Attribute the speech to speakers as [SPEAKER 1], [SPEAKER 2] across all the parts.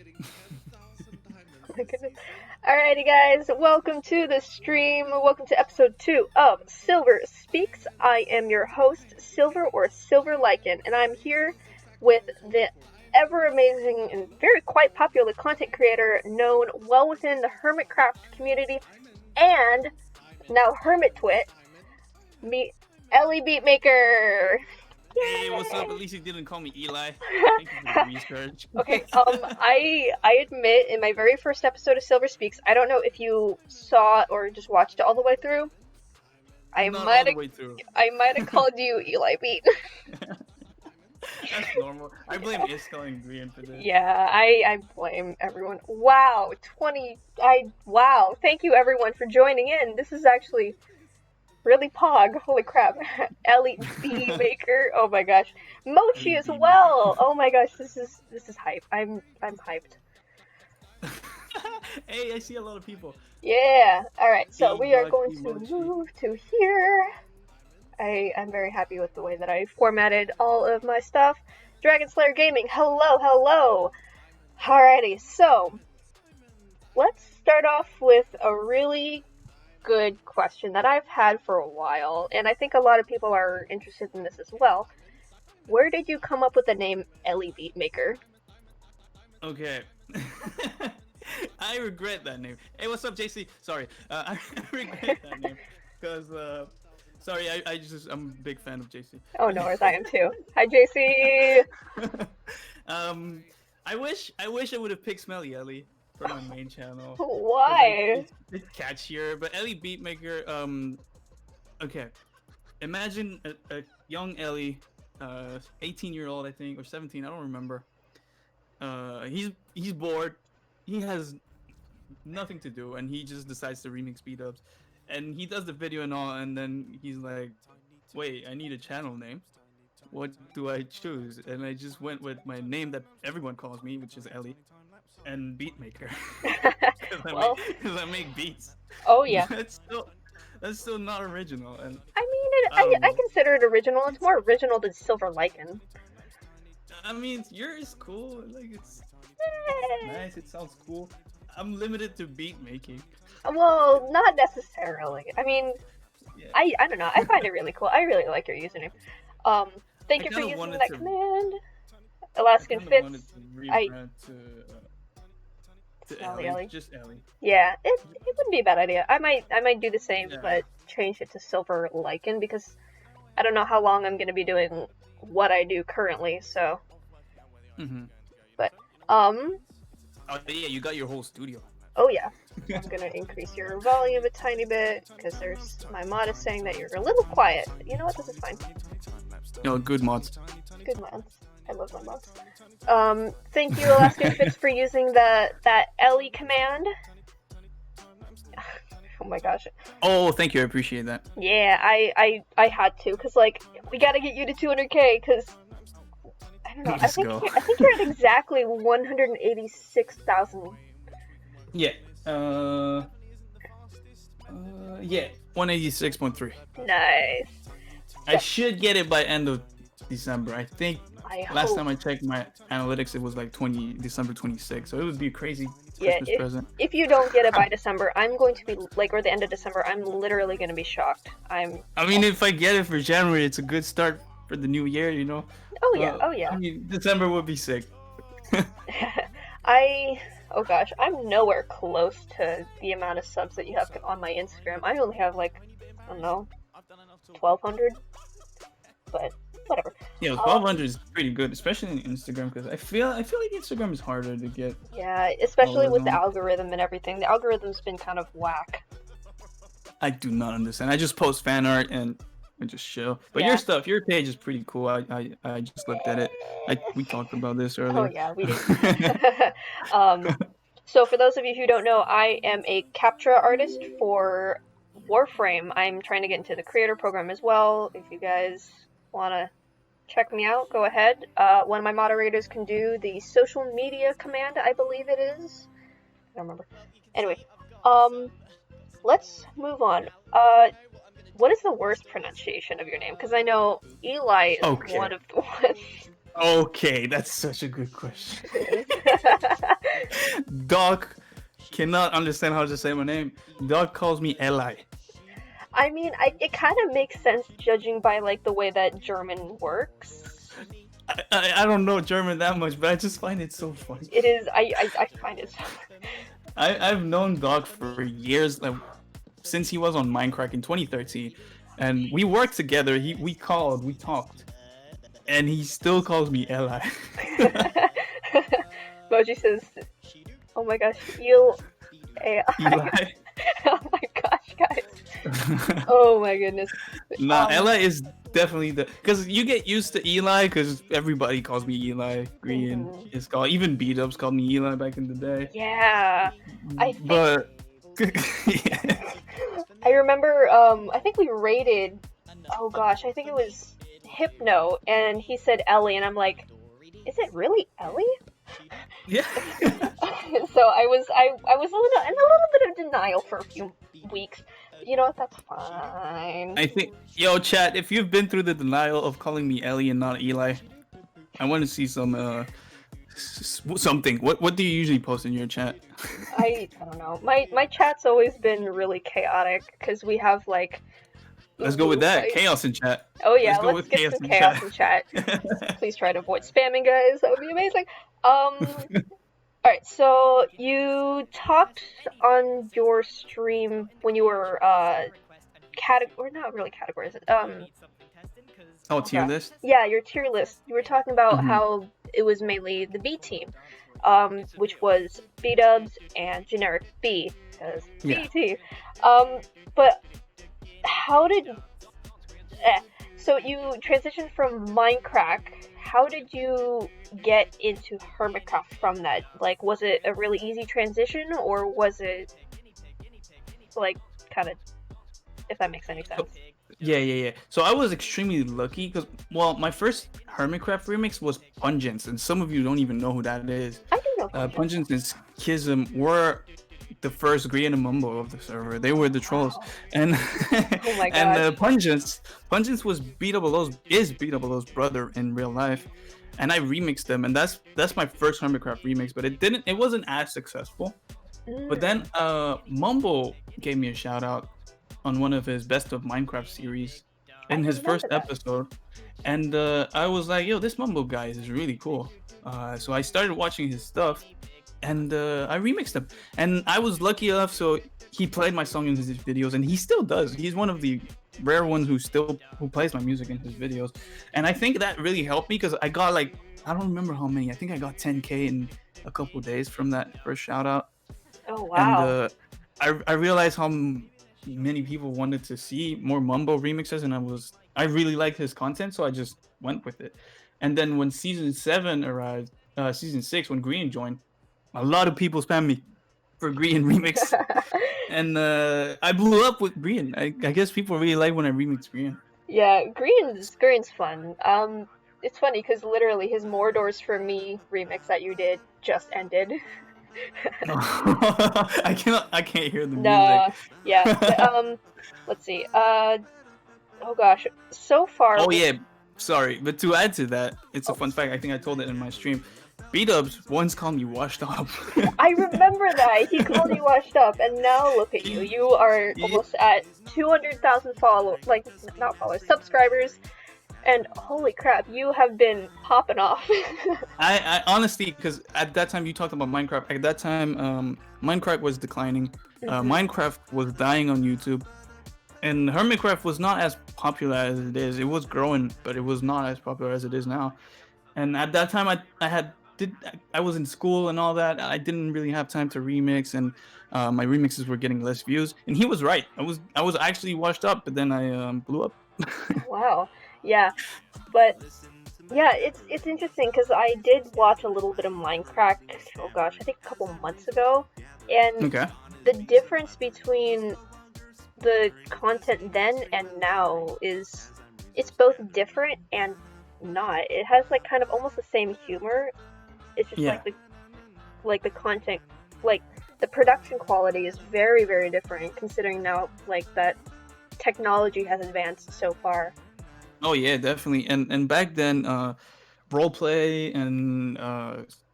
[SPEAKER 1] Oh my goodness. Alrighty, guys, welcome to the stream. Welcome to episode 2 of Silver Speaks. I am your host, Silver or Silver Lycan, and I'm here with the ever amazing and very quite popular content creator known well within the Hermitcraft community and now Hermitwit, meet Elybeatmaker.
[SPEAKER 2] Hey, what's up? At least you didn't call me Eli. Thank you for the research.
[SPEAKER 1] Okay, I admit in my very first episode of Silver Speaks, I don't know if you saw or just watched it all the way through.
[SPEAKER 2] Not all the way through.
[SPEAKER 1] I might have called you Eli Beat.
[SPEAKER 2] That's normal. I blame Iskall and Green for this.
[SPEAKER 1] Yeah, I blame everyone. Wow, wow. Thank you everyone for joining in. This is actually really pog. Holy crap. Elybeatmaker. Oh my gosh. Mochi as well. Oh my gosh, this is hype. I'm hyped.
[SPEAKER 2] Hey, I see a lot of people.
[SPEAKER 1] Yeah. Alright, so we are going to move to here. I'm very happy with the way that I formatted all of my stuff. Dragon Slayer Gaming, hello. Alrighty, so let's start off with a really good question that I've had for a while, and I think a lot of people are interested in this as well. Where did you come up with the name Elybeatmaker?
[SPEAKER 2] Okay. I regret that name. Hey, what's up, JC? Sorry. I regret that name. Because, sorry, I'm a big fan of JC.
[SPEAKER 1] Oh, no, I am too. Hi, JC!
[SPEAKER 2] I wish I would have picked Smelly Ellie for my main channel.
[SPEAKER 1] Why?
[SPEAKER 2] It's catchier, but Elybeatmaker, okay. Imagine a young Ellie, 18-year-old, I think, or 17, I don't remember. He's bored. He has nothing to do, and he just decides to remix beat-ups. And he does the video and all, and then he's like, wait, I need a channel name. What do I choose? And I just went with my name that everyone calls me, which is Ellie, and Beatmaker. Because I make beats.
[SPEAKER 1] Oh, yeah.
[SPEAKER 2] That's still not original. And
[SPEAKER 1] I consider it original. It's more original than Silver Lycan.
[SPEAKER 2] I mean, yours is cool. Like, it's nice. It sounds cool. I'm limited to beat making.
[SPEAKER 1] Well, not necessarily. I mean,
[SPEAKER 2] Yeah.
[SPEAKER 1] I don't know. I find it really cool. I really like your username. Thank you for using that command. Alaskan Fits.
[SPEAKER 2] To Ellie. Just Ellie.
[SPEAKER 1] Yeah, it wouldn't be a bad idea. I might do the same, but change it to Silver Lycan because I don't know how long I'm gonna be doing what I do currently. So.
[SPEAKER 2] Mm-hmm.
[SPEAKER 1] But
[SPEAKER 2] Oh yeah, you got your whole studio.
[SPEAKER 1] Oh yeah. I'm gonna increase your volume a tiny bit because my mod is saying that you're a little quiet. You know what? This is fine.
[SPEAKER 2] Good mods.
[SPEAKER 1] Good mods. I love my mods. Thank you, Alaskan Fits, for using that Ellie command. Oh my gosh.
[SPEAKER 2] Oh, thank you. I appreciate that.
[SPEAKER 1] Yeah, I had to, cause like we gotta get you to 200K, cause I don't know. I think you're at exactly 186,000.
[SPEAKER 2] Yeah. Yeah. 186.3.
[SPEAKER 1] Nice.
[SPEAKER 2] I should get it by end of December. I think last time I checked my analytics, it was like December 26th. So it would be a crazy Christmas present.
[SPEAKER 1] If you don't get it by December, I'm going to be or the end of December. I'm literally going to be shocked. I
[SPEAKER 2] mean, if I get it for January, it's a good start for the new year, you know.
[SPEAKER 1] Oh yeah.
[SPEAKER 2] I mean, December would be sick.
[SPEAKER 1] Oh gosh, I'm nowhere close to the amount of subs that you have on my Instagram. I only have like, I don't know, 1,200. But whatever.
[SPEAKER 2] Yeah, 1,200 is pretty good, especially in Instagram, because I feel like Instagram is harder to get.
[SPEAKER 1] Yeah, especially with the algorithm and everything. The algorithm's been kind of whack.
[SPEAKER 2] I do not understand. I just post fan art and just chill. But your page is pretty cool. I just looked at it. We talked about this earlier.
[SPEAKER 1] Oh yeah, we did. So for those of you who don't know, I am a capture artist for Warframe. I'm trying to get into the creator program as well. If you guys want to check me out, go ahead. One of my moderators can do the social media command, I believe it is. I don't remember. Anyway, let's move on. What is the worst pronunciation of your name? Because I know Eli is one of the ones.
[SPEAKER 2] Okay, that's such a good question.
[SPEAKER 1] It is.
[SPEAKER 2] Doc cannot understand how to say my name. Doc calls me Eli.
[SPEAKER 1] I mean, it kind of makes sense judging by like the way that German works.
[SPEAKER 2] I don't know German that much, but I just find it so funny.
[SPEAKER 1] It is. I find it.
[SPEAKER 2] I've known Doc for years, like, since he was on Minecraft in 2013, and we worked together. We talked, and he still calls me Eli.
[SPEAKER 1] Moji says, "Oh my gosh, Eel AI."
[SPEAKER 2] Eli.
[SPEAKER 1] Oh my gosh, guys. Oh my goodness.
[SPEAKER 2] Nah, Ella is definitely because you get used to Eli because everybody calls me Eli Green. It's called even B-dubs called me Eli back in the day.
[SPEAKER 1] Yeah, I think.
[SPEAKER 2] But
[SPEAKER 1] I remember. I think we rated. Oh gosh, I think it was Hypno, and he said Ellie, and I'm like, is it really Ellie?
[SPEAKER 2] yeah.
[SPEAKER 1] So I was in a little bit of denial for a few weeks. You know what? That's fine.
[SPEAKER 2] I think, yo, chat, if you've been through the denial of calling me Ellie and not Eli, I want to see some something. What do you usually post in your chat?
[SPEAKER 1] I don't know. My chat's always been really chaotic because we have like.
[SPEAKER 2] Let's go with that. Chaos in chat.
[SPEAKER 1] Oh yeah, let's get some chaos in chat. Please try to avoid spamming, guys. That would be amazing. Alright, so you talked on your stream when you were or not really categories.
[SPEAKER 2] Oh, tier list?
[SPEAKER 1] Yeah, your tier list. You were talking about how it was mainly the B team, which was B-dubs and generic B, because BT. But how did so you transitioned from Minecraft. How did you get into Hermitcraft from that? Like, was it a really easy transition, or was it like kind of, if that makes any sense?
[SPEAKER 2] Yeah. So I was extremely lucky because, well, my first Hermitcraft remix was Pungence, and some of you don't even know who that is.
[SPEAKER 1] I do know
[SPEAKER 2] Pungence and Schism were the first Gree and Mumbo of the server. They were the trolls. And
[SPEAKER 1] oh my
[SPEAKER 2] and Pungence was B-Double's brother in real life. And I remixed them, and that's my first Hermitcraft remix, but it wasn't as successful. But then Mumbo gave me a shout out on one of his Best of Minecraft series in his first episode. And I was like, yo, this Mumbo guy is really cool. So I started watching his stuff, and I remixed him. And I was lucky enough, so he played my song in his videos, and he still does. He's one of the rare ones who plays my music in his videos. And I think that really helped me because I got like, I don't remember how many. I think I got 10K in a couple days from that first shout out.
[SPEAKER 1] Oh wow.
[SPEAKER 2] And I realized how many people wanted to see more Mumbo remixes, and I really liked his content, so I just went with it. And then when season 7 arrived, season 6, when Green joined, a lot of people spammed me for Green remix. And I blew up with Green. I guess people really like when I remix Green.
[SPEAKER 1] Yeah, Green's fun. It's funny because literally his More Doors for Me remix that you did just ended.
[SPEAKER 2] I can't hear the music.
[SPEAKER 1] No, yeah. But, let's see. Oh gosh, so far.
[SPEAKER 2] Oh yeah, sorry, but to add to that, it's a fun fact. I think I told it in my stream. B-Dubs once called me washed up.
[SPEAKER 1] I remember that. He called you washed up, and now look at you. You are almost at 200,000 subscribers. And holy crap, you have been popping off.
[SPEAKER 2] I honestly, because at that time you talked about Minecraft. At that time, Minecraft was declining. Minecraft was dying on YouTube. And Hermitcraft was not as popular as it is. It was growing, but it was not as popular as it is now. And at that time, I was in school and all that. I didn't really have time to remix, and my remixes were getting less views. And he was right. I was actually washed up, but then I blew up.
[SPEAKER 1] Wow. Yeah. But yeah, it's interesting because I did watch a little bit of Minecraft. Oh gosh, I think a couple months ago, and the difference between the content then and now is it's both different and not. It has like kind of almost the same humor. It's just like the content, like the production quality is very, very different considering now like that technology has advanced so far.
[SPEAKER 2] Oh yeah, definitely. And back then, role play and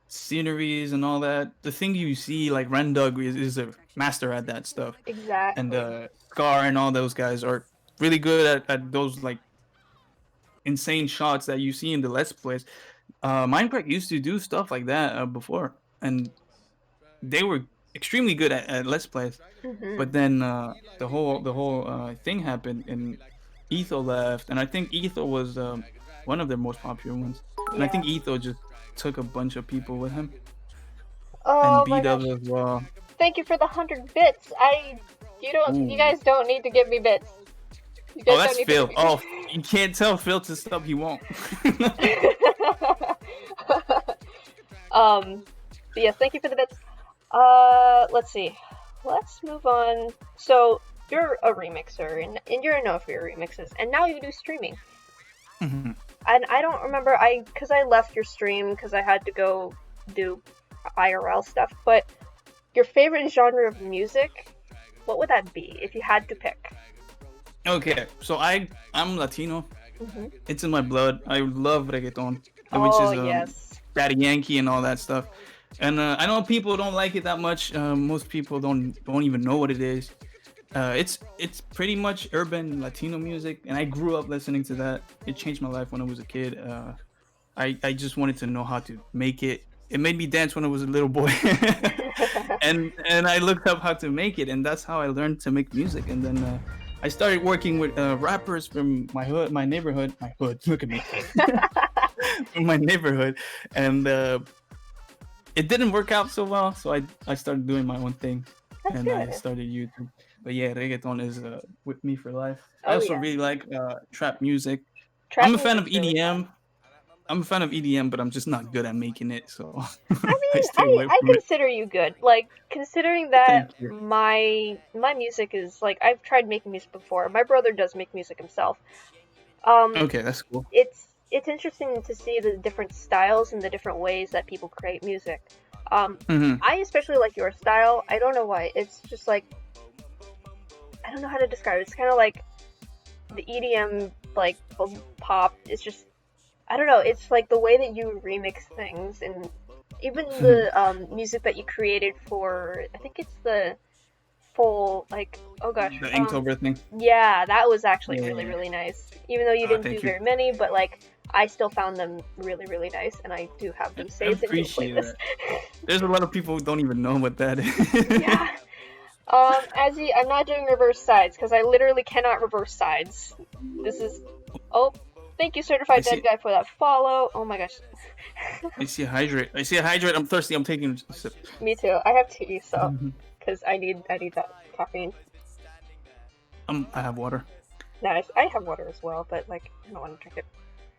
[SPEAKER 2] sceneries and all that. The thing you see, like Rendug is a master at that stuff, and
[SPEAKER 1] Exactly.
[SPEAKER 2] Scar and all those guys are really good at those like insane shots that you see in the Let's Plays. Minecraft used to do stuff like that before, and they were extremely good at Let's Plays.
[SPEAKER 1] Hmm.
[SPEAKER 2] But then the whole thing happened, and Etho left, and I think Etho was one of their most popular ones, and I
[SPEAKER 1] Yeah.
[SPEAKER 2] think Etho just took a bunch of people with him, and
[SPEAKER 1] Oh my
[SPEAKER 2] B-Dubs
[SPEAKER 1] gosh.
[SPEAKER 2] as well.
[SPEAKER 1] Thank you for the 100 bits. You
[SPEAKER 2] Ooh.
[SPEAKER 1] guys don't need to give me bits. You
[SPEAKER 2] Oh,
[SPEAKER 1] guys don't
[SPEAKER 2] that's
[SPEAKER 1] need to give
[SPEAKER 2] Phil.
[SPEAKER 1] me.
[SPEAKER 2] Oh, you can't tell Phil to stop. He won't.
[SPEAKER 1] um, but yes, thank you for the bits. Let's see. Let's move on. So you're a remixer, and you're known for your remixes, and now you do streaming.
[SPEAKER 2] Mhm.
[SPEAKER 1] And I don't remember, because I left your stream because I had to go do IRL stuff. But your favorite genre of music, what would that be if you had to pick?
[SPEAKER 2] Okay, so I'm Latino.
[SPEAKER 1] Hmm.
[SPEAKER 2] It's in my blood. I love reggaeton, which
[SPEAKER 1] Oh
[SPEAKER 2] is
[SPEAKER 1] yes.
[SPEAKER 2] Daddy Yankee and all that stuff. And I know people don't like it that much. Most people don't even know what it is. It's pretty much urban Latino music, and I grew up listening to that. It changed my life when I was a kid. I just wanted to know how to make it. It made me dance when I was a little boy, and I looked up how to make it, and that's how I learned to make music. And then I started working with rappers from my neighborhood, my hood. Look at me, from my neighborhood, and it didn't work out so well. So I started doing my own thing,
[SPEAKER 1] That's
[SPEAKER 2] and I
[SPEAKER 1] good.
[SPEAKER 2] started YouTube. But yeah, reggaeton is with me for life. I
[SPEAKER 1] Oh
[SPEAKER 2] also
[SPEAKER 1] yeah.
[SPEAKER 2] really like trap music.
[SPEAKER 1] Trap
[SPEAKER 2] I'm a fan of
[SPEAKER 1] music's really
[SPEAKER 2] EDM.
[SPEAKER 1] fun.
[SPEAKER 2] I'm a fan of EDM, but I'm just not good at making it, so
[SPEAKER 1] I
[SPEAKER 2] I
[SPEAKER 1] mean,
[SPEAKER 2] stay away
[SPEAKER 1] I
[SPEAKER 2] from it.
[SPEAKER 1] consider you good. Like, considering that
[SPEAKER 2] Thank you.
[SPEAKER 1] my music is like, I've tried making music before. My brother does make music himself. Um,
[SPEAKER 2] Okay, that's cool.
[SPEAKER 1] it's interesting to see the different styles and the different ways that people create music. Um,
[SPEAKER 2] Hmm.
[SPEAKER 1] I especially like your style. I don't know why. It's just like, I don't know how to describe it. It's kind of like the EDM, like pop. It's just, I don't know. It's like the way that you remix things, and even the music that you created for. I think it's the full, like, oh gosh,
[SPEAKER 2] The Inktober thing.
[SPEAKER 1] yeah, that was actually really
[SPEAKER 2] Yeah.
[SPEAKER 1] really nice. Even though you didn't do
[SPEAKER 2] Thank you.
[SPEAKER 1] very many, but like I still found them really really nice, and I do have them
[SPEAKER 2] I
[SPEAKER 1] saved into a
[SPEAKER 2] appreciate
[SPEAKER 1] playlist.
[SPEAKER 2] that. There's a lot of people who don't even know what that is.
[SPEAKER 1] Yeah. Azzy, I'm not doing reverse sides because I literally cannot reverse sides. This is. Oh, thank you,
[SPEAKER 2] I
[SPEAKER 1] certified dead
[SPEAKER 2] see.
[SPEAKER 1] guy, for that follow. Oh my gosh.
[SPEAKER 2] I see a hydrate. I see a hydrate. I'm thirsty. I'm taking a sip.
[SPEAKER 1] Me too. I have tea, so because I need that caffeine.
[SPEAKER 2] I have water.
[SPEAKER 1] Nice. I have water as well, but like I don't want to drink it.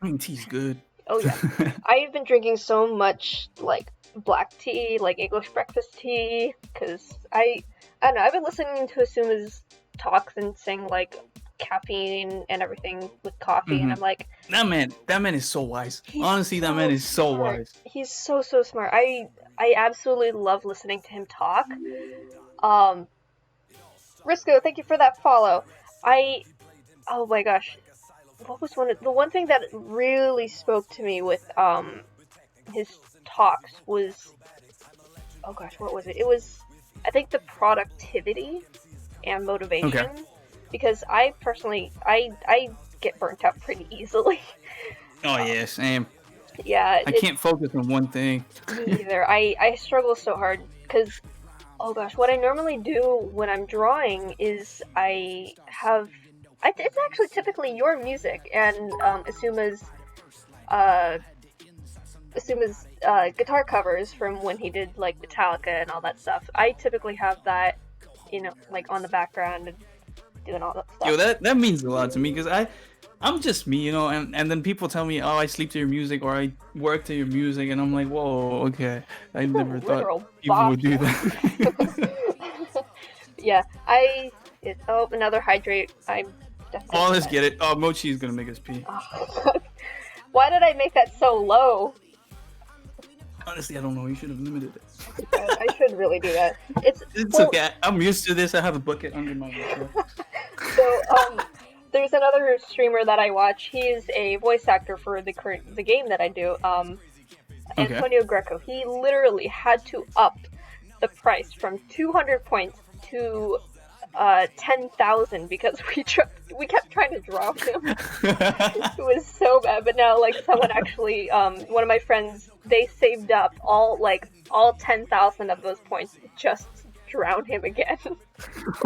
[SPEAKER 2] I mean, tea's good.
[SPEAKER 1] Oh yeah. I've been drinking so much like black tea, like English breakfast tea, because I don't know. I've been listening to Asuma's talks and saying like caffeine and everything with coffee, and I'm like,
[SPEAKER 2] That man is so wise.
[SPEAKER 1] he's
[SPEAKER 2] Honestly, that man
[SPEAKER 1] so
[SPEAKER 2] is so
[SPEAKER 1] smart.
[SPEAKER 2] wise.
[SPEAKER 1] He's so smart. I absolutely love listening to him talk. Um, Risco, thank you for that follow. Oh my gosh, what was the one thing that really spoke to me with his talks was, oh gosh, what was it? It was, I think, the productivity and motivation,
[SPEAKER 2] Okay.
[SPEAKER 1] because I personally I get burnt out pretty easily.
[SPEAKER 2] Oh yeah, same.
[SPEAKER 1] Yeah,
[SPEAKER 2] I can't focus on one thing.
[SPEAKER 1] me either. I struggle so hard because, oh gosh, what I normally do when I'm drawing is it's actually typically your music and uh, Asuma's guitar covers from when he did like Metallica and all that stuff. I typically have that, like on the background and doing all that stuff.
[SPEAKER 2] Yo, that means a lot to me because I'm just me, and then people tell me, oh, I sleep to your music or I work to your music, and I'm like, whoa, okay, I never thought
[SPEAKER 1] Literal
[SPEAKER 2] people would
[SPEAKER 1] boss.
[SPEAKER 2] do that.
[SPEAKER 1] Yeah, another hydrate. I'm definitely.
[SPEAKER 2] Oh, let's get it. Oh, Mochi is gonna make us pee.
[SPEAKER 1] Oh. Why did I make that so low?
[SPEAKER 2] Honestly, I don't know. You should have limited it.
[SPEAKER 1] I should really do that. It's
[SPEAKER 2] okay. I'm used to this. I have a bucket under my.
[SPEAKER 1] So there's another streamer that I watch. He's a voice actor for the game that I do.
[SPEAKER 2] Okay.
[SPEAKER 1] Antonio Greco. He literally had to up the price from 200 points to 10,000 because we kept trying to drown him. It was so bad. But now, like, someone actually, one of my friends, they saved up all 10,000 of those points just to drown him again.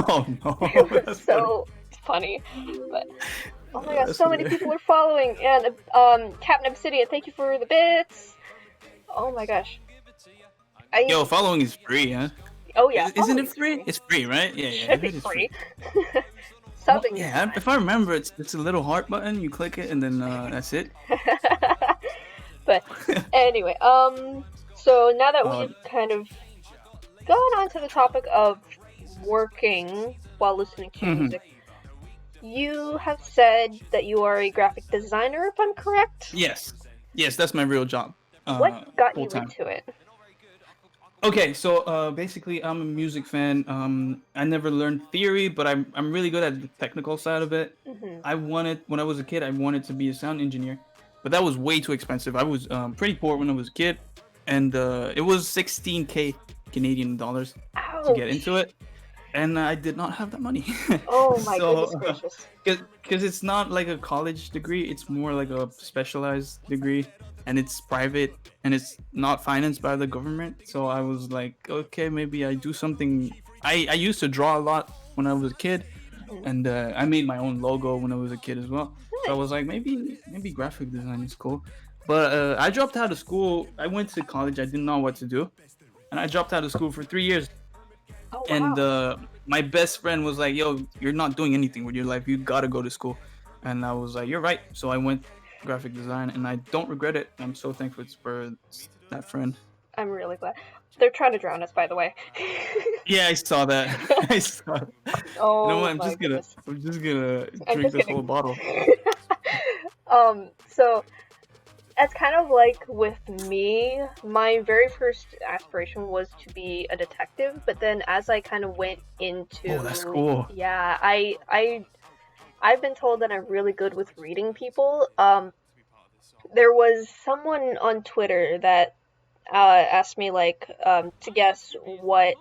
[SPEAKER 2] Oh no!
[SPEAKER 1] It was so funny. But oh my god, so many people are following. And Captain Obsidian, thank you for the bits. Oh my gosh.
[SPEAKER 2] Yo, following is free, huh?
[SPEAKER 1] Oh yeah.
[SPEAKER 2] Isn't it free? It's free, right? Yeah, yeah.
[SPEAKER 1] Should be free. Subbing.
[SPEAKER 2] Well, yeah, if I remember, it's a little heart button. You click it, and then that's it.
[SPEAKER 1] But anyway, so now that we've kind of gone on to the topic of working while listening to music, you have said that you are a graphic designer, if I'm correct?
[SPEAKER 2] Yes, that's my real job.
[SPEAKER 1] What got you into it?
[SPEAKER 2] Okay, so basically, I'm a music fan. I never learned theory, but I'm really good at the technical side of it. When I was a kid, I wanted to be a sound engineer, but that was way too expensive. I was pretty poor when I was a kid, and it was 16K Canadian dollars to get into it, and I did not have that money.
[SPEAKER 1] Oh my goodness gracious!
[SPEAKER 2] Because it's not like a college degree; it's more like a specialized degree. And it's private, and it's not financed by the government. So I was like, okay, maybe I do something. I used to draw a lot when I was a kid, and I made my own logo when I was a kid as well. So I was like, maybe graphic design is cool. But I dropped out of school. I went to college. I didn't know what to do, and I dropped out of school for 3 years.
[SPEAKER 1] Oh, wow.
[SPEAKER 2] And my best friend was like, yo, you're not doing anything with your life. You gotta go to school. And I was like, you're right. So I went graphic design, and I don't regret it. I'm so thankful for that friend.
[SPEAKER 1] I'm really glad. They're trying to drown us, by the way.
[SPEAKER 2] Yeah, I saw that.
[SPEAKER 1] Oh,
[SPEAKER 2] you know what? I'm just gonna drink this whole bottle.
[SPEAKER 1] So it's kind of like with me. My very first aspiration was to be a detective, but then as I kind of went into,
[SPEAKER 2] that's cool.
[SPEAKER 1] Yeah, I've been told that I'm really good with reading people. There was someone on Twitter that asked me to guess what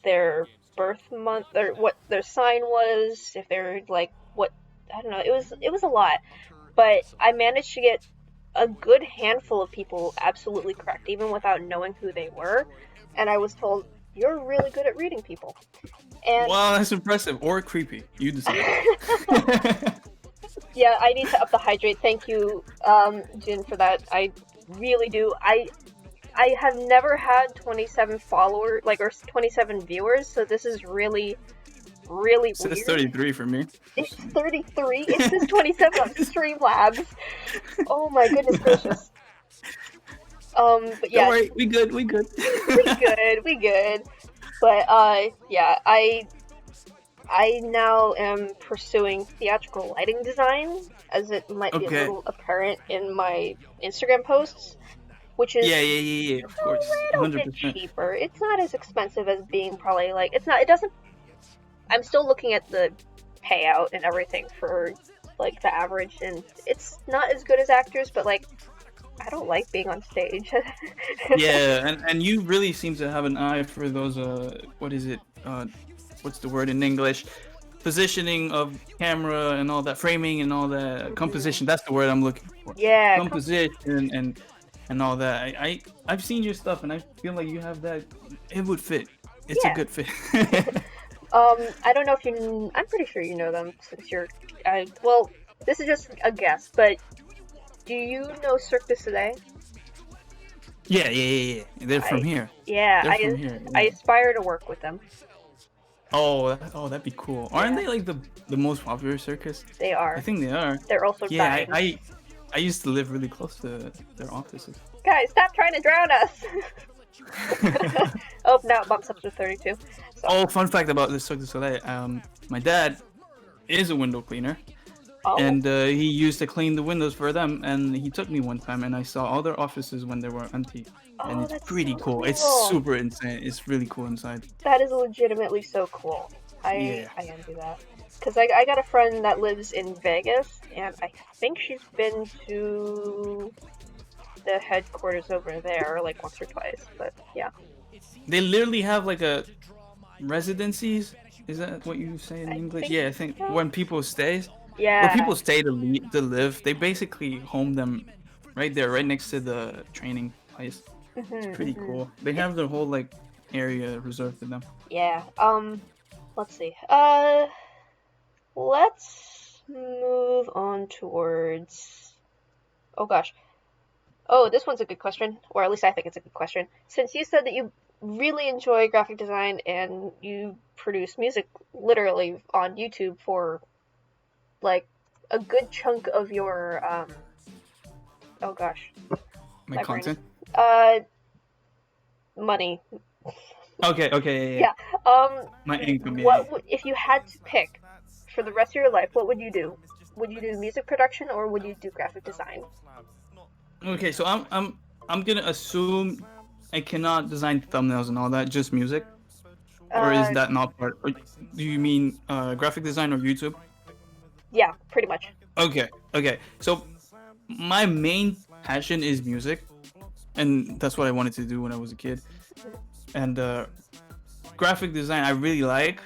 [SPEAKER 1] their birth month or what their sign was, if they're what, I don't know. It was a lot, but I managed to get a good handful of people absolutely correct, even without knowing who they were. And I was told, you're really good at reading people. And
[SPEAKER 2] wow, that's impressive. Or creepy. You decide.
[SPEAKER 1] Yeah, I need to up the hydrate. Thank you, Jin, for that. I really do. I have never had 27 followers, or 27 viewers, so this is really, really weird.
[SPEAKER 2] It's 33 for me.
[SPEAKER 1] It's 33? It says 27 on Streamlabs. Oh my goodness gracious. But yeah.
[SPEAKER 2] Don't worry, we good.
[SPEAKER 1] we good. But yeah, I now am pursuing theatrical lighting design, as it might be a little apparent in my Instagram posts, which is
[SPEAKER 2] yeah, of course, 100%
[SPEAKER 1] cheaper. It's not as expensive as being probably it doesn't. I'm still looking at the payout and everything for the average, and it's not as good as actors, but I don't like being on stage.
[SPEAKER 2] Yeah, and you really seem to have an eye for those what is it? What's the word in English? Positioning of camera and all that, framing and all that, composition. That's the word I'm looking for.
[SPEAKER 1] Yeah.
[SPEAKER 2] Composition and all that. I've seen your stuff, and I feel like you have that. It would fit. It's a good fit.
[SPEAKER 1] I don't know if you. I'm pretty sure you know them since you're. Well, this is just a guess, but do you know Cirque du Soleil?
[SPEAKER 2] Yeah. They're from here.
[SPEAKER 1] Yeah,
[SPEAKER 2] They're from here.
[SPEAKER 1] I aspire to work with them.
[SPEAKER 2] Oh, that'd be cool. Aren't they the most popular circus?
[SPEAKER 1] They are.
[SPEAKER 2] I think they are.
[SPEAKER 1] They're also
[SPEAKER 2] dying. I used to live really close to their offices.
[SPEAKER 1] Guys, stop trying to drown us! Oh, now it bumps up to 32. So.
[SPEAKER 2] Oh, fun fact about the Cirque du Soleil. My dad is a window cleaner.
[SPEAKER 1] Oh.
[SPEAKER 2] And he used to clean the windows for them, and he took me one time, and I saw all their offices when they were empty. And it's pretty cool. It's super insane. It's really cool inside.
[SPEAKER 1] That is legitimately so cool. I envy that. Because I got a friend that lives in Vegas, and I think she's been to the headquarters over there like once or twice. But yeah.
[SPEAKER 2] They literally have like a residencies. Is that what you say in
[SPEAKER 1] I
[SPEAKER 2] English?
[SPEAKER 1] think
[SPEAKER 2] Yeah, I think
[SPEAKER 1] so.
[SPEAKER 2] when people stay, where
[SPEAKER 1] Yeah.
[SPEAKER 2] people stay to live, they basically home them right there, right next to the training place. It's pretty cool. They
[SPEAKER 1] It,
[SPEAKER 2] have their whole like area reserved to them.
[SPEAKER 1] yeah. Let's see. Let's move on towards. Oh gosh. Oh, this one's a good question, or at least I think it's a good question. Since you said that you really enjoy graphic design and you produce music literally on YouTube for like a good chunk of your oh gosh,
[SPEAKER 2] My
[SPEAKER 1] my brain is
[SPEAKER 2] content.
[SPEAKER 1] uh money.
[SPEAKER 2] Okay, yeah.
[SPEAKER 1] Yeah. Um,
[SPEAKER 2] My income, yeah.
[SPEAKER 1] what would if you had to pick for the rest of your life? What would you do? Would you do music production or would you do graphic design?
[SPEAKER 2] Okay, so I'm gonna assume I cannot design thumbnails and all that, just music, or is
[SPEAKER 1] Uh,
[SPEAKER 2] that not part? Or do you mean graphic design or YouTube?
[SPEAKER 1] yeah, pretty much.
[SPEAKER 2] Okay. So my main passion is music, and that's what I wanted to do when I was a kid. And graphic design I really like,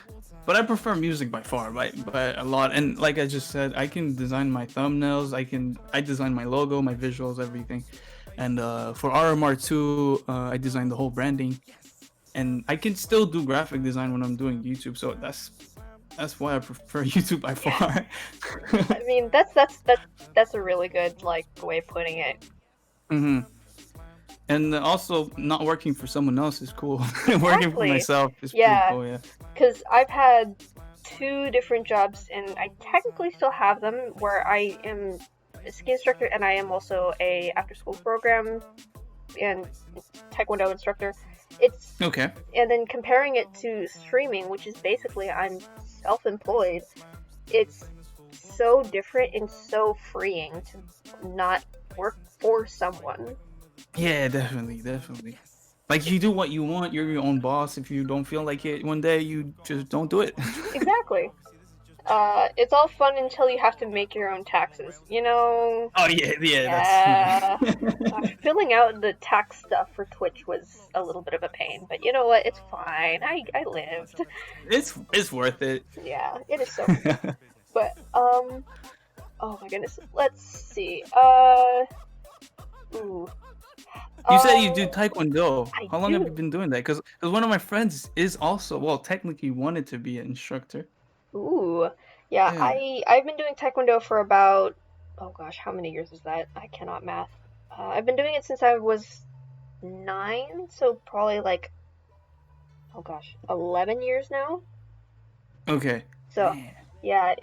[SPEAKER 2] but I prefer music by far, by a lot. And like I just said, I can design my thumbnails. I design my logo, my visuals, everything. And for RMR2, I designed the whole branding. And I can still do graphic design when I'm doing YouTube. So that's why I prefer YouTube by far.
[SPEAKER 1] I mean, that's a really good like way of putting it.
[SPEAKER 2] hmm And also, not working for someone else is cool. Working for
[SPEAKER 1] Exactly.
[SPEAKER 2] myself is pretty
[SPEAKER 1] Yeah,
[SPEAKER 2] cool. Yeah.
[SPEAKER 1] because I've had two different jobs, and I technically still have them, where I am a ski instructor and I am also a after-school program and taekwondo instructor. It's
[SPEAKER 2] Okay.
[SPEAKER 1] and then comparing it to streaming, which is basically I'm self-employed. It's so different and so freeing to not work for someone.
[SPEAKER 2] Yeah, definitely. Like you do what you want. You're your own boss. If you don't feel like it one day, you just don't do it.
[SPEAKER 1] Exactly. It's all fun until you have to make your own taxes. You know.
[SPEAKER 2] Oh yeah, that's
[SPEAKER 1] Yeah. Gosh, filling out the tax stuff for Twitch was a little bit of a pain, but you know what? It's fine. I lived.
[SPEAKER 2] it's worth it.
[SPEAKER 1] Yeah, it is so. But oh my goodness. Let's see. Ooh.
[SPEAKER 2] You said you do taekwondo.
[SPEAKER 1] I
[SPEAKER 2] How long have you
[SPEAKER 1] do.
[SPEAKER 2] been doing that? Because one of my friends is also, well, technically wanted to be an instructor.
[SPEAKER 1] Ooh. Yeah,
[SPEAKER 2] Yeah.
[SPEAKER 1] I've been doing taekwondo for about oh gosh, how many years is that? I cannot math. I've been doing it since I was 9, so probably like oh gosh, 11 years now.
[SPEAKER 2] Okay.
[SPEAKER 1] So,
[SPEAKER 2] Man.
[SPEAKER 1] yeah,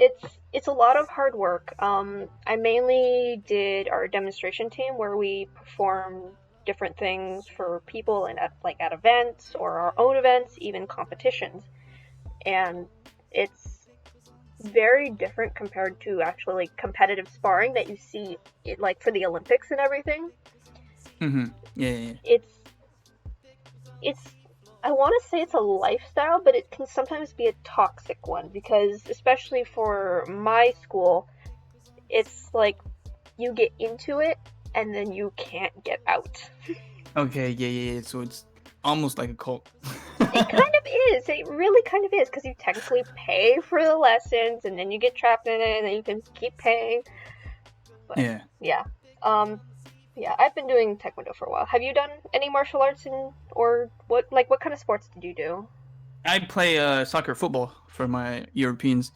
[SPEAKER 1] it's a lot of hard work. I mainly did our demonstration team where we perform different things for people and at events or our own events, even competitions. And it's very different compared to actually like competitive sparring that you see it like for the Olympics and everything.
[SPEAKER 2] Yeah.
[SPEAKER 1] It's I want to say it's a lifestyle, but it can sometimes be a toxic one because especially for my school, it's like you get into it and then you can't get out.
[SPEAKER 2] Okay. Yeah. So it's almost like a cult.
[SPEAKER 1] It kind of is. It really kind of is because you technically pay for the lessons and then you get trapped in it and then you can keep paying. But
[SPEAKER 2] Yeah.
[SPEAKER 1] yeah. Um yeah, I've been doing taekwondo for a while. Have you done any martial arts or what kind of sports did you do?
[SPEAKER 2] I play soccer football for my Europeans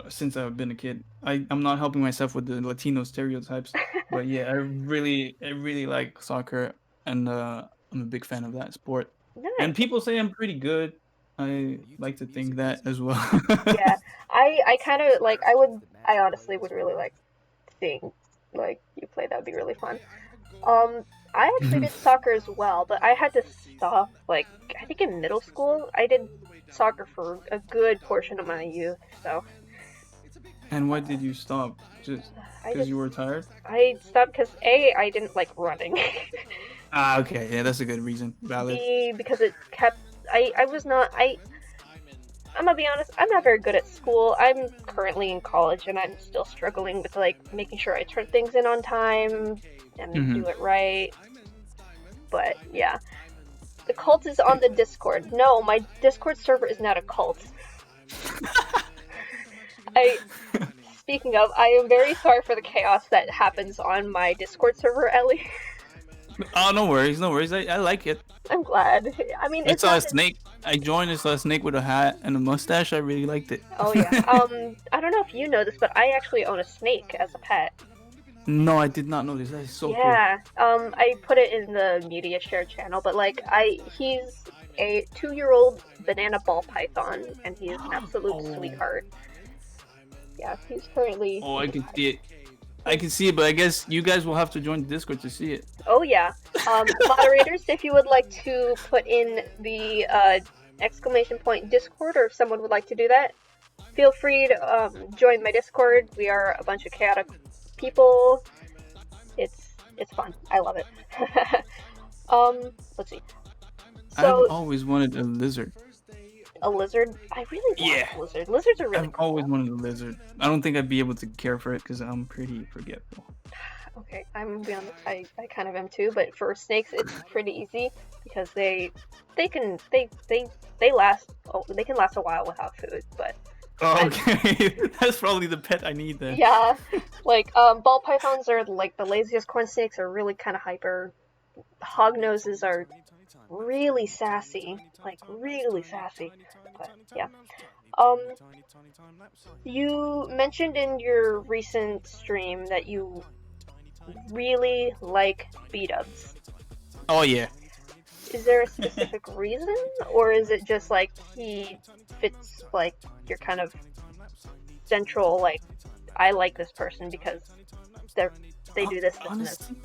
[SPEAKER 2] since I've been a kid. I'm not helping myself with the Latino stereotypes, but yeah, I really like soccer, and I'm a big fan of that sport. And
[SPEAKER 1] Nice.
[SPEAKER 2] people say I'm pretty good. I like to think that as well.
[SPEAKER 1] Yeah, I kind of like I honestly would really like seeing like you play. That would be really fun. Um, I actually did soccer as well, but I had to stop like I think in middle school. I did soccer for a good portion of my youth, so
[SPEAKER 2] And why did you stop? Just
[SPEAKER 1] I
[SPEAKER 2] because
[SPEAKER 1] just
[SPEAKER 2] you were tired?
[SPEAKER 1] I stopped because A, I didn't like running.
[SPEAKER 2] Ah, okay, yeah, that's a good reason. Valid.
[SPEAKER 1] B, because it kept I was not I'm gonna be honest, I'm not very good at school. I'm currently in college and I'm still struggling with like making sure I turn things in on time and do it right. But yeah. The cult is on the Discord. No, my Discord server is not a cult. Speaking of, I am very sorry for the chaos that happens on my Discord server, Ellie.
[SPEAKER 2] Oh, no worries, no worries. I like it.
[SPEAKER 1] I'm glad. I mean,
[SPEAKER 2] I
[SPEAKER 1] it's
[SPEAKER 2] saw
[SPEAKER 1] not.
[SPEAKER 2] a snake. I joined. I saw a snake with a hat and a mustache. I really liked it.
[SPEAKER 1] Oh yeah. I don't know if you know this, but I actually own a snake as a pet.
[SPEAKER 2] No, I did not know this. That is so cool.
[SPEAKER 1] Yeah. I put it in the media share channel, but like, he's a 2-year-old banana ball python, and he is an absolute sweetheart. Yeah, he's currently.
[SPEAKER 2] Oh, I can see it. I can see it, but I guess you guys will have to join the Discord to see it.
[SPEAKER 1] Oh yeah. Moderators, if you would like to put in the exclamation point Discord, or if someone would like to do that, feel free to join my Discord. We are a bunch of chaotic people. It's fun. I love it. Let's see. So,
[SPEAKER 2] I've always wanted a lizard.
[SPEAKER 1] A lizard? I really want a lizard. Lizards are really cool.
[SPEAKER 2] I've always wanted a lizard. I don't think I'd be able to care for it because I'm pretty forgetful.
[SPEAKER 1] Okay, I'm gonna be honest. I kind of am too, but for snakes, it's pretty easy because they last. Oh, they can last a while without food, but.
[SPEAKER 2] Oh, okay, that's probably the pet I need then.
[SPEAKER 1] Yeah, like ball pythons are like the laziest. Corn snakes are really kind of hyper. Hognoses are really sassy, like really sassy. But yeah. You mentioned in your recent stream that you really like B-dubs.
[SPEAKER 2] Oh yeah.
[SPEAKER 1] Is there a specific reason, or is it just like he fits like your kind of central, like, I like this person because they do this,
[SPEAKER 2] honestly,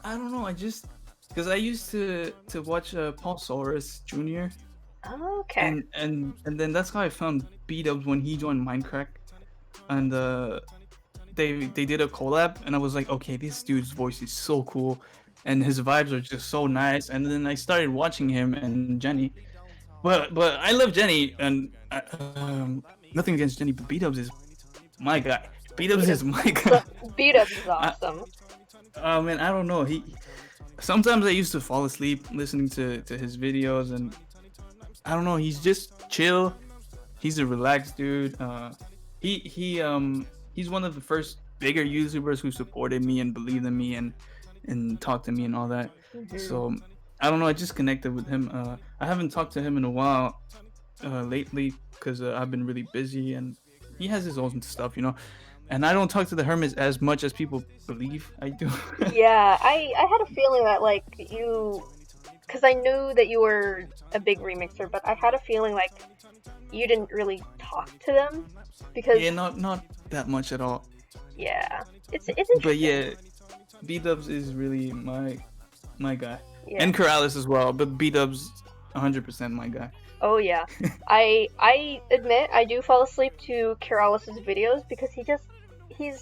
[SPEAKER 2] I don't know. I just because I used to watch Paul Soros Jr.
[SPEAKER 1] Okay.
[SPEAKER 2] And then that's how I found B-dubs when he joined Minecraft, and they did a collab, and I was like, okay, this dude's voice is so cool, and his vibes are just so nice. And then I started watching him and Jenny, but I love Jenny, and nothing against Jenny, but B-dubs is my guy. B-dubs is my guy.
[SPEAKER 1] B-dubs is awesome.
[SPEAKER 2] Man, I don't know. Sometimes I used to fall asleep listening to his videos, and I don't know. He's just chill. He's a relaxed dude. He's one of the first bigger YouTubers who supported me and believed in me and talked to me and all that. Mm-hmm. So I don't know. I just connected with him. I haven't talked to him in a while lately because I've been really busy, and he has his own stuff, you know. And I don't talk to the Hermits as much as people believe I do.
[SPEAKER 1] Yeah, I had a feeling that like you. Because I knew that you were a big remixer, but I had a feeling like you didn't really talk to them because
[SPEAKER 2] not that much at all.
[SPEAKER 1] Yeah, it's interesting.
[SPEAKER 2] But yeah, B-dubs is really my guy, and Corrales as well. But B-dubs, 100% my guy.
[SPEAKER 1] Oh yeah, I admit I do fall asleep to Corrales' videos because his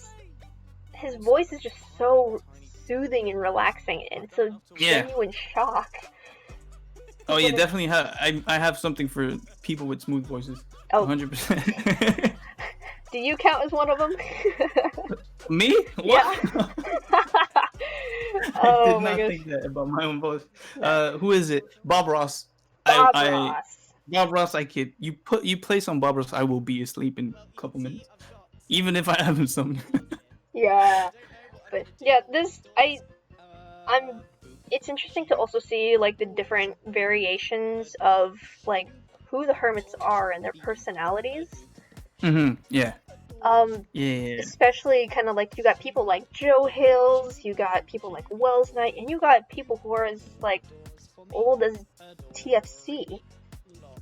[SPEAKER 1] voice is just so soothing and relaxing, and it's a genuine shock.
[SPEAKER 2] Oh yeah, definitely. I have something for people with smooth voices.
[SPEAKER 1] Oh,
[SPEAKER 2] 100%.
[SPEAKER 1] Do you count as one of them?
[SPEAKER 2] Me? What?
[SPEAKER 1] Yeah.
[SPEAKER 2] I did not think that about my own voice. Who is it? Bob Ross. Bob Ross. I kid. You play some Bob Ross, I will be asleep in a couple minutes, even if I have insomnia.
[SPEAKER 1] Yeah, but yeah, it's interesting to also see like the different variations of like who the Hermits are and their personalities.
[SPEAKER 2] Mm-hmm. Yeah.
[SPEAKER 1] Yeah. Especially kind of like you got people like Joe Hills, you got people like Wells Knight, and you got people who are as like old as TFC.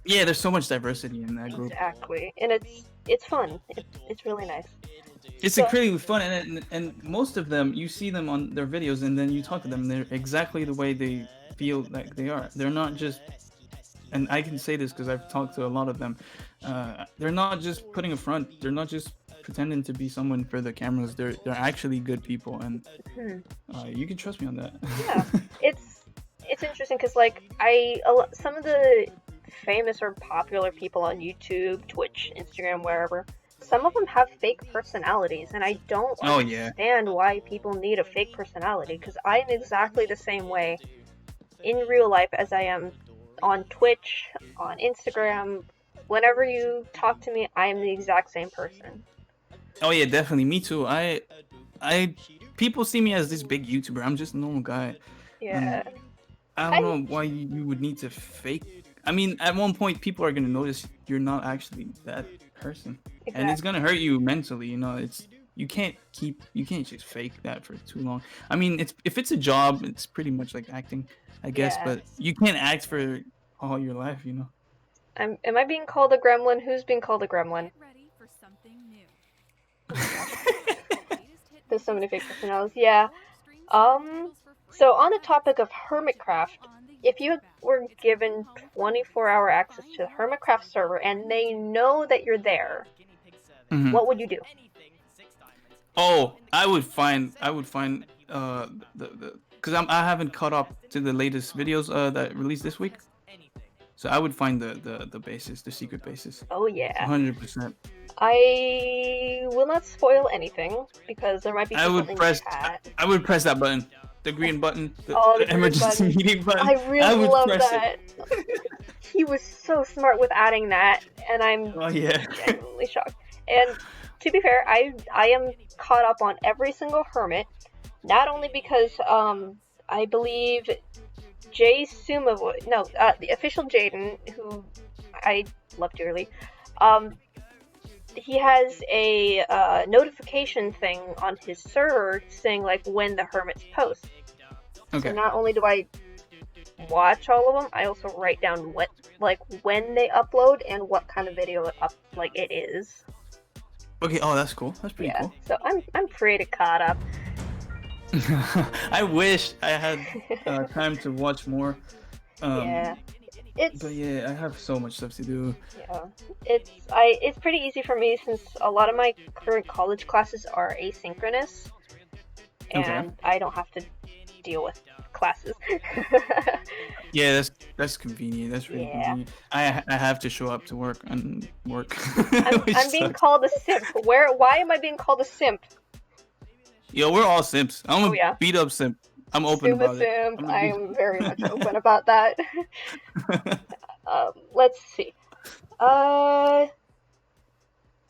[SPEAKER 2] Yeah, there's so much diversity in that group.
[SPEAKER 1] Exactly, and it's fun. It's really nice.
[SPEAKER 2] It's incredibly fun, and most of them, you see them on their videos, and then you talk to them. They're exactly the way they feel like they are. They're not just, and I can say this because I've talked to a lot of them. They're not just putting a front. They're not just pretending to be someone for the cameras. They're actually good people, and you can trust me on that.
[SPEAKER 1] Yeah, it's interesting because like some of the famous or popular people on YouTube, Twitch, Instagram, wherever, some of them have fake personalities, and I don't understand why people need a fake personality, because I am exactly the same way in real life as I am on Twitch, on Instagram. Whenever you talk to me, I am the exact same person.
[SPEAKER 2] Oh yeah, definitely. Me too. People see me as this big YouTuber. I'm just a normal guy.
[SPEAKER 1] Yeah.
[SPEAKER 2] I don't know why you would need to fake. I mean, at one point, people are gonna notice you're not actually that person, and it's gonna hurt you mentally. You know, you can't just fake that for too long. I mean, if it's a job, it's pretty much like acting, I guess.
[SPEAKER 1] Yeah.
[SPEAKER 2] But you can't act for all your life, you know.
[SPEAKER 1] Am I being called a gremlin? Who's being called a gremlin? There's so many fake personalities. Yeah. So on the topic of Hermitcraft, if you were given 24-hour access to the Hermitcraft server and they know that you're there, what would you do?
[SPEAKER 2] Oh, I would find the because I haven't caught up to the latest videos that released this week, so I would find the bases, the secret bases.
[SPEAKER 1] Oh yeah,
[SPEAKER 2] 100%.
[SPEAKER 1] I will not spoil anything because there might be people in chat.
[SPEAKER 2] I would press that button, the green button, the emergency
[SPEAKER 1] button.
[SPEAKER 2] meeting button.
[SPEAKER 1] I really love that. He was so smart with adding that, and I'm genuinely shocked. And to be fair, I am caught up on every single hermit, not only because I believe the official Jaden, who I love dearly, he has a notification thing on his server saying like when the hermits post. Okay. So not only do I watch all of them, I also write down when they upload and what kind of video it is.
[SPEAKER 2] Okay. Oh, that's cool. That's pretty cool.
[SPEAKER 1] So I'm pretty caught up.
[SPEAKER 2] I wish I had time to watch more. But yeah, I have so much stuff to do.
[SPEAKER 1] Yeah, it's pretty easy for me since a lot of my current college classes are asynchronous, and I don't have to deal with classes.
[SPEAKER 2] Yeah, that's convenient. That's really convenient. I have to show up to work and work.
[SPEAKER 1] I'm being called a simp. Why am I being called a simp?
[SPEAKER 2] Yo, we're all simps. I'm a beat up simp. I'm open about it.
[SPEAKER 1] I'm very much open about that. Let's see.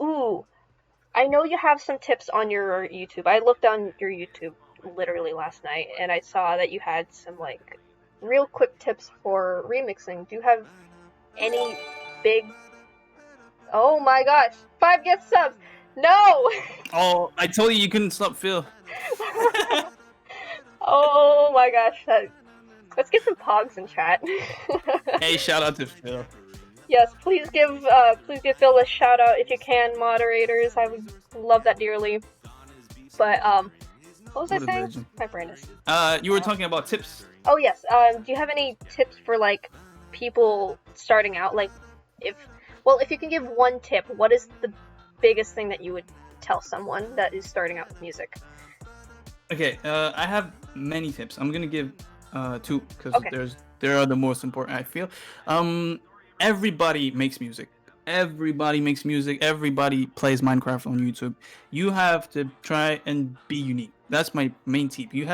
[SPEAKER 1] Ooh, I know you have some tips on your YouTube. I looked on your YouTube literally last night, and I saw that you had some real quick tips for remixing. Do you have any big? Oh my gosh! 5 gift subs. No!
[SPEAKER 2] Oh, I told you couldn't stop Phil.
[SPEAKER 1] Oh my gosh. Let's get some pogs in chat.
[SPEAKER 2] Hey, shout out to Phil.
[SPEAKER 1] Yes, please give Phil a shout out if you can, moderators. I would love that dearly. But what was I saying? My brain is.
[SPEAKER 2] You were talking about tips.
[SPEAKER 1] Oh yes. Do you have any tips for people starting out? If you can give one tip, what is the biggest thing that you would tell someone that is starting out with music?
[SPEAKER 2] Okay, I have many tips. I'm gonna give 2 because they are the most important, I feel. Everybody makes music. Everybody makes music. Everybody plays Minecraft on YouTube. You have to try and be unique. That's my main tip. You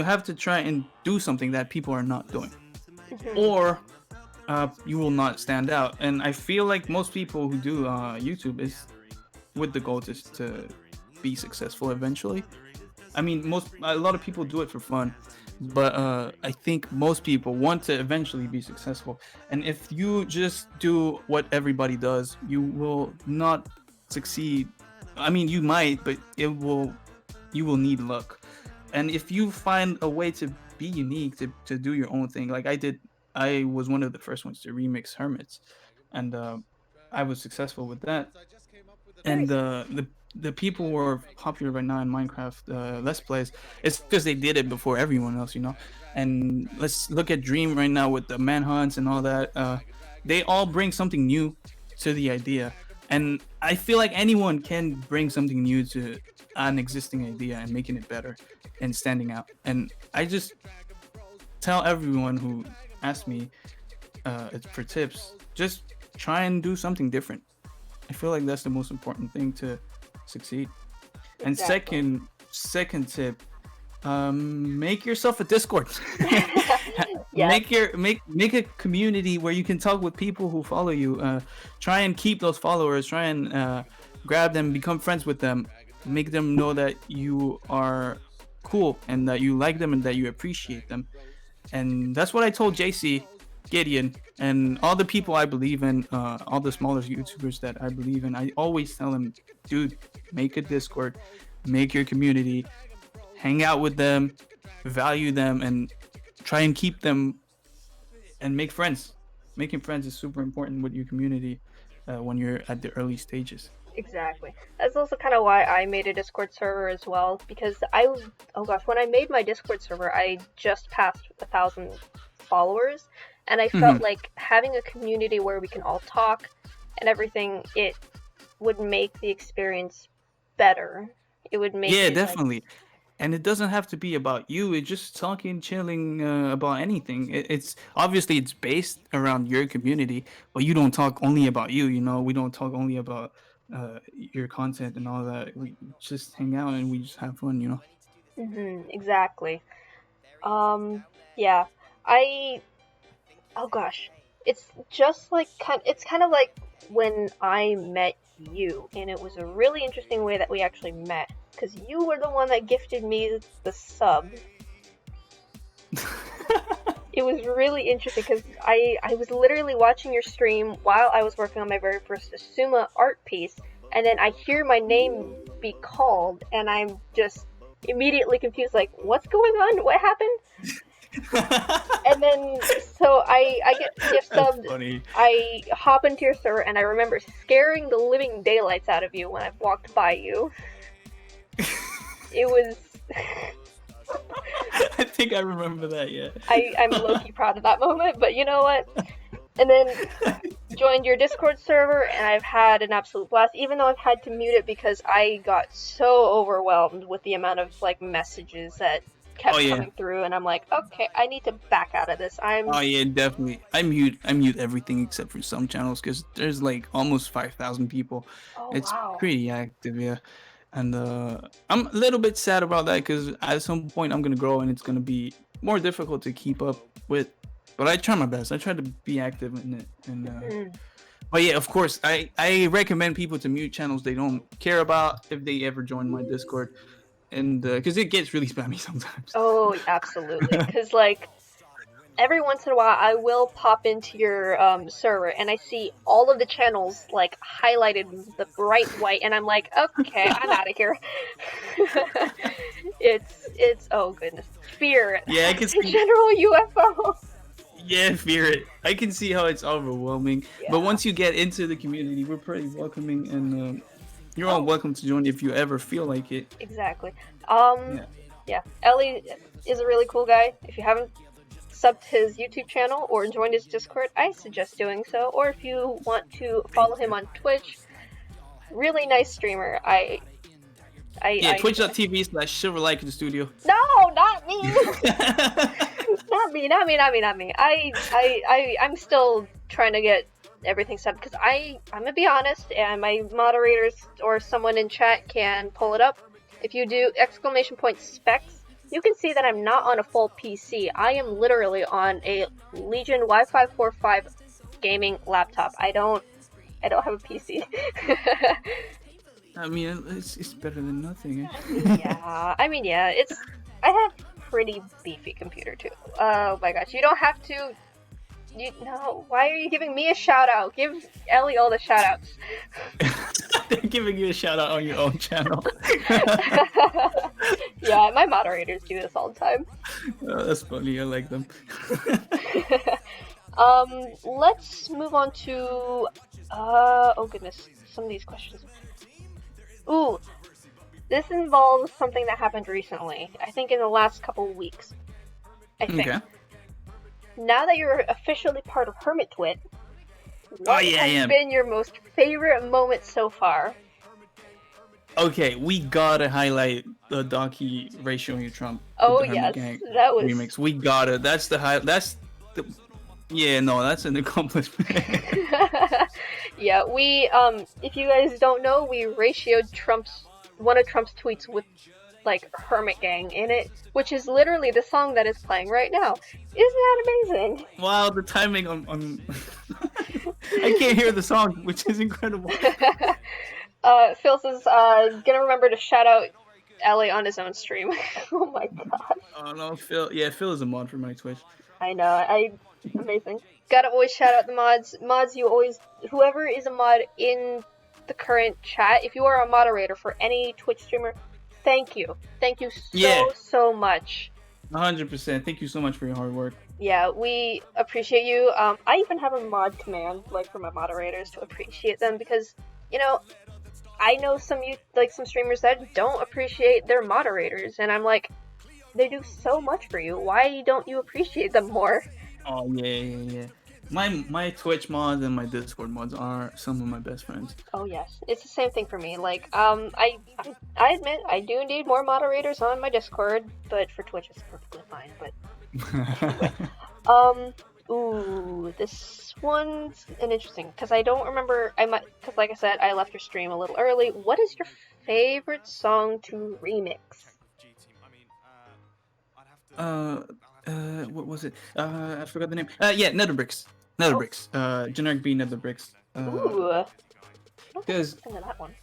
[SPEAKER 2] have to try and do something that people are not doing, or you will not stand out. And I feel like most people who do YouTube is with the goal to be successful eventually. I mean, a lot of people do it for fun, but I think most people want to eventually be successful. And if you just do what everybody does, you will not succeed. I mean, you might, but you will need luck. And if you find a way to be unique, to do your own thing, like I did, I was one of the first ones to remix Hermits, and I was successful with that. And the people who are popular right now in Minecraft Let's Plays, it's because they did it before everyone else, you know. And let's look at Dream right now with the manhunts and all that. They all bring something new to the idea, and I feel like anyone can bring something new to an existing idea and making it better and standing out. And I just tell everyone who asks me, it's for tips. Just try and do something different. I feel like that's the most important thing to succeed. And
[SPEAKER 1] Exactly.
[SPEAKER 2] second tip, make yourself a Discord.
[SPEAKER 1] Yes.
[SPEAKER 2] Make a community where you can talk with people who follow you. Try and keep those followers. Try and grab them, become friends with them, make them know that you are cool and that you like them and that you appreciate them. And that's what I told JC, Gideon, and all the people I believe in, all the smaller YouTubers that I believe in. I always tell them, dude, make a Discord, make your community, hang out with them, value them, and try and keep them and make friends. Making friends is super important with your community when you're at the early stages.
[SPEAKER 1] Exactly. That's also kind of why I made a Discord server as well, because I was, oh gosh, when I made my Discord server, I just passed 1,000 followers, and I
[SPEAKER 2] Mm-hmm.
[SPEAKER 1] felt like having a community where we can all talk and everything, it would make the experience better. It would make
[SPEAKER 2] Yeah,
[SPEAKER 1] it like,
[SPEAKER 2] definitely. And it doesn't have to be about you. It's just talking, chilling about anything. It's obviously it's based around your community, but you don't talk only about you. You know, we don't talk only about your content and all that. We just hang out and we just have fun. You know.
[SPEAKER 1] exactly. Um, yeah. I Oh gosh, it's just like it's kind of like when I met you, and it was a really interesting way that we actually met because you were the one that gifted me the sub. It was really interesting because I was literally watching your stream while I was working on my very first Asuma art piece, and then I hear my name be called, and I'm just immediately confused, like, what's going on? What happened? And then so I get gift
[SPEAKER 2] That's
[SPEAKER 1] subbed.
[SPEAKER 2] funny.
[SPEAKER 1] I hop into your server, and I remember scaring the living daylights out of you when I walked by you. It was.
[SPEAKER 2] I think I remember that. Yeah.
[SPEAKER 1] I'm low-key proud of that moment, but you know what? And then joined your Discord server, and I've had an absolute blast. Even though I've had to mute it because I got so overwhelmed with the amount of like messages that
[SPEAKER 2] Oh
[SPEAKER 1] kept
[SPEAKER 2] yeah.
[SPEAKER 1] coming through, and I'm like, okay, I need to back out of this.
[SPEAKER 2] Oh yeah, definitely. I mute everything except for some channels because there's like almost 5,000 people.
[SPEAKER 1] Oh
[SPEAKER 2] It's
[SPEAKER 1] wow.
[SPEAKER 2] pretty active, yeah. And I'm a little bit sad about that because at some point I'm gonna grow and it's gonna be more difficult to keep up with. But I try my best. I try to be active in it. And but yeah, of course, I recommend people to mute channels they don't care about if they ever join my Discord, and because it gets really spammy sometimes.
[SPEAKER 1] Oh, absolutely. Because, like, every once in a while, I will pop into your server and I see all of the channels, like, highlighted with the bright white, and I'm like, okay, I'm out of here. Oh goodness. Fear.
[SPEAKER 2] Yeah, I can see.
[SPEAKER 1] General UFO.
[SPEAKER 2] Yeah, fear it. I can see how it's overwhelming, but
[SPEAKER 1] Yeah.
[SPEAKER 2] once you get into the community, we're pretty welcoming, and you're all
[SPEAKER 1] Oh,
[SPEAKER 2] welcome to join if you ever feel like it.
[SPEAKER 1] exactly.
[SPEAKER 2] Yeah.
[SPEAKER 1] Yeah. Ellie is a really cool guy. If you haven't subbed his YouTube channel or joined his Discord, I suggest doing so. Or if you want to follow him on Twitch, really nice streamer.
[SPEAKER 2] Yeah,
[SPEAKER 1] I
[SPEAKER 2] twitch.tv/silverlike in the studio.
[SPEAKER 1] No, not me. Not me. I'm still trying to get everything set because I'm gonna be honest, and my moderators or someone in chat can pull it up. If you do !specs, you can see that I'm not on a full PC. I am literally on a Legion Wi-Fi 4.5 gaming laptop. I don't have a PC.
[SPEAKER 2] I mean, it's better than nothing.
[SPEAKER 1] I mean, yeah, I have pretty beefy computer too. Oh my gosh, you don't have to. No, why are you giving me a shout out? Give Ellie all the shout outs.
[SPEAKER 2] They're giving you a shout out on your own channel.
[SPEAKER 1] Yeah, my moderators do this all the time.
[SPEAKER 2] Oh, that's funny. I like them.
[SPEAKER 1] Let's move on to oh goodness, some of these questions. Ooh, this involves something that happened recently. I think in the last couple of weeks. I think.
[SPEAKER 2] Okay.
[SPEAKER 1] Now that you're officially part of Hermitwit, what
[SPEAKER 2] I
[SPEAKER 1] has
[SPEAKER 2] am.
[SPEAKER 1] been your most favorite moment so far?
[SPEAKER 2] Okay, we gotta highlight the Donkey ratio in your Trump.
[SPEAKER 1] Oh
[SPEAKER 2] with the Hermit
[SPEAKER 1] yes,
[SPEAKER 2] Gang
[SPEAKER 1] that was
[SPEAKER 2] remix. We gotta. That's the high. That's the Yeah, no, that's an accomplishment.
[SPEAKER 1] Yeah, we if you guys don't know, we ratioed one of Trump's tweets with like Hermit Gang in it, which is literally the song that is playing right now. Isn't that amazing?
[SPEAKER 2] Wow, the timing on I can't hear the song, which is incredible.
[SPEAKER 1] Phil says gonna remember to shout out Ellie on his own stream. Oh my god.
[SPEAKER 2] Oh no, Phil. Yeah, Phil is a mod for my Twitch.
[SPEAKER 1] I know, amazing. Gotta always shout out the mods. Mods, whoever is a mod in the current chat, if you are a moderator for any Twitch streamer, thank you. Thank you so much.
[SPEAKER 2] 100%. Thank you so much for your hard work.
[SPEAKER 1] Yeah, we appreciate you. I even have a mod command, like, for my moderators to appreciate them because, you know, I know some streamers that don't appreciate their moderators, and I'm like, they do so much for you. Why don't you appreciate them more?
[SPEAKER 2] Oh yeah. My Twitch mods and my Discord mods are some of my best friends.
[SPEAKER 1] Oh yes, it's the same thing for me. Like, I admit I do need more moderators on my Discord, but for Twitch it's perfectly fine. But anyway, ooh, this one's an interesting because I don't remember. Because like I said, I left your stream a little early. What is your favorite song to remix?
[SPEAKER 2] What was it? I forgot the name. Yeah, Netherbricks. Generic B Netherbricks.
[SPEAKER 1] Ooh.
[SPEAKER 2] Because
[SPEAKER 1] that one.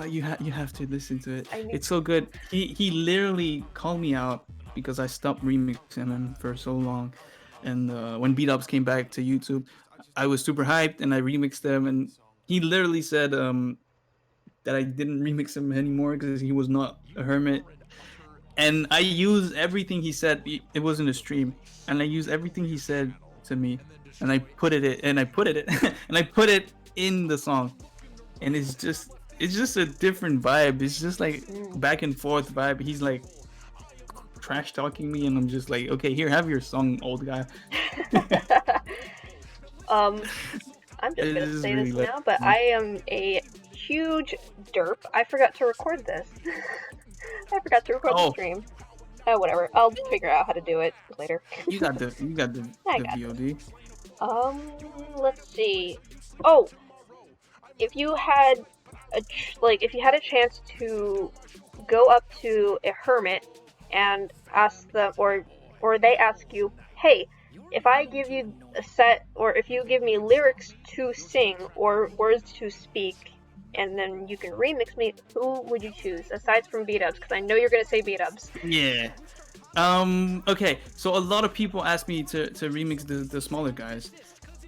[SPEAKER 2] You have to listen to it. It's so good. He literally called me out because I stopped remixing him for so long, and when beat ups came back to YouTube, I was super hyped and I remixed them, and he literally said that I didn't remix him anymore because he was not a hermit. And I used everything he said. It was in a stream, and I used everything he said to me, and I put it and I put it in the song, and it's just a different vibe. It's just like back and forth vibe. He's like trash talking me, and I'm just like, okay, here, have your song, old guy.
[SPEAKER 1] I'm just gonna say this now, but I am a huge derp. I forgot to record this. I forgot to record the stream. Whatever. I'll figure out how to do it later.
[SPEAKER 2] You got the VOD.
[SPEAKER 1] Let's see. Oh, if you had a chance to go up to a hermit and ask them, or they ask you, hey, if I give you a set, or if you give me lyrics to sing or words to speak, and then you can remix me, who would you choose aside from beat-ups? Because I know you're gonna say beat-ups.
[SPEAKER 2] Yeah. Okay, so a lot of people ask me to remix the smaller guys.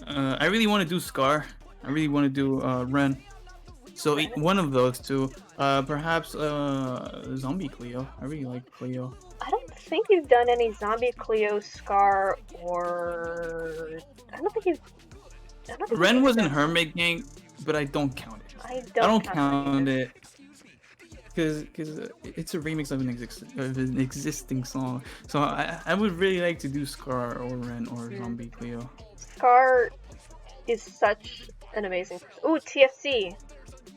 [SPEAKER 2] I really want to do Scar. I really want to do Ren. So one of those two. Perhaps Zombie Cleo. I really like Cleo.
[SPEAKER 1] I don't think you've done any Zombie Cleo, Scar, or
[SPEAKER 2] Ren was in Hermit Gang, but I don't count it. I don't count it because it's a remix of an existing song. So I would really like to do Scar or Ren or Zombie Cleo.
[SPEAKER 1] Scar is such an amazing person. Ooh, TFC.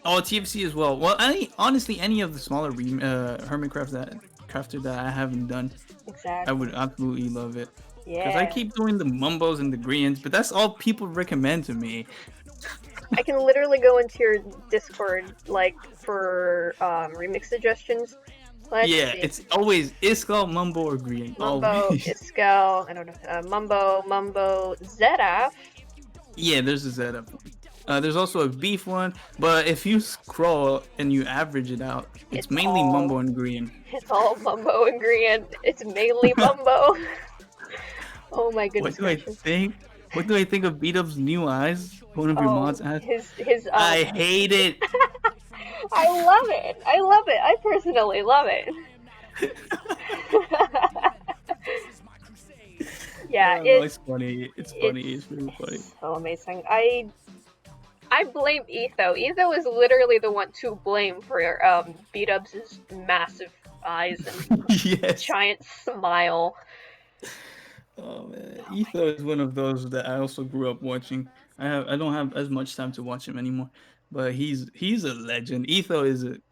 [SPEAKER 2] Oh, TFC as well. Well, honestly, any of the smaller Hermitcraft that I haven't done,
[SPEAKER 1] exactly,
[SPEAKER 2] I would absolutely love it.
[SPEAKER 1] Yeah.
[SPEAKER 2] Because I keep doing the mumbos and the greens, but that's all people recommend to me.
[SPEAKER 1] I can literally go into your Discord, like, for remix suggestions.
[SPEAKER 2] Let's see. It's always Iskal, Mumbo, or Green.
[SPEAKER 1] Mumbo, Iskal, I don't know, Mumbo, Zedaf.
[SPEAKER 2] Yeah, there's a Zedaf one. There's also a beef one, but if you scroll and you average it out, it's mainly Mumbo and Green.
[SPEAKER 1] It's all Mumbo and Green. It's mainly Mumbo. Oh my goodness.
[SPEAKER 2] What do I think of Beat Up's New Eyes? One of your mods asked.
[SPEAKER 1] His
[SPEAKER 2] I hate it.
[SPEAKER 1] I love it. I personally love it. Yeah,
[SPEAKER 2] it's funny. It's funny. It's really funny.
[SPEAKER 1] So amazing. I blame Etho. Etho is literally the one to blame for Beat Up's massive eyes and giant smile.
[SPEAKER 2] Oh man, Etho is one of those that I also grew up watching. I don't have as much time to watch him anymore, but he's a legend. Etho is an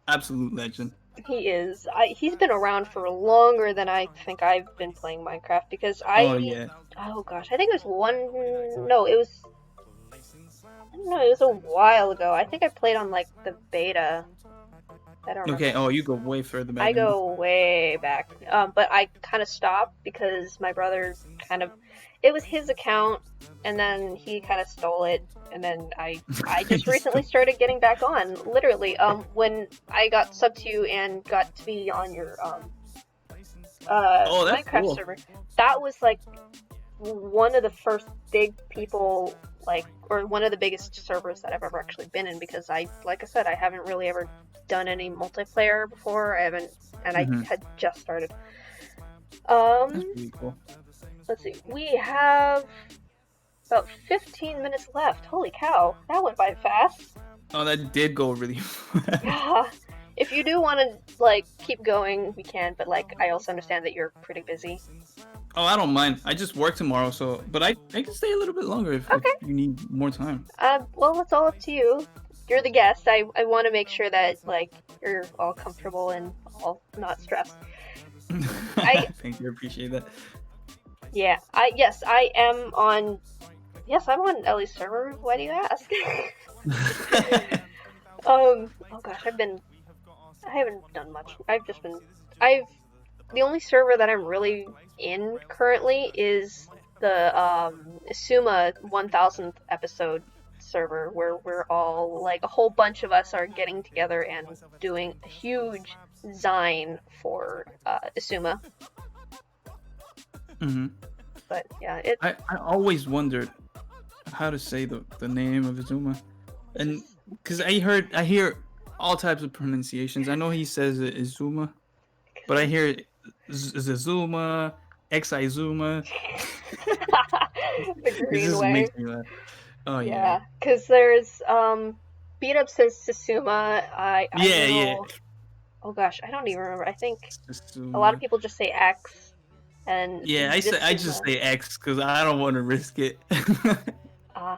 [SPEAKER 2] absolute legend.
[SPEAKER 1] He is. He's been around for longer than I think I've been playing Minecraft because
[SPEAKER 2] Oh yeah.
[SPEAKER 1] oh gosh, I think it was no, it was, I don't know, it was a while ago. I think I played on like the beta. I don't
[SPEAKER 2] Okay.
[SPEAKER 1] remember.
[SPEAKER 2] Oh, you go way further back
[SPEAKER 1] I
[SPEAKER 2] than me.
[SPEAKER 1] go way back. But I kind of stopped because my brother kind of, it was his account, and then he kind of stole it, and then I just recently started getting back on. Literally, when I got subbed to you and got to be on your
[SPEAKER 2] Oh, that's
[SPEAKER 1] Minecraft
[SPEAKER 2] cool.
[SPEAKER 1] server, that was like one of the first big people, like, or one of the biggest servers that I've ever actually been in, because like I said, I haven't really ever done any multiplayer before. I haven't, and I
[SPEAKER 2] Mm-hmm.
[SPEAKER 1] had just started.
[SPEAKER 2] That's really cool.
[SPEAKER 1] Let's see, we have about 15 minutes left. Holy cow, that went by fast.
[SPEAKER 2] Oh, that did go really fast.
[SPEAKER 1] Yeah. If you do want to like keep going, we can, but like I also understand that you're pretty busy.
[SPEAKER 2] Oh, I don't mind. I just work tomorrow, so but I can stay a little bit longer if
[SPEAKER 1] Okay.
[SPEAKER 2] you need more time.
[SPEAKER 1] Well, it's all up to you. You're the guest. I want to make sure that like you're all comfortable and all not stressed.
[SPEAKER 2] Thank you, appreciate that.
[SPEAKER 1] Yeah. I am on. Yes, I'm on Ellie's server. Why do you ask? Oh gosh, I haven't done much. The only server that I'm really in currently is the Isuma 1000th episode server, where we're all like a whole bunch of us are getting together and doing a huge zine for Isuma.
[SPEAKER 2] Mm-hmm.
[SPEAKER 1] But yeah,
[SPEAKER 2] I always wondered how to say the name of Zuma, and because I hear all types of pronunciations. I know he says it is Zuma, but I hear Zuma, Exizuma.
[SPEAKER 1] the
[SPEAKER 2] It
[SPEAKER 1] green
[SPEAKER 2] just
[SPEAKER 1] way.
[SPEAKER 2] makes me laugh. Oh yeah.
[SPEAKER 1] Yeah, because there's beat up says Susuma. I
[SPEAKER 2] Yeah, yeah.
[SPEAKER 1] know. Oh gosh, I don't even remember. I think a lot of
[SPEAKER 2] Zuma.
[SPEAKER 1] people just say X, and
[SPEAKER 2] Yeah, I just
[SPEAKER 1] Zisuma.
[SPEAKER 2] say X because I don't want to risk it.
[SPEAKER 1] Uh,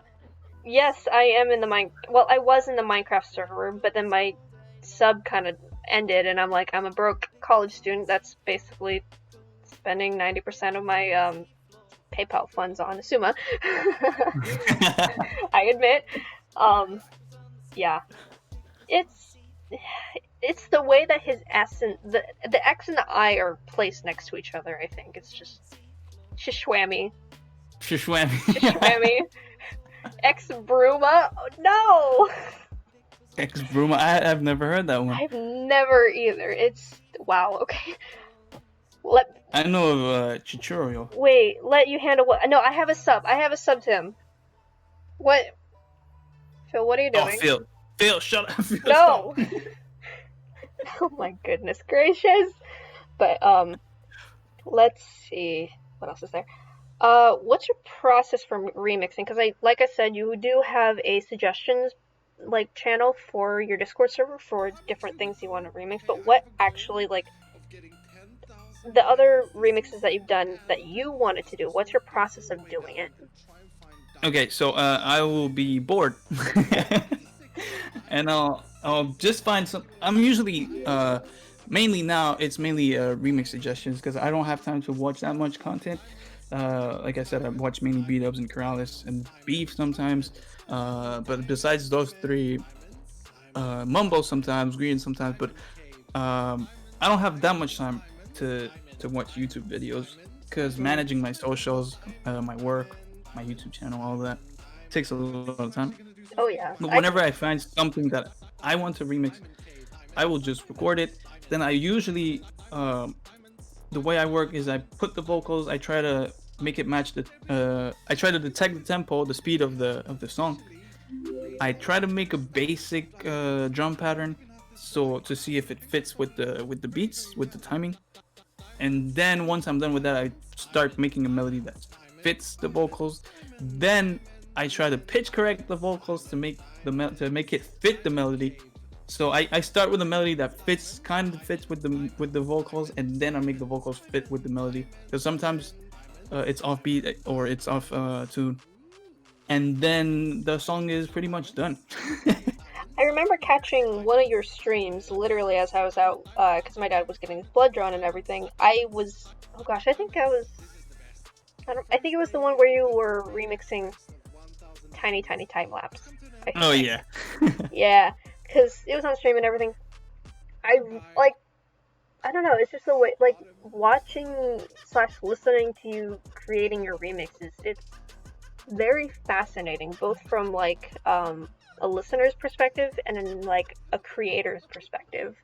[SPEAKER 1] yes, I am in the Well, I was in the Minecraft server, but then my sub kind of ended, and I'm like, I'm a broke college student that's basically spending 90% of my PayPal funds on Asuma. I admit. Yeah, it's it's the way that his S and the X and the I are placed next to each other. I think it's just shishwammy,
[SPEAKER 2] Shishwami.
[SPEAKER 1] shishwammy. X Bruma. Oh, no.
[SPEAKER 2] X Bruma. I've never heard that one.
[SPEAKER 1] I've never either. It's wow. Okay. Let
[SPEAKER 2] I know of Chichorio.
[SPEAKER 1] wait. Let you handle what? No, I have a sub. I have a sub to him. What? Phil, what are you
[SPEAKER 2] Oh,
[SPEAKER 1] doing?
[SPEAKER 2] Phil, shut up. Phil,
[SPEAKER 1] No.
[SPEAKER 2] stop.
[SPEAKER 1] Oh my goodness gracious. But let's see. What else is there? What's your process for remixing? Because like I said, you do have a suggestions like channel for your Discord server for different things you want to remix. But what actually like the other remixes that you've done that you wanted to do? What's your process of doing it?
[SPEAKER 2] Okay, so I will be bored, and I'll just find some. I'm usually mainly now it's mainly remix suggestions because I don't have time to watch that much content. Like I said, I watch mainly beat ups and Corrales and beef sometimes. But besides those three, mumbo sometimes, green sometimes. But I don't have that much time to watch YouTube videos because managing my socials, my work, my YouTube channel, all that takes a lot of time.
[SPEAKER 1] Oh yeah.
[SPEAKER 2] But whenever I find something that I want to remix, I will just record it. Then I usually, the way I work is I put the vocals. I try to make it match the. I try to detect the tempo, the speed of the song. I try to make a basic drum pattern, so to see if it fits with the beats, with the timing. And then once I'm done with that, I start making a melody that fits the vocals. Then I try to pitch correct the vocals to make make it fit the melody. So I start with a melody that kind of fits with the vocals, and then I make the vocals fit with the melody. Because sometimes it's off beat or it's off tune, and then the song is pretty much done.
[SPEAKER 1] I remember catching one of your streams literally as I was out, because my dad was getting his blood drawn and everything. Oh gosh, I think I think it was the one where you were remixing Tiny Tiny Time Lapse. I
[SPEAKER 2] Oh
[SPEAKER 1] think.
[SPEAKER 2] yeah.
[SPEAKER 1] Yeah, because it was on stream and everything. I like. I don't know. It's just the way, like, watching slash listening to you creating your remixes. It's very fascinating, both from like a listener's perspective and then like a creator's perspective.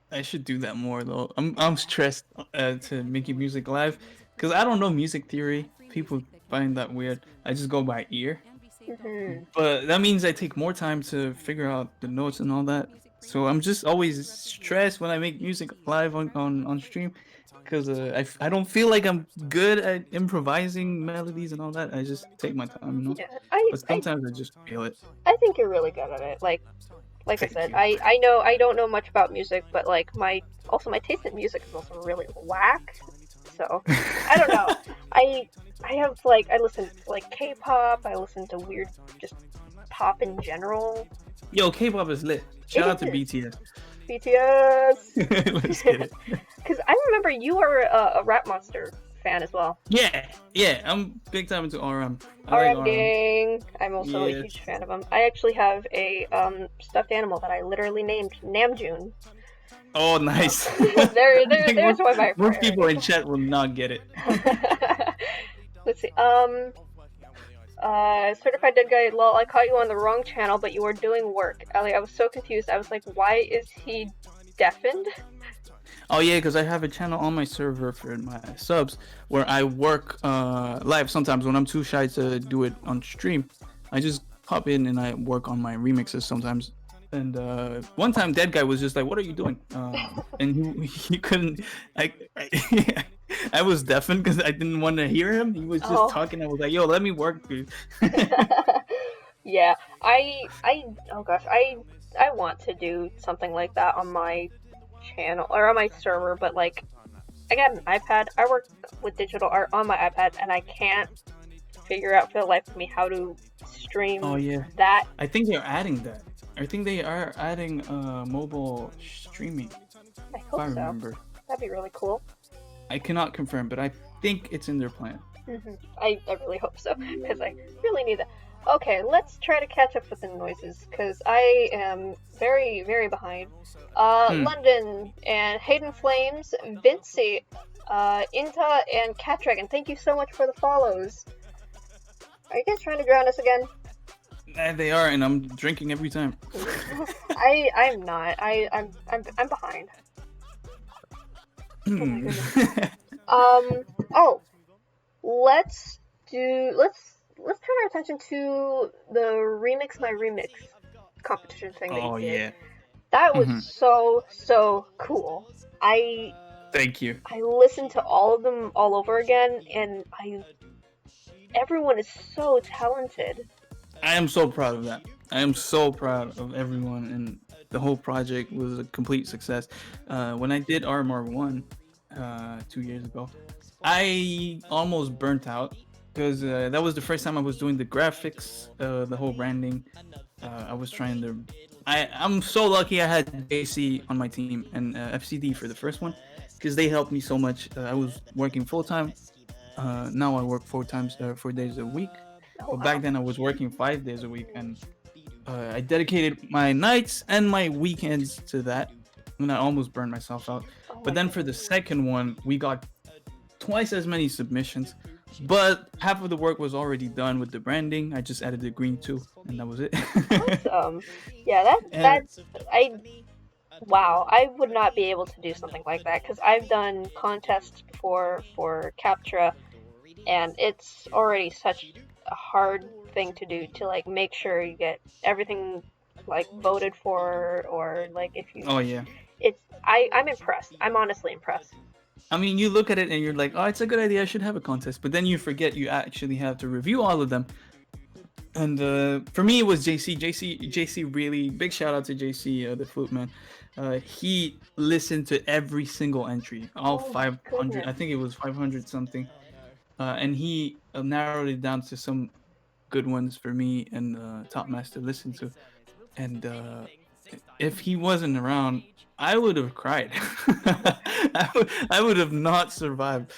[SPEAKER 2] I should do that more though. I'm stressed to making music live because I don't know music theory. People find that weird. I just go by ear.
[SPEAKER 1] Mm-hmm.
[SPEAKER 2] But that means I take more time to figure out the notes and all that. So I'm just always stressed when I make music live on stream because I don't feel like I'm good at improvising melodies and all that. I just take my time, you know.
[SPEAKER 1] Yeah,
[SPEAKER 2] But sometimes I just feel it.
[SPEAKER 1] I think you're really good at it. Like I
[SPEAKER 2] Thank
[SPEAKER 1] said,
[SPEAKER 2] you.
[SPEAKER 1] I know I don't know much about music, but like my taste in music is also really whack. So I don't know. I I have like I listen to like K-pop. I listen to weird just pop in general.
[SPEAKER 2] Yo, K-pop is lit.
[SPEAKER 1] It
[SPEAKER 2] Shout out to
[SPEAKER 1] is
[SPEAKER 2] BTS.
[SPEAKER 1] BTS.
[SPEAKER 2] Let's get it.
[SPEAKER 1] Because I remember you were a Rap Monster fan as well.
[SPEAKER 2] Yeah. I'm big time into RM. I like
[SPEAKER 1] RM
[SPEAKER 2] RM.
[SPEAKER 1] Gang. I'm also a
[SPEAKER 2] Yeah.
[SPEAKER 1] huge fan of them. I actually have a stuffed animal that I literally named Namjoon.
[SPEAKER 2] Oh,
[SPEAKER 1] So
[SPEAKER 2] nice. I think
[SPEAKER 1] there's one of my
[SPEAKER 2] most people in
[SPEAKER 1] priorities.
[SPEAKER 2] chat will not get it.
[SPEAKER 1] Let's see. Certified Dead Guy, lol, I caught you on the wrong channel, but you were doing work. Ellie, I was so confused. I was like, why is he deafened?
[SPEAKER 2] Oh yeah, because I have a channel on my server for my subs where I work live sometimes when I'm too shy to do it on stream. I just pop in and I work on my remixes sometimes. And one time, Dead Guy was just like, "What are you doing?" And he couldn't. I I was deafened because I didn't want to hear him. He was just
[SPEAKER 1] Oh.
[SPEAKER 2] talking. I was like, "Yo, let me work, dude."
[SPEAKER 1] Yeah, oh gosh, I want to do something like that on my channel or on my server, but like, I got an iPad. I work with digital art on my iPad, and I can't figure out for the life of me how to stream
[SPEAKER 2] Oh yeah,
[SPEAKER 1] that.
[SPEAKER 2] I think they're adding that. I think they are adding mobile streaming.
[SPEAKER 1] I
[SPEAKER 2] If
[SPEAKER 1] hope
[SPEAKER 2] I
[SPEAKER 1] so.
[SPEAKER 2] remember,
[SPEAKER 1] That'd be really cool.
[SPEAKER 2] I cannot confirm, but I think it's in their plan.
[SPEAKER 1] I really hope so, because I really need that. Okay, let's try to catch up with the noises, because I am very, very behind. London and Hayden Flames, Vinci, Inta, and Cat Dragon, thank you so much for the follows. Are you guys trying to drown us again?
[SPEAKER 2] They are, and I'm drinking every time.
[SPEAKER 1] I'm not. I'm behind. Oh my goodness. Oh, let's turn our attention to the Remix My Remix competition thing that you did.
[SPEAKER 2] Yeah.
[SPEAKER 1] That was so cool.
[SPEAKER 2] Thank you.
[SPEAKER 1] I listened to all of them all over again, and everyone is so talented.
[SPEAKER 2] I am so proud of that. I am so proud of everyone, and the whole project was a complete success. When I did RMR1 2 years ago, I almost burnt out because that was the first time I was doing the graphics, the whole branding. I was trying to. I'm so lucky I had JC on my team and FCD for the first one because they helped me so much. I was working full time. Now I work 4 days a week.
[SPEAKER 1] Oh,
[SPEAKER 2] But back then I was working 5 days a week, and I dedicated my nights and my weekends to that, and I almost burned myself out. But then for the second one, we got twice as many submissions, but half of the work was already done with the branding. I just added the green too, and that was it.
[SPEAKER 1] Awesome. Yeah, wow, I would not be able to do something like that because I've done contests before for Captura, and it's already such a hard thing to do to like make sure you get everything like voted for, or like if you.
[SPEAKER 2] Oh yeah.
[SPEAKER 1] I'm impressed. I'm honestly impressed.
[SPEAKER 2] I mean, you look at it and you're like, oh, it's a good idea. I should have a contest. But then you forget you actually have to review all of them. And for me, it was JC. JC really, big shout out to JC, the flute man. He listened to every single entry, all 500.
[SPEAKER 1] Goodness.
[SPEAKER 2] I think it was 500 something. And he narrowed it down to some good ones for me and Top Master to listen to. and if he wasn't around, I would have cried. I would have not survived.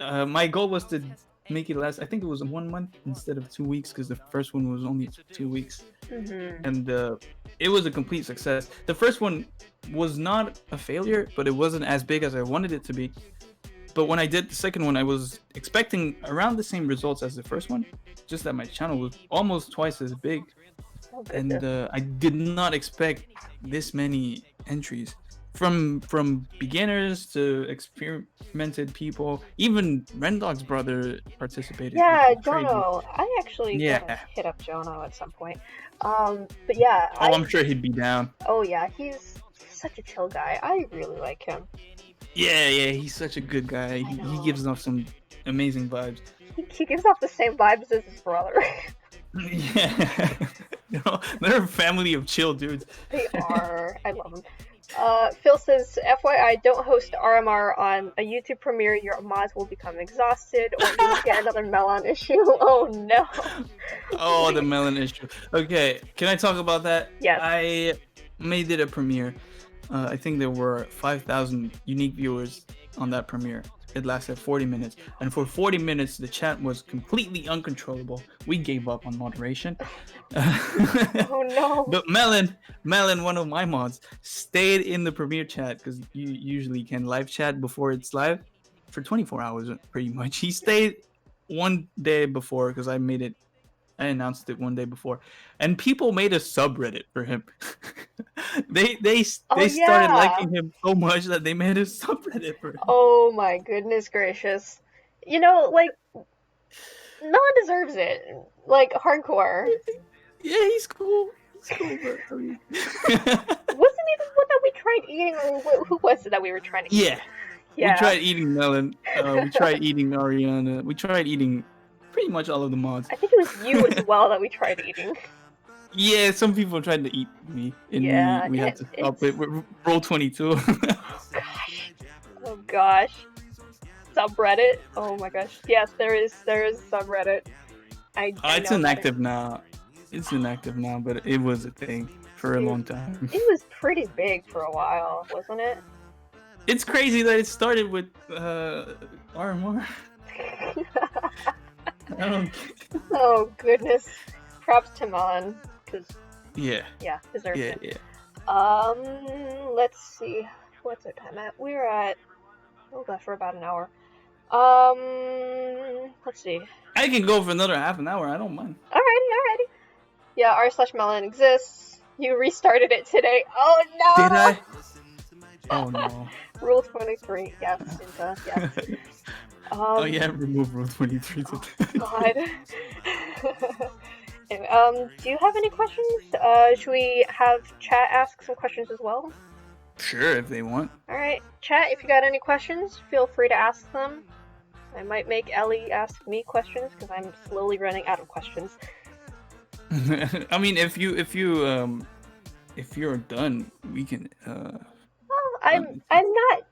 [SPEAKER 2] My goal was to make it last. I think it was 1 month instead of 2 weeks because the first one was only 2 weeks, and it was a complete success. The first one was not a failure, but it wasn't as big as I wanted it to be. But when I did the second one, I was expecting around the same results as the first one, just that my channel was almost twice as big. And I did not expect this many entries from beginners to experimented people. Even Rendog's brother participated.
[SPEAKER 1] Yeah, Jono. I actually gotta hit up Jono at some point. But yeah.
[SPEAKER 2] I'm sure he'd be down.
[SPEAKER 1] Oh yeah, he's such a chill guy. I really like him.
[SPEAKER 2] Yeah, he's such a good guy. He gives off some amazing vibes.
[SPEAKER 1] He gives off the same vibes as his brother.
[SPEAKER 2] Yeah. They're a family of chill dudes.
[SPEAKER 1] They are. I love them. Phil says, FYI, don't host RMR on a YouTube premiere. Your mods will become exhausted or you will get another melon issue. Oh no.
[SPEAKER 2] Oh, the melon issue. Okay, can I talk about that?
[SPEAKER 1] Yes.
[SPEAKER 2] I made it a premiere. I think there were 5,000 unique viewers on that premiere. It lasted 40 minutes. And for 40 minutes, the chat was completely uncontrollable. We gave up on moderation.
[SPEAKER 1] Oh no.
[SPEAKER 2] But Melon, one of my mods, stayed in the premiere chat because you usually can live chat before it's live for 24 hours, pretty much. He stayed one day before because I announced it one day before, and people made a subreddit for him. they started liking him so much that they made a subreddit for him.
[SPEAKER 1] Oh my goodness gracious. Like, no one deserves it. Like, hardcore.
[SPEAKER 2] Yeah, he's cool. But I mean...
[SPEAKER 1] Wasn't he the one that we tried eating, or who was it that we were trying to eat?
[SPEAKER 2] Yeah. We tried eating Melon. We tried eating Ariana. We tried eating pretty much all of the mods.
[SPEAKER 1] I think it was you as well that we tried eating.
[SPEAKER 2] Yeah, some people tried to eat me, and we had to stop it with Roll 22.
[SPEAKER 1] Oh gosh. Subreddit? Oh my gosh. Yes, there is subreddit.
[SPEAKER 2] It's inactive now. It's inactive now, but it was a thing for a long time.
[SPEAKER 1] It was pretty big for a while, wasn't it?
[SPEAKER 2] It's crazy that it started with RMR.
[SPEAKER 1] Oh goodness. Props to Melon, because deserves it. Yeah. Let's see. What's our time at? We're at for about an hour. Let's see.
[SPEAKER 2] I can go for another half an hour. I don't mind.
[SPEAKER 1] Alrighty. Yeah, r/melon exists. You restarted it today. Oh no!
[SPEAKER 2] Did I? Oh no.
[SPEAKER 1] Rule 23. Yes, Cinta. Yes.
[SPEAKER 2] Oh yeah, remove Rule 23.
[SPEAKER 1] God. Do you have any questions? Should we have chat ask some questions as well?
[SPEAKER 2] Sure, if they want.
[SPEAKER 1] Alright, chat, if you got any questions, feel free to ask them. I might make Ellie ask me questions because I'm slowly running out of questions.
[SPEAKER 2] I mean, if you're done, we can.
[SPEAKER 1] Well, I'm not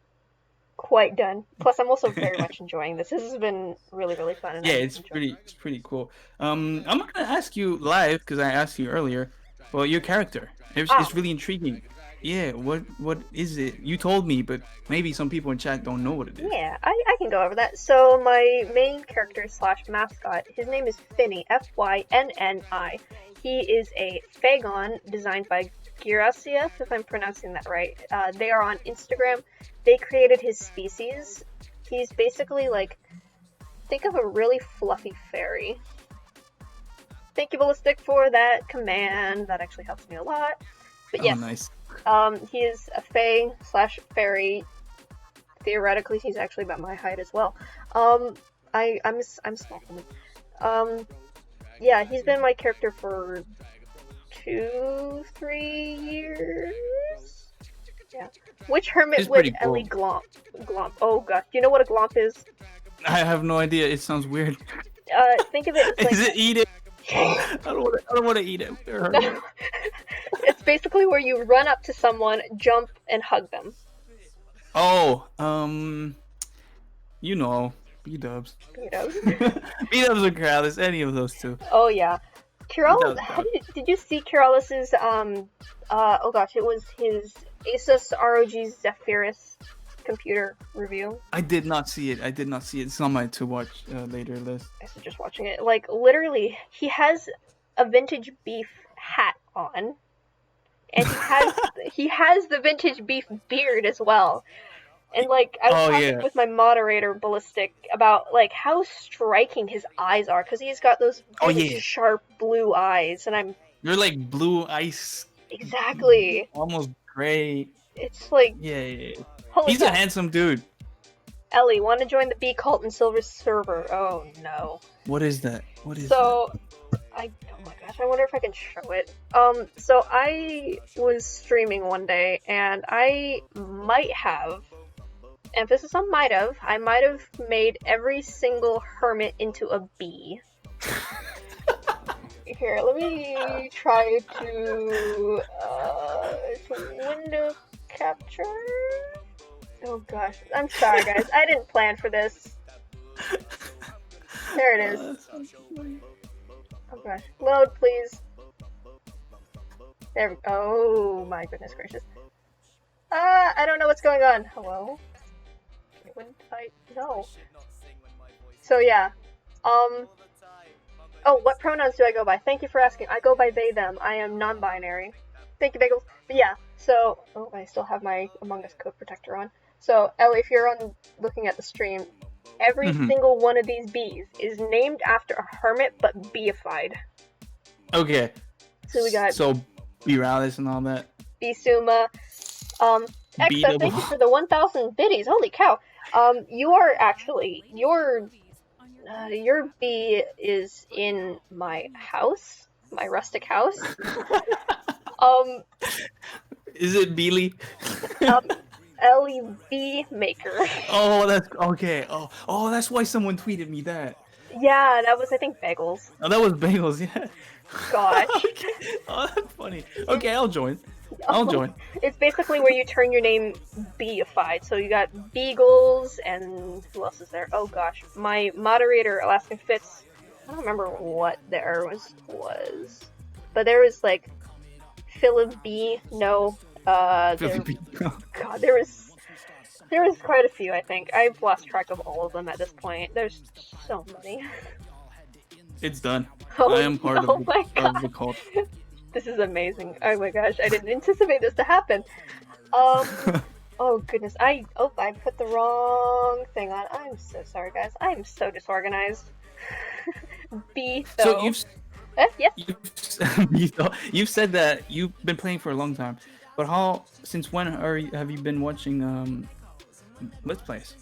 [SPEAKER 1] quite done. Plus, I'm also very much enjoying this. This has been really, really fun. And
[SPEAKER 2] it's pretty cool. I'm not gonna ask you live because I asked you earlier. Well, your character, it's really intriguing. Yeah, what is it? You told me, but maybe some people in chat don't know what it is.
[SPEAKER 1] Yeah, I can go over that. So my main character / mascot, his name is Finny, Fynni. He is a Fagon designed by Girasief, if I'm pronouncing that right. They are on Instagram. They created his species. He's basically like, think of a really fluffy fairy. Thank you, Ballistic, for that command. That actually helps me a lot. But yes,
[SPEAKER 2] nice.
[SPEAKER 1] He is a fae / fairy. Theoretically, he's actually about my height as well. I'm small. Yeah, he's been my character for 2-3 years. Yeah. Which hermit would Ellie glomp? Oh god, do you know what a glomp is?
[SPEAKER 2] I have no idea. It sounds weird.
[SPEAKER 1] Think of it as like...
[SPEAKER 2] Is it eat it? I don't want to eat it.
[SPEAKER 1] It's basically where you run up to someone, jump, and hug them.
[SPEAKER 2] Oh, B-dubs.
[SPEAKER 1] B-dubs.
[SPEAKER 2] B-dubs or Kralis, any of those two.
[SPEAKER 1] Oh yeah. Kirel,
[SPEAKER 2] without a doubt.
[SPEAKER 1] did you see Kirellis's oh gosh, it was his Asus ROG Zephyrus computer review.
[SPEAKER 2] I did not see it. It's on my to watch later list.
[SPEAKER 1] I was just watching it. Like literally, he has a vintage beef hat on, and he has the vintage beef beard as well. And like I was talking with my moderator Ballistic about like how striking his eyes are because he's got those really sharp blue eyes, and
[SPEAKER 2] You're like blue ice.
[SPEAKER 1] Exactly.
[SPEAKER 2] Almost gray.
[SPEAKER 1] It's like
[SPEAKER 2] yeah.
[SPEAKER 1] Holy
[SPEAKER 2] He's a handsome dude.
[SPEAKER 1] Ellie, want to join the B Cult and Silver server? Oh no.
[SPEAKER 2] What is that?
[SPEAKER 1] Oh my gosh, I wonder if I can show it. So I was streaming one day and I might have, emphasis on might have, I might have made every single hermit into a bee. Here, let me try to window capture. Oh gosh, I'm sorry guys, I didn't plan for this. There it is. Oh gosh, load please. There we go. Oh my goodness gracious. I don't know what's going on. Hello? No. So yeah, oh, what pronouns do I go by? Thank you for asking. I go by they, them. I am non-binary. Thank you, Bagels. But yeah, so, oh, I still have my Among Us code protector on. So, Ellie, if you're looking at the stream, every single one of these bees is named after a hermit, but beified.
[SPEAKER 2] Okay.
[SPEAKER 1] So we got...
[SPEAKER 2] So, Beeralis and all that.
[SPEAKER 1] Bisuma. Exa, thank you for the 1,000 biddies. Holy cow. You are actually... Your bee is in my house, my rustic house.
[SPEAKER 2] Is it Beely?
[SPEAKER 1] Elybeatmaker.
[SPEAKER 2] Oh, that's okay. Oh, that's why someone tweeted me that.
[SPEAKER 1] Yeah, that was I think Bagels.
[SPEAKER 2] Oh, that was Bagels. Yeah.
[SPEAKER 1] Gosh.
[SPEAKER 2] Okay. Oh, that's funny. Okay, I'll join.
[SPEAKER 1] It's basically where you turn your name beified. So you got Beagles and who else is there? Oh gosh, my moderator Alaskan Fitz. I don't remember what there was, but there was like Philip B. No, God, there was quite a few. I think I've lost track of all of them at this point. There's so many.
[SPEAKER 2] It's done.
[SPEAKER 1] Oh,
[SPEAKER 2] I am part of the cult.
[SPEAKER 1] This is amazing. Oh my gosh, I didn't anticipate this to happen. Oh goodness, I put the wrong thing on. I'm so sorry, guys. I'm so disorganized.
[SPEAKER 2] So you've
[SPEAKER 1] yes.
[SPEAKER 2] You've said that you've been playing for a long time, but since when have you been watching Let's Plays?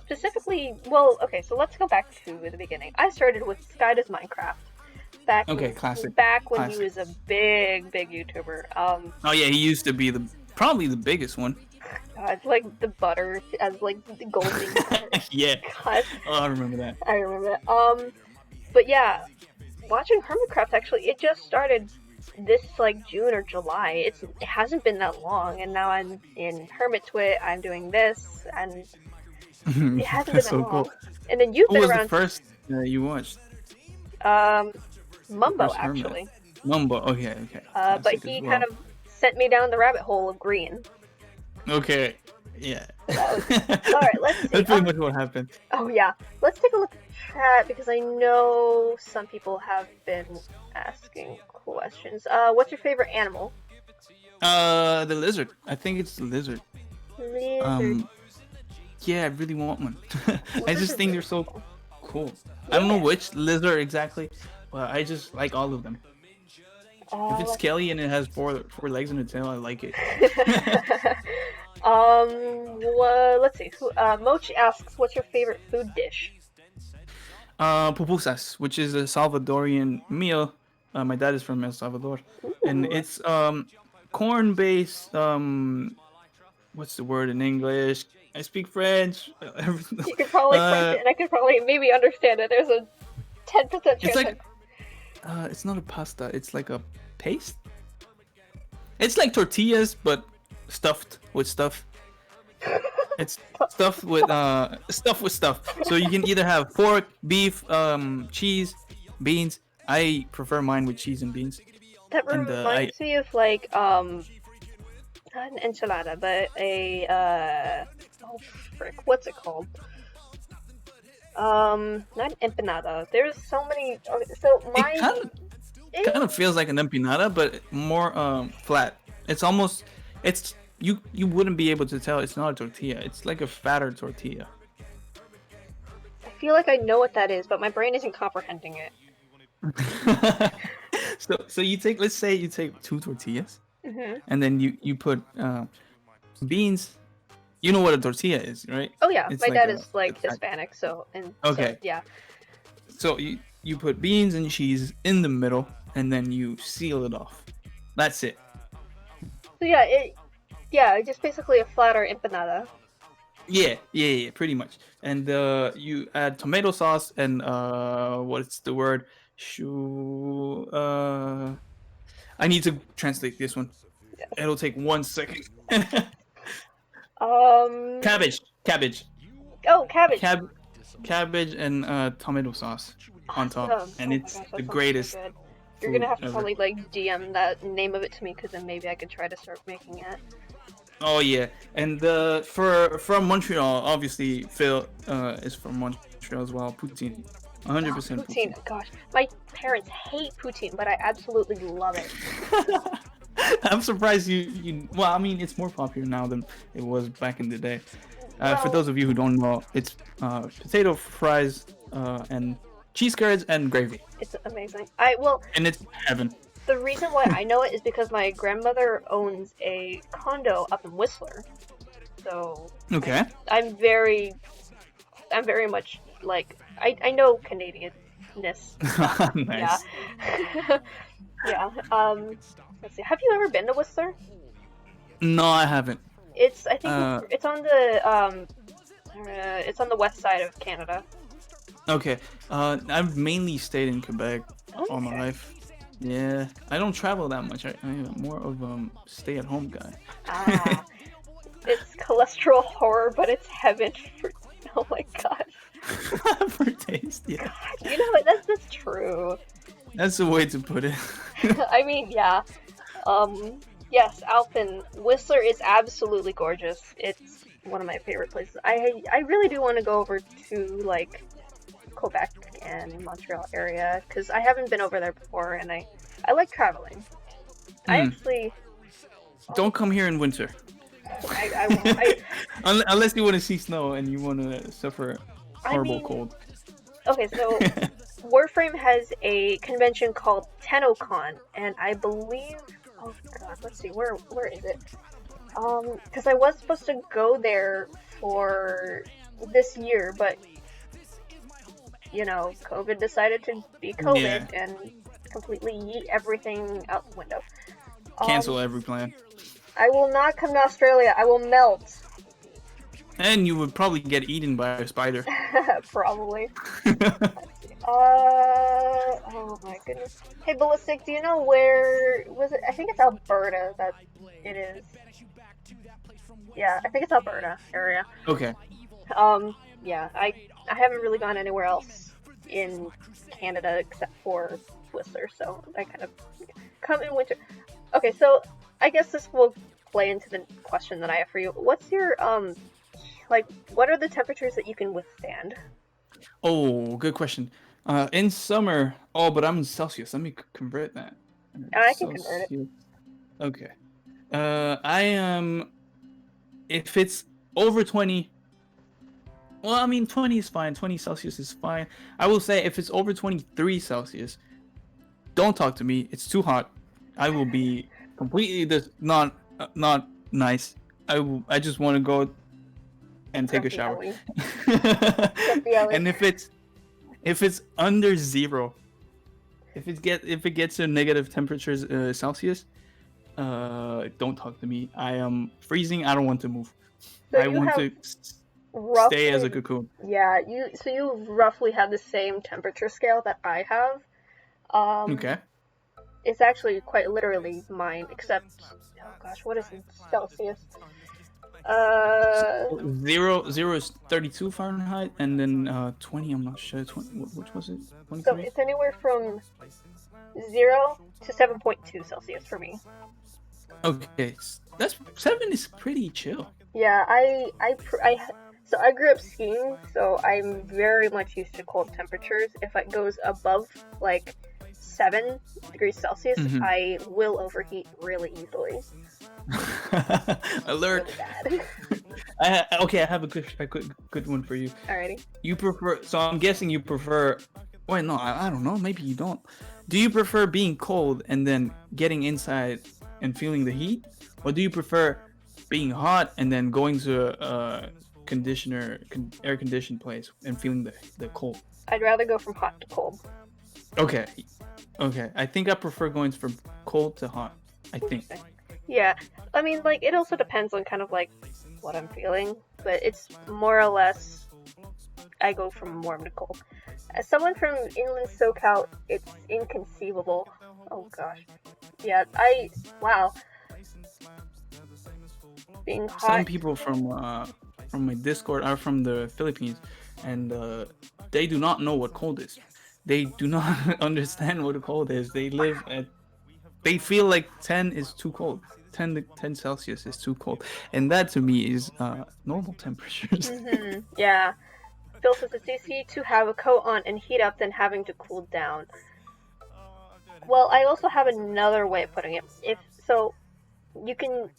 [SPEAKER 1] Specifically, well, okay, so let's go back to the beginning. I started with Sky Does Minecraft.
[SPEAKER 2] Classic.
[SPEAKER 1] Back when he was a big YouTuber.
[SPEAKER 2] Oh yeah, he used to be probably the biggest one.
[SPEAKER 1] It's like the butter as like the golden.
[SPEAKER 2] Yeah.
[SPEAKER 1] God.
[SPEAKER 2] Oh, I remember that.
[SPEAKER 1] I remember that. But yeah, watching Hermitcraft actually, it just started this like June or July. It hasn't been that long, and now I'm in Hermitwit. I'm doing this, and it hasn't been that long. Cool. And then you've been around.
[SPEAKER 2] Who was the first you watched?
[SPEAKER 1] Mumbo actually.
[SPEAKER 2] Mumbo, okay.
[SPEAKER 1] But he kind of sent me down the rabbit hole of green.
[SPEAKER 2] Okay, yeah.
[SPEAKER 1] Alright, let's see.
[SPEAKER 2] That's pretty much what happened.
[SPEAKER 1] Oh yeah, let's take a look at the chat because I know some people have been asking questions. What's your favorite animal?
[SPEAKER 2] The lizard. I think it's the lizard.
[SPEAKER 1] Lizard.
[SPEAKER 2] Yeah, I really want one. I just think they're so cool. Yeah. I don't know which lizard exactly, but I just like all of them. If it's scaly and it has four legs and a tail, I like it.
[SPEAKER 1] Let's see. Mochi asks, "What's your favorite food dish?"
[SPEAKER 2] Pupusas, which is a Salvadorian meal. My dad is from El Salvador, and it's corn-based. What's the word in English? I speak French.
[SPEAKER 1] You could probably French it, and I could probably maybe understand it. There's a 10% chance.
[SPEAKER 2] It's like it's not a pasta. It's like a paste. It's like tortillas, but stuffed with stuff. It's stuffed with stuff. So you can either have pork, beef, cheese, beans. I prefer mine with cheese and beans.
[SPEAKER 1] That
[SPEAKER 2] And
[SPEAKER 1] reminds me of like not an enchilada, but a oh frick, what's it called? Not an empanada. There's so many. Okay, so
[SPEAKER 2] it
[SPEAKER 1] mine.
[SPEAKER 2] kind of feels like an empanada, but more flat. It's almost it's you wouldn't be able to tell it's not a tortilla. It's like a fatter tortilla.
[SPEAKER 1] I feel like I know what that is, but my brain isn't comprehending it.
[SPEAKER 2] So you take, let's say you take 2 tortillas,
[SPEAKER 1] Mm-hmm.
[SPEAKER 2] and then you put beans. You know what a tortilla is, right?
[SPEAKER 1] Oh yeah,
[SPEAKER 2] It's
[SPEAKER 1] my
[SPEAKER 2] like
[SPEAKER 1] dad is like
[SPEAKER 2] a
[SPEAKER 1] Hispanic, so
[SPEAKER 2] okay.
[SPEAKER 1] so yeah.
[SPEAKER 2] So you put beans and cheese in the middle, and then you seal it off. That's it.
[SPEAKER 1] So yeah, just basically a flatter empanada.
[SPEAKER 2] Yeah, pretty much. And you add tomato sauce and what's the word? I need to translate this one.
[SPEAKER 1] Yes.
[SPEAKER 2] It'll take 1 second. Cabbage.
[SPEAKER 1] Oh, cabbage.
[SPEAKER 2] Cabbage and tomato sauce on top,
[SPEAKER 1] Awesome.
[SPEAKER 2] and
[SPEAKER 1] Oh
[SPEAKER 2] it's
[SPEAKER 1] my gosh,
[SPEAKER 2] the
[SPEAKER 1] that sounds
[SPEAKER 2] greatest.
[SPEAKER 1] so good. You're gonna have to
[SPEAKER 2] ever.
[SPEAKER 1] probably like DM that name of it to me, because then maybe I could try to start making it.
[SPEAKER 2] Oh yeah, and from Montreal, obviously Phil is from Montreal as well. Poutine, 100%
[SPEAKER 1] Poutine. Gosh, my parents hate poutine, but I absolutely love it.
[SPEAKER 2] I'm surprised you. Well, I mean, it's more popular now than it was back in the day. For
[SPEAKER 1] Well,
[SPEAKER 2] those of you who don't know, it's potato fries and cheese curds and gravy,
[SPEAKER 1] it's amazing.
[SPEAKER 2] and it's heaven.
[SPEAKER 1] The reason why I know it is because my grandmother owns a condo up in Whistler, so
[SPEAKER 2] Okay.
[SPEAKER 1] I'm very much like I know Canadianness.
[SPEAKER 2] Nice.
[SPEAKER 1] Yeah. Yeah. Let's see. Have you ever been to Whistler?
[SPEAKER 2] No, I haven't.
[SPEAKER 1] I think it's on the west side of Canada.
[SPEAKER 2] Okay. I've mainly stayed in Quebec all my
[SPEAKER 1] Okay.
[SPEAKER 2] life. Yeah, I don't travel that much. I'm more of stay-at-home guy.
[SPEAKER 1] Ah, it's cholesterol horror, but it's heaven for. Oh my gosh.
[SPEAKER 2] For taste, yeah.
[SPEAKER 1] God, you know what? That's true.
[SPEAKER 2] That's the way to put it.
[SPEAKER 1] I mean, yeah. Yes, Alphen. Whistler is absolutely gorgeous. It's one of my favorite places. I really do want to go over to like Quebec and Montreal area, because I haven't been over there before, and I like traveling. I actually
[SPEAKER 2] Don't come here in winter.
[SPEAKER 1] I won't.
[SPEAKER 2] Unless you want to see snow and you want to suffer horrible cold.
[SPEAKER 1] Okay, so Warframe has a convention called TennoCon, and I believe, oh god, let's see, where is it? Because I was supposed to go there for this year, but you know, COVID decided to be COVID and completely yeet everything out the window.
[SPEAKER 2] Cancel every plan.
[SPEAKER 1] I will not come to Australia. I will melt.
[SPEAKER 2] And you would probably get eaten by a spider.
[SPEAKER 1] Probably. Oh my goodness. Hey, Ballistic, do you know where was it? I think it's Alberta that it is. Yeah, I think it's Alberta area.
[SPEAKER 2] Okay.
[SPEAKER 1] Yeah, I haven't really gone anywhere else in Canada except for Whistler, so I kind of come in winter. Okay, so I guess this will play into the question that I have for you. What's your like, what are the temperatures that you can withstand?
[SPEAKER 2] Oh, good question. In summer, but I'm in Celsius. Let me convert that.
[SPEAKER 1] I can convert it.
[SPEAKER 2] Okay. I am. If it's over 20. Well, I mean, 20 is fine. 20 Celsius is fine. I will say if it's over 23 Celsius, don't talk to me. It's too hot. I will be completely not nice. I just want to go and take a shower. And if it's under 0, if it gets to negative temperatures Celsius, don't talk to me. I am freezing. I don't want to move.
[SPEAKER 1] So
[SPEAKER 2] I want to stay as a cocoon.
[SPEAKER 1] Yeah, you roughly have the same temperature scale that I have.
[SPEAKER 2] Okay.
[SPEAKER 1] It's actually quite literally mine, except, oh gosh, what is it? Celsius?
[SPEAKER 2] Zero is 32 Fahrenheit, and then 20. I'm not sure. 20. Which was it?
[SPEAKER 1] So
[SPEAKER 2] 23.
[SPEAKER 1] it's anywhere from 0 to 7.2 Celsius for me.
[SPEAKER 2] Okay, that's 7 is pretty chill.
[SPEAKER 1] Yeah, so I grew up skiing, so I'm very much used to cold temperatures. If it goes above like 7 degrees Celsius, I will overheat really easily.
[SPEAKER 2] Alert!
[SPEAKER 1] Really bad.
[SPEAKER 2] Okay, I have a good one for you.
[SPEAKER 1] Alrighty.
[SPEAKER 2] You prefer? So I'm guessing you prefer. Wait, no, I don't know. Maybe you don't. Do you prefer being cold and then getting inside and feeling the heat, or do you prefer being hot and then going to a air conditioned place and feeling the cold?
[SPEAKER 1] I'd rather go from hot to cold.
[SPEAKER 2] Okay. I think I prefer going from cold to hot. I think.
[SPEAKER 1] Yeah, I mean, like, it also depends on kind of like what I'm feeling, but it's more or less I go from warm to cold. As someone from inland SoCal, it's inconceivable. Oh gosh. Yeah, wow. Being hot.
[SPEAKER 2] Some people from my Discord are from the Philippines, and they do not know what cold is. They do not understand what cold is. They feel like 10 is too cold. 10 Celsius is too cold, and that to me is normal temperatures.
[SPEAKER 1] Yeah. Phil says it's easy to have a coat on and heat up than having to cool down. Well, I also have another way of putting it. You can.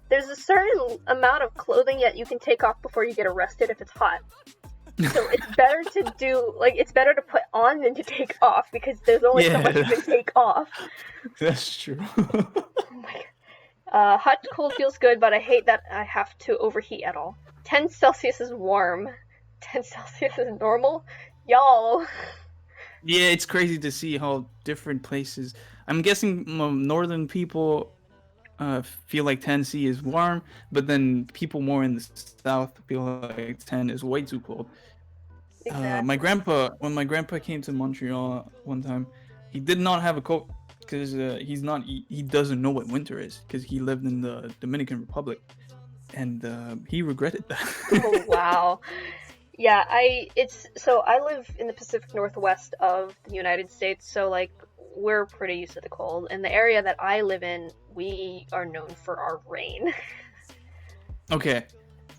[SPEAKER 1] There's a certain amount of clothing that you can take off before you get arrested if it's hot. So it's better to put on than to take off, because there's only so much you can take off.
[SPEAKER 2] That's true.
[SPEAKER 1] Oh my god. Hot to cold feels good, but I hate that I have to overheat at all. 10 Celsius is warm. 10 Celsius is normal? Y'all.
[SPEAKER 2] Yeah, it's crazy to see how different places. I'm guessing northern people feel like 10C is warm, but then people more in the south feel like 10 is way too cold.
[SPEAKER 1] Exactly.
[SPEAKER 2] When my grandpa came to Montreal one time, he did not have a coat because he doesn't know what winter is, because he lived in the Dominican Republic, and he regretted that.
[SPEAKER 1] Oh wow. Yeah, I live in the Pacific Northwest of the United States, so like we're pretty used to the cold. In the area that I live in, we are known for our rain.
[SPEAKER 2] Okay.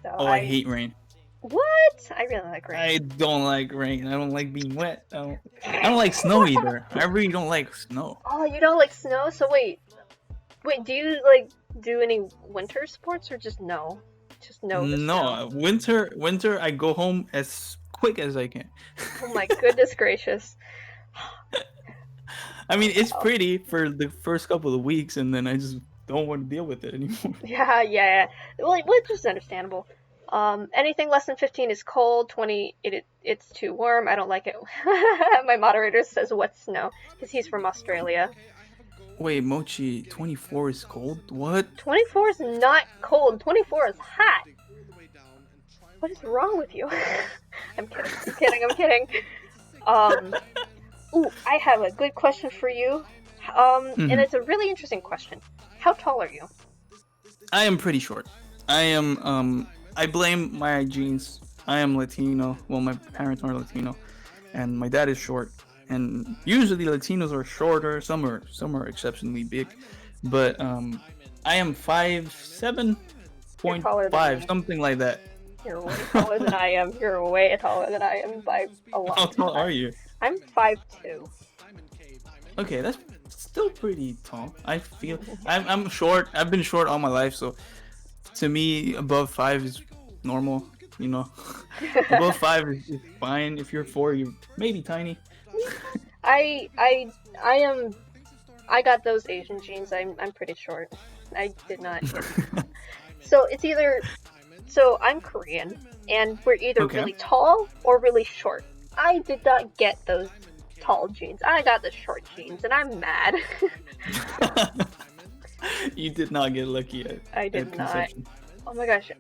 [SPEAKER 1] So
[SPEAKER 2] I hate rain.
[SPEAKER 1] What? I really like rain.
[SPEAKER 2] I don't like rain. I don't like being wet. I don't like snow either. I really don't like snow.
[SPEAKER 1] Oh, you don't like snow? So wait, do you like do any winter sports or just no? Just no.
[SPEAKER 2] No, winter. I go home as quick as I can.
[SPEAKER 1] Oh my goodness gracious.
[SPEAKER 2] I mean, it's pretty for the first couple of weeks, and then I just don't want to deal with it anymore.
[SPEAKER 1] Yeah. Well, which is understandable. Anything less than 15 is cold. 20, it's too warm. I don't like it. My moderator says wet snow because he's from Australia.
[SPEAKER 2] Wait, Mochi, 24 is cold? What?
[SPEAKER 1] 24 is not cold. 24 is hot. What is wrong with you? I'm kidding. Ooh, I have a good question for you. And it's a really interesting question. How tall are you?
[SPEAKER 2] I am pretty short. I am, I blame my genes. I am Latino. Well, my parents are Latino, and my dad is short. And usually Latinos are shorter. Some are exceptionally big, but I am 5'7.5", something like that.
[SPEAKER 1] You're way taller than I am. You're way taller than I am by a lot.
[SPEAKER 2] How tall are you?
[SPEAKER 1] I'm 5'2".
[SPEAKER 2] Okay, that's still pretty tall. I feel I'm short. I've been short all my life, so to me, above 5 is normal. You know, above 5 is fine. If you're 4, you're maybe tiny.
[SPEAKER 1] I got those Asian genes. I'm pretty short. I did not. So it's either. So I'm Korean, and we're either really tall or really short. I did not get those tall genes. I got the short genes, and I'm mad.
[SPEAKER 2] You did not get lucky at
[SPEAKER 1] I did not. Oh my gosh.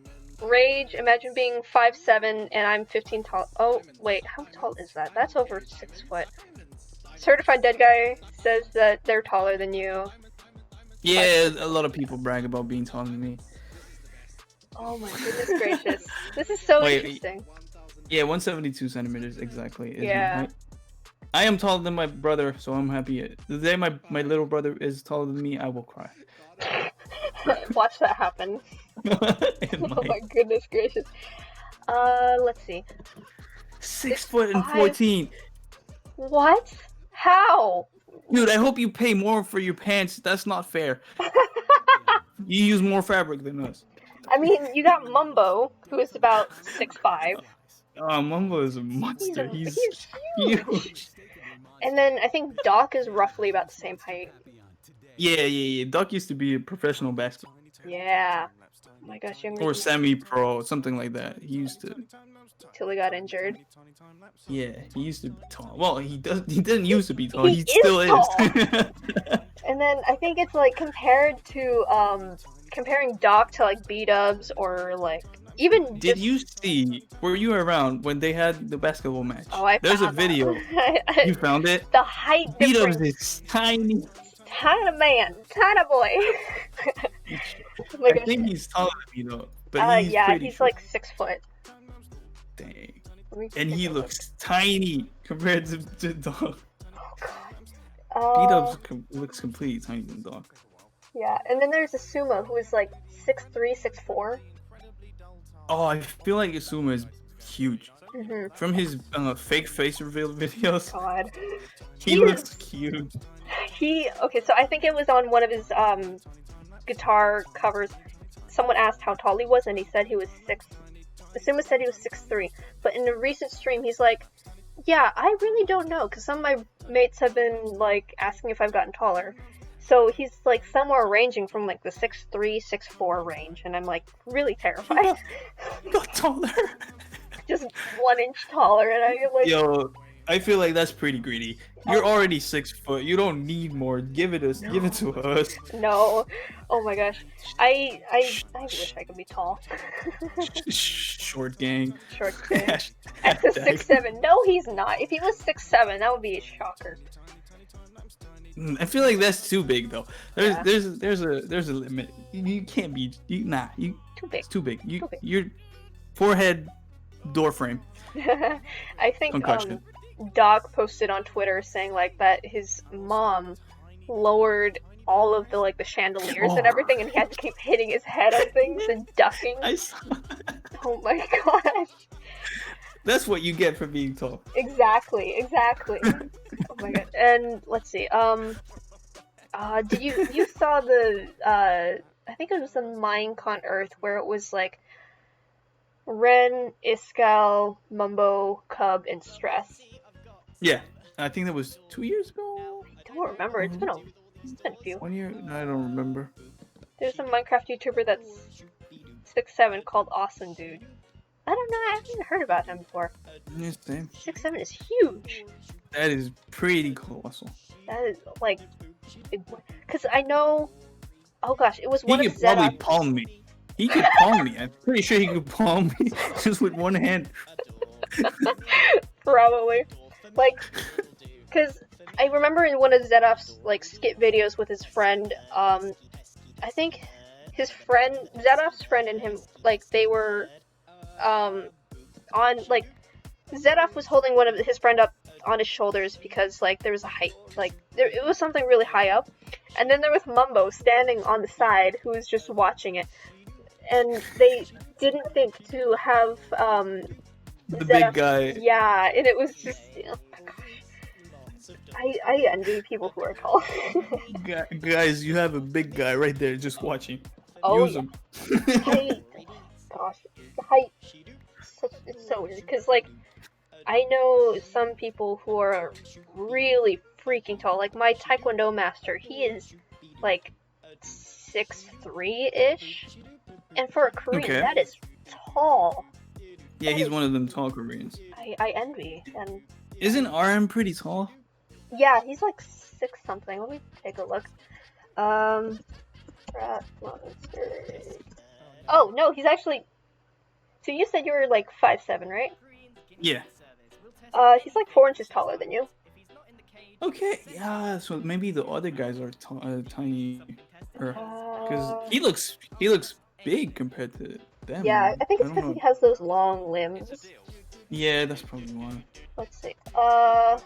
[SPEAKER 1] Rage, imagine being 5'7" and I'm 15 tall. Oh, wait, how tall is that? That's over 6 foot. Certified Dead Guy says that they're taller than you.
[SPEAKER 2] Yeah, a lot of people brag about being taller than me.
[SPEAKER 1] Oh my goodness gracious. This is so
[SPEAKER 2] Wait,
[SPEAKER 1] interesting.
[SPEAKER 2] yeah, 172 centimeters exactly is my
[SPEAKER 1] Yeah.
[SPEAKER 2] height. I am taller than my brother, so I'm happy. The day my little brother is taller than me, I will cry.
[SPEAKER 1] Watch that happen.
[SPEAKER 2] It
[SPEAKER 1] Oh
[SPEAKER 2] might.
[SPEAKER 1] my goodness gracious. Let's see.
[SPEAKER 2] 6 foot and
[SPEAKER 1] 6'5".
[SPEAKER 2] 14.
[SPEAKER 1] What? How?
[SPEAKER 2] Dude, I hope you pay more for your pants. That's not fair. You use more fabric than us.
[SPEAKER 1] I mean, you got Mumbo, who is about 6'5".
[SPEAKER 2] Mumbo is a monster.
[SPEAKER 1] He's
[SPEAKER 2] He's
[SPEAKER 1] huge.
[SPEAKER 2] huge.
[SPEAKER 1] And then I think Doc is roughly about the same height.
[SPEAKER 2] Yeah. Duck used to be a professional basketball.
[SPEAKER 1] Yeah. Oh my gosh, younger
[SPEAKER 2] Or
[SPEAKER 1] than
[SPEAKER 2] semi-pro, something like that. He used to.
[SPEAKER 1] till he got injured.
[SPEAKER 2] Yeah, he used to be tall. Well, he didn't used to be tall.
[SPEAKER 1] He
[SPEAKER 2] He
[SPEAKER 1] is
[SPEAKER 2] still
[SPEAKER 1] tall.
[SPEAKER 2] is.
[SPEAKER 1] And then I think it's like comparing Doc to like B-dubs or like even.
[SPEAKER 2] Did you see? Were you around when they had the basketball match?
[SPEAKER 1] Oh, I
[SPEAKER 2] There's a
[SPEAKER 1] found
[SPEAKER 2] video.
[SPEAKER 1] that.
[SPEAKER 2] You found it?
[SPEAKER 1] The height
[SPEAKER 2] B-dubs
[SPEAKER 1] difference.
[SPEAKER 2] is tiny.
[SPEAKER 1] Tiny man, tiny boy. Oh my
[SPEAKER 2] I
[SPEAKER 1] gosh.
[SPEAKER 2] think he's taller than me though. But he's
[SPEAKER 1] yeah,
[SPEAKER 2] pretty
[SPEAKER 1] he's
[SPEAKER 2] short.
[SPEAKER 1] like 6 foot.
[SPEAKER 2] Dang.
[SPEAKER 1] Let me
[SPEAKER 2] And
[SPEAKER 1] take
[SPEAKER 2] he
[SPEAKER 1] a look.
[SPEAKER 2] looks tiny compared to Dog.
[SPEAKER 1] Oh
[SPEAKER 2] B-dubs
[SPEAKER 1] god.
[SPEAKER 2] looks completely tiny than Dog.
[SPEAKER 1] Yeah, and then there's Asuma who is like 6'3", 6'4".
[SPEAKER 2] Oh, I feel like Asuma is huge.
[SPEAKER 1] Mm-hmm.
[SPEAKER 2] From his fake face reveal videos,
[SPEAKER 1] God.
[SPEAKER 2] he looks huge.
[SPEAKER 1] Okay, so I think it was on one of his guitar covers. Someone asked how tall he was, and he said he was 6. Asuma said he was 6'3", but in a recent stream, he's like, "Yeah, I really don't know, because some of my mates have been like asking if I've gotten taller." So he's like somewhere ranging from like the 6'3", 6'4" range, and I'm like really terrified.
[SPEAKER 2] You got taller.
[SPEAKER 1] Just 1 inch taller, and I'm like,
[SPEAKER 2] Yo, I feel like that's pretty greedy. You're already 6 foot. You don't need more. Give it us. Give it to us.
[SPEAKER 1] no. Oh my gosh. I wish I could be tall.
[SPEAKER 2] Short gang.
[SPEAKER 1] Short kid. X is
[SPEAKER 2] Hashtag.
[SPEAKER 1] 6'7". No, he's not. If he was 6'7", that would be a shocker.
[SPEAKER 2] I feel like that's too big though.
[SPEAKER 1] Yeah.
[SPEAKER 2] There's a limit. You can't be.
[SPEAKER 1] Too big.
[SPEAKER 2] It's too big.
[SPEAKER 1] Too big.
[SPEAKER 2] Your forehead door frame.
[SPEAKER 1] I think
[SPEAKER 2] Concussion.
[SPEAKER 1] Doc posted on Twitter saying like that his mom lowered all of the like the chandeliers and everything, and he had to keep hitting his head on things and ducking.
[SPEAKER 2] I saw.
[SPEAKER 1] Oh my gosh.
[SPEAKER 2] That's what you get for being tall.
[SPEAKER 1] Exactly. Oh my god. And let's see. Did you saw the I think it was the Minecon Earth where it was like Ren, Iskal, Mumbo, Cub, and Stress.
[SPEAKER 2] Yeah, I think that was 2 years ago.
[SPEAKER 1] I don't remember. It's been a few.
[SPEAKER 2] 1 year? No, I don't remember.
[SPEAKER 1] There's a Minecraft YouTuber that's 6'7" called Awesome Dude. I don't know. I haven't heard about him before.
[SPEAKER 2] Yeah, same.
[SPEAKER 1] 6'7" is huge.
[SPEAKER 2] That is pretty colossal.
[SPEAKER 1] That is like, because I know. Oh gosh, it was
[SPEAKER 2] He
[SPEAKER 1] one of
[SPEAKER 2] could probably
[SPEAKER 1] Zed's.
[SPEAKER 2] palm me. He could palm me. I'm pretty sure he could palm me just with one hand.
[SPEAKER 1] Probably. Like, because I remember in one of Zedof's like skit videos with his friend, I think his friend, Zedof's friend and him, like they were, on like, Zedoff was holding one of his friend up on his shoulders because like there was a height, like it was something really high up, and then there was Mumbo standing on the side who was just watching it, and they didn't think to have
[SPEAKER 2] The
[SPEAKER 1] Zeddoff,
[SPEAKER 2] big guy.
[SPEAKER 1] yeah, and it was just, oh my gosh, I envy people who are tall.
[SPEAKER 2] Guys, you have a big guy right there just watching.
[SPEAKER 1] Oh,
[SPEAKER 2] Use
[SPEAKER 1] yeah.
[SPEAKER 2] him.
[SPEAKER 1] Height, gosh, the height, it's so weird because like I know some people who are really freaking tall. Like my Taekwondo master, he is like 6'3" ish, and for a Korean,
[SPEAKER 2] Okay.
[SPEAKER 1] that is tall.
[SPEAKER 2] Yeah, he's one of them tall Koreans.
[SPEAKER 1] I envy, and
[SPEAKER 2] Isn't RM pretty tall?
[SPEAKER 1] yeah, he's like 6 something. Let me take a look. Rat monster. Oh no, he's actually. So you said you were like 5'7", right?
[SPEAKER 2] Yeah.
[SPEAKER 1] He's like 4 inches taller than you.
[SPEAKER 2] Okay, yeah. So maybe the other guys are tiny, or because he looks big compared to them.
[SPEAKER 1] Yeah, I think
[SPEAKER 2] I
[SPEAKER 1] it's
[SPEAKER 2] don't
[SPEAKER 1] because
[SPEAKER 2] know.
[SPEAKER 1] he has those long limbs.
[SPEAKER 2] Yeah, that's probably why.
[SPEAKER 1] Let's see. I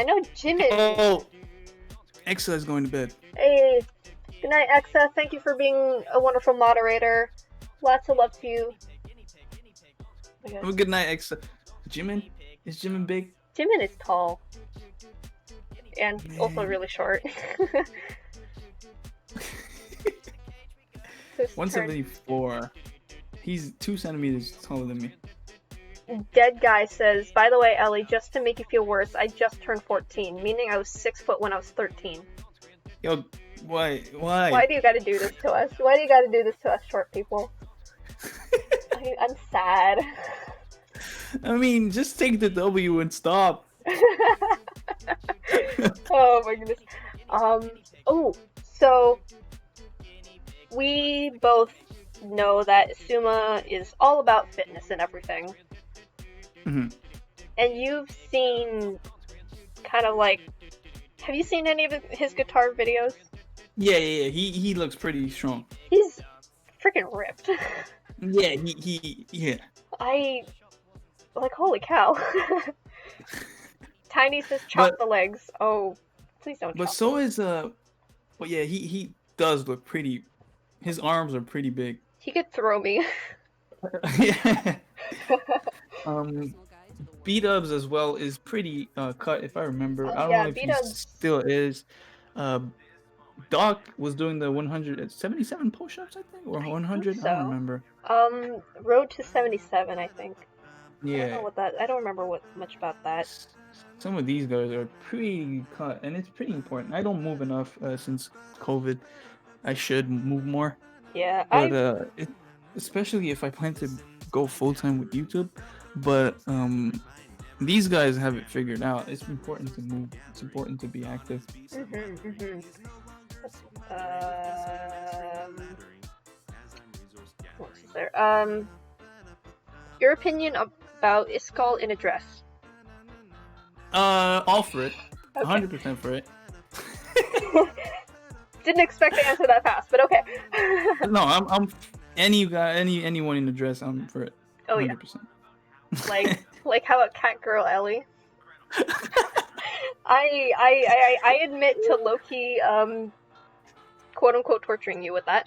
[SPEAKER 1] know Jimin.
[SPEAKER 2] Oh, Exa is going to bed.
[SPEAKER 1] Hey, good night, Exa. Thank you for being a wonderful moderator. Lots of love to you.
[SPEAKER 2] Have a good night, Exa. Jimin? Is Jimin big?
[SPEAKER 1] Jimin is tall. And
[SPEAKER 2] Man.
[SPEAKER 1] also really short.
[SPEAKER 2] 174. He's 2 centimeters taller than me.
[SPEAKER 1] Dead Guy says, by the way, Ellie, just to make you feel worse, I just turned 14, meaning I was 6 foot when I was 13.
[SPEAKER 2] Yo, why?
[SPEAKER 1] Why do you gotta do this to us? Why do you gotta do this to us short people? I'm sad.
[SPEAKER 2] I mean, just take the W and stop.
[SPEAKER 1] Oh my goodness. So we both know that Suma is all about fitness and everything.
[SPEAKER 2] Mm-hmm.
[SPEAKER 1] And you've seen kind of like, have you seen any of his guitar videos?
[SPEAKER 2] Yeah. He looks pretty strong.
[SPEAKER 1] He's freaking ripped.
[SPEAKER 2] Yeah.
[SPEAKER 1] I like, holy cow. Tiny says chop the legs. Oh, please don't.
[SPEAKER 2] But so is but yeah, he does look pretty. His arms are pretty big.
[SPEAKER 1] He could throw me.
[SPEAKER 2] Yeah. B-Dubs as well is pretty cut, if I remember. I don't know if he still is. Doc was doing the 177 push-ups, I think, or 100. I don't remember.
[SPEAKER 1] Road to 77, I think.
[SPEAKER 2] Yeah.
[SPEAKER 1] I don't remember much about that.
[SPEAKER 2] Some of these guys are pretty cut, and it's pretty important. I don't move enough since COVID. I should move more.
[SPEAKER 1] Yeah,
[SPEAKER 2] but especially if I plan to go full time with YouTube. But these guys have it figured out. It's important to move. It's important to be active.
[SPEAKER 1] What's there? Your opinion about Iskall in a dress?
[SPEAKER 2] All for it.
[SPEAKER 1] Okay.
[SPEAKER 2] 100% for it.
[SPEAKER 1] Didn't expect to answer that fast, but okay.
[SPEAKER 2] No, I'm anyone in the dress. I'm for it. 100%.
[SPEAKER 1] Yeah. Like how about Cat Girl Ellie? I admit to low-key quote unquote torturing you with that.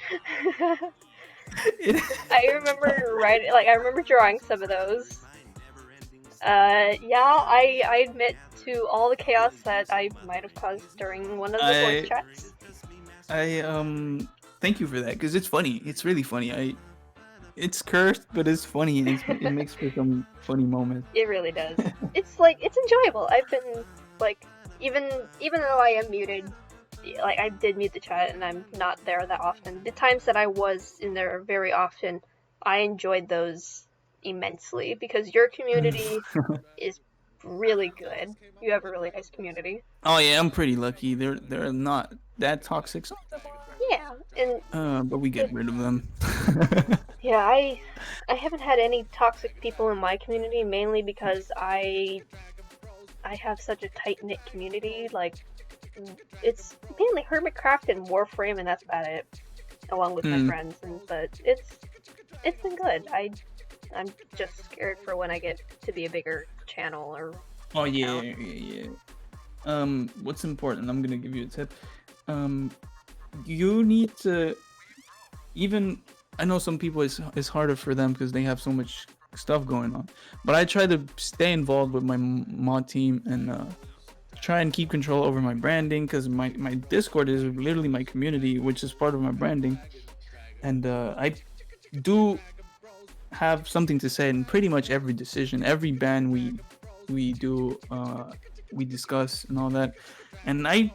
[SPEAKER 1] I remember drawing some of those. I admit to all the chaos that I might have caused during one of the voice chats.
[SPEAKER 2] Thank you for that, because it's funny. It's really funny. It's cursed, but it's funny, and it makes for some funny moments.
[SPEAKER 1] It really does. It's enjoyable. I've been even though I am muted, I did mute the chat and I'm not there that often. The times that I was in there very often, I enjoyed those immensely because your community is really good. You have a really nice community.
[SPEAKER 2] Oh yeah, I'm pretty lucky. They're not that toxic.
[SPEAKER 1] Yeah, and
[SPEAKER 2] but we get rid of them.
[SPEAKER 1] Yeah, I haven't had any toxic people in my community, mainly because I have such a tight-knit community. It's mainly Hermitcraft and Warframe, and that's about it, along with my friends. But it's been good. I'm just scared for when I get to be a bigger channel or.
[SPEAKER 2] Oh yeah. What's important? I'm gonna give you a tip. You need to I know some people it's harder for them because they have so much stuff going on, but I try to stay involved with my mod team and try and keep control over my branding, because my Discord is literally my community, which is part of my branding, and I do have something to say in pretty much every decision, every ban we do, we discuss and all that. And I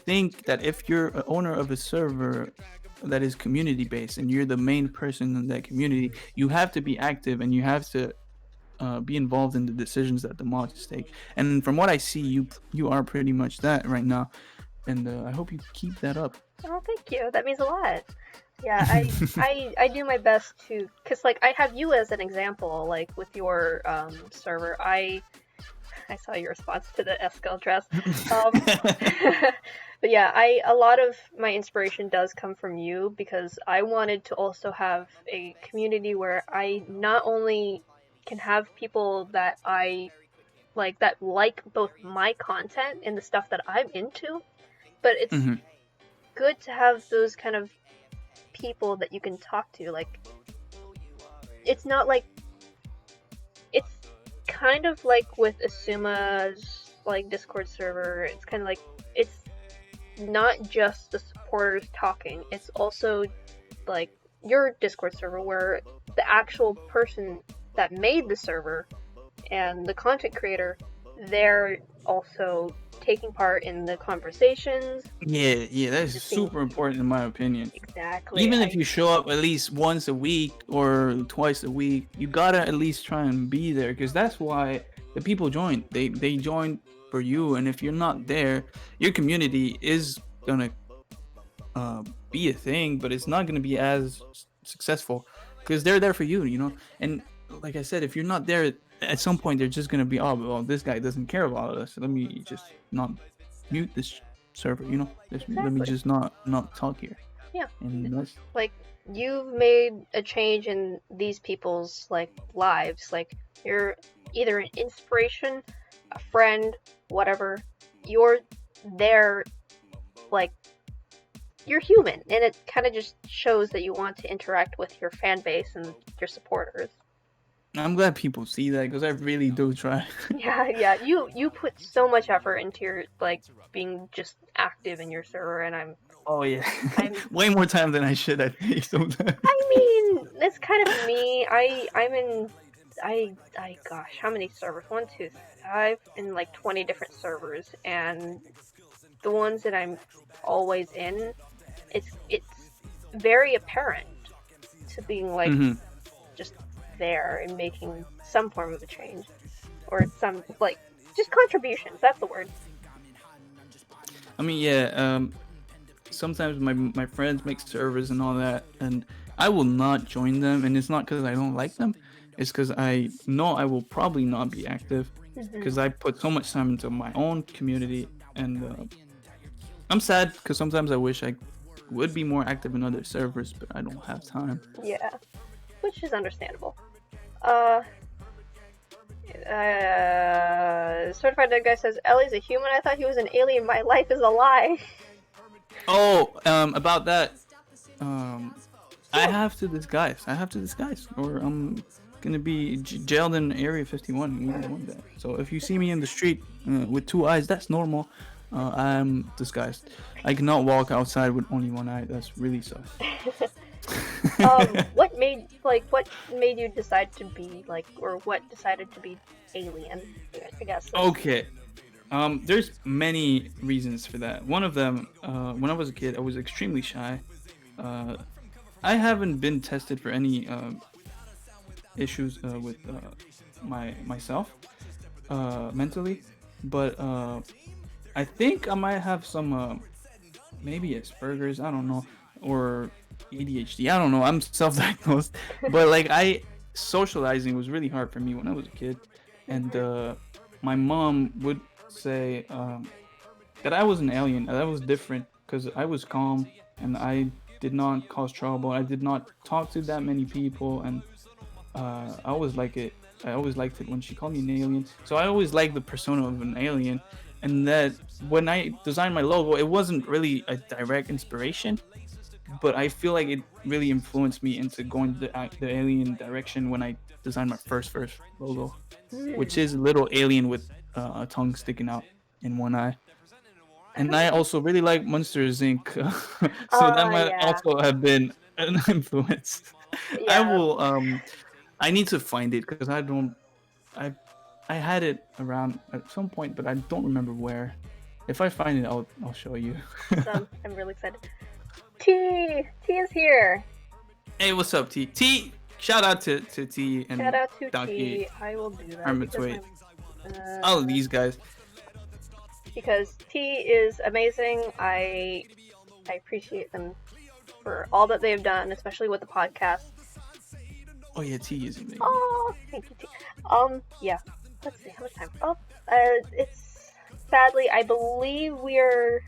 [SPEAKER 2] think that if you're an owner of a server that is community based and you're the main person in that community, you have to be active and you have to be involved in the decisions that the mods take. And from what I see, you are pretty much that right now, and I hope you keep that up.
[SPEAKER 1] Oh, thank you. That means a lot. Yeah, I do my best to, because I have you as an example, with your server. I saw your response to the Escal dress. But yeah, a lot of my inspiration does come from you, because I wanted to also have a community where I not only can have people that I that like both my content and the stuff that I'm into, but it's good to have those kind of people that you can talk to. Like, it's not like, it's kind of like with Asuma's Discord server. It's kind of like, it's not just the supporters talking, it's also like your Discord server, where the actual person that made the server and the content creator, they're also taking part in the conversations.
[SPEAKER 2] Yeah, that is super important in my opinion.
[SPEAKER 1] Exactly.
[SPEAKER 2] Even if you show up at least once a week or twice a week, you gotta at least try and be there, because that's why the people join. They join for you, and if you're not there, your community is gonna be a thing, but it's not gonna be as successful because they're there for you, you know. And like I said, if you're not there, at some point they're just gonna be, oh well, this guy doesn't care about us. Let me just not mute this server, you know.
[SPEAKER 1] Exactly.
[SPEAKER 2] Let me just not talk here.
[SPEAKER 1] Yeah.
[SPEAKER 2] And that's
[SPEAKER 1] like, you've made a change in these people's lives. Like, you're either an inspiration, a friend, whatever. You're there, you're human, and it kind of just shows that you want to interact with your fan base and your supporters.
[SPEAKER 2] I'm glad people see that, because I really do try.
[SPEAKER 1] yeah, you put so much effort into your being just active in your server, and I'm
[SPEAKER 2] way more time than I should, I think, sometimes.
[SPEAKER 1] I mean, it's kind of me. I'm in gosh, how many servers? 1, 2, 5, in 20 different servers, and the ones that I'm always in, it's very apparent to being just there and making some form of a change, or some just contributions. That's the word.
[SPEAKER 2] I mean, yeah. Sometimes my friends make servers and all that, and I will not join them, and it's not because I don't like them. It's because I know I will probably not be active, because I put so much time into my own community, and I'm sad because sometimes I wish I would be more active in other servers, but I don't have time.
[SPEAKER 1] Yeah, which is understandable. Certified Dead Guy says, Ellie's a human? I thought he was an alien. My life is a lie.
[SPEAKER 2] Oh, about that. I have to disguise, or I'm gonna be jailed in Area 51 one day. So if you see me in the street with 2 eyes, that's normal. I'm disguised. I cannot walk outside with only 1 eye. That's really sus.
[SPEAKER 1] What made you decide to be or what decided to be alien? I guess.
[SPEAKER 2] Okay. There's many reasons for that. One of them, when I was a kid, I was extremely shy. I haven't been tested for any issues with myself mentally, but I think I might have some maybe Asperger's, I don't know, or ADHD. I don't know. I'm self-diagnosed, but socializing was really hard for me when I was a kid, and my mom would say that I was an alien, that I was different, because I was calm and I did not cause trouble. I did not talk to that many people, and I always liked it when she called me an alien. So I always liked the persona of an alien, and that when I designed my logo, it wasn't really a direct inspiration, but I feel like it really influenced me into going the alien direction when I designed my first logo, which is a little alien with a tongue sticking out in 1 eye. And I also really like Monsters Inc. So that might also have been an influence. Yeah. I need to find it, because I had it around at some point, but I don't remember where. If I find it, I'll show you.
[SPEAKER 1] I'm really excited. T is here.
[SPEAKER 2] Hey, what's up, T? T, shout out to T and
[SPEAKER 1] shout out to
[SPEAKER 2] Donkey.
[SPEAKER 1] T. I will do that.
[SPEAKER 2] Hermitcraft. All these guys.
[SPEAKER 1] Because T is amazing. I appreciate them for all that they've done, especially with the podcast.
[SPEAKER 2] Oh yeah, T is amazing.
[SPEAKER 1] Oh, thank you, T. Yeah. let's see, how much time? Oh, it's sadly, I believe we're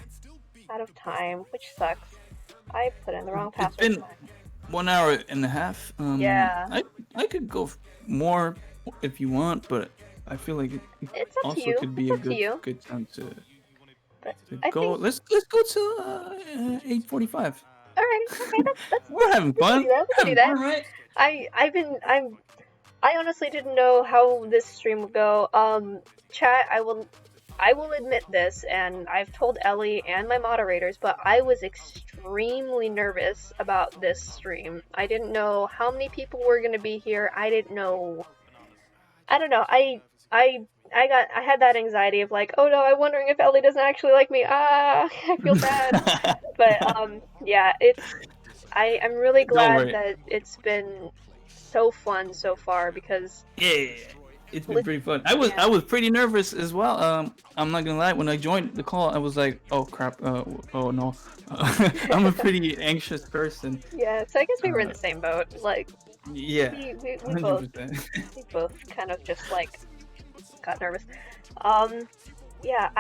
[SPEAKER 1] out of time, which sucks. I put in the wrong
[SPEAKER 2] It's
[SPEAKER 1] password.
[SPEAKER 2] been 1 hour and a half.
[SPEAKER 1] Yeah.
[SPEAKER 2] I could go more if you want, but I feel like it
[SPEAKER 1] It's up to
[SPEAKER 2] also
[SPEAKER 1] you.
[SPEAKER 2] could be
[SPEAKER 1] It's
[SPEAKER 2] a
[SPEAKER 1] up to you.
[SPEAKER 2] good time to
[SPEAKER 1] But I
[SPEAKER 2] go.
[SPEAKER 1] think.
[SPEAKER 2] Let's go to 8:45.
[SPEAKER 1] Alright. Okay. That's.
[SPEAKER 2] We're having
[SPEAKER 1] We can
[SPEAKER 2] fun.
[SPEAKER 1] do that. We
[SPEAKER 2] We're
[SPEAKER 1] can do
[SPEAKER 2] having
[SPEAKER 1] that.
[SPEAKER 2] fun, right?
[SPEAKER 1] I honestly didn't know how this stream would go. Chat. I will admit this, and I've told Ellie and my moderators, but I was extremely nervous about this stream. I didn't know how many people were going to be here. I didn't know. I don't know. I had that anxiety of like, oh no, I'm wondering if Ellie doesn't actually like me. Ah, I feel bad. But yeah, I'm really
[SPEAKER 2] Don't
[SPEAKER 1] glad
[SPEAKER 2] worry.
[SPEAKER 1] that it's been so fun so far because
[SPEAKER 2] Yeah. It's been pretty fun. I was pretty nervous as well. I'm not gonna lie. When I joined the call, I was like, "Oh crap! Oh no!" I'm a pretty anxious person.
[SPEAKER 1] Yeah, so I guess we were in the same boat. Like,
[SPEAKER 2] Yeah,
[SPEAKER 1] we
[SPEAKER 2] 100%.
[SPEAKER 1] both kind of just like got nervous. Yeah,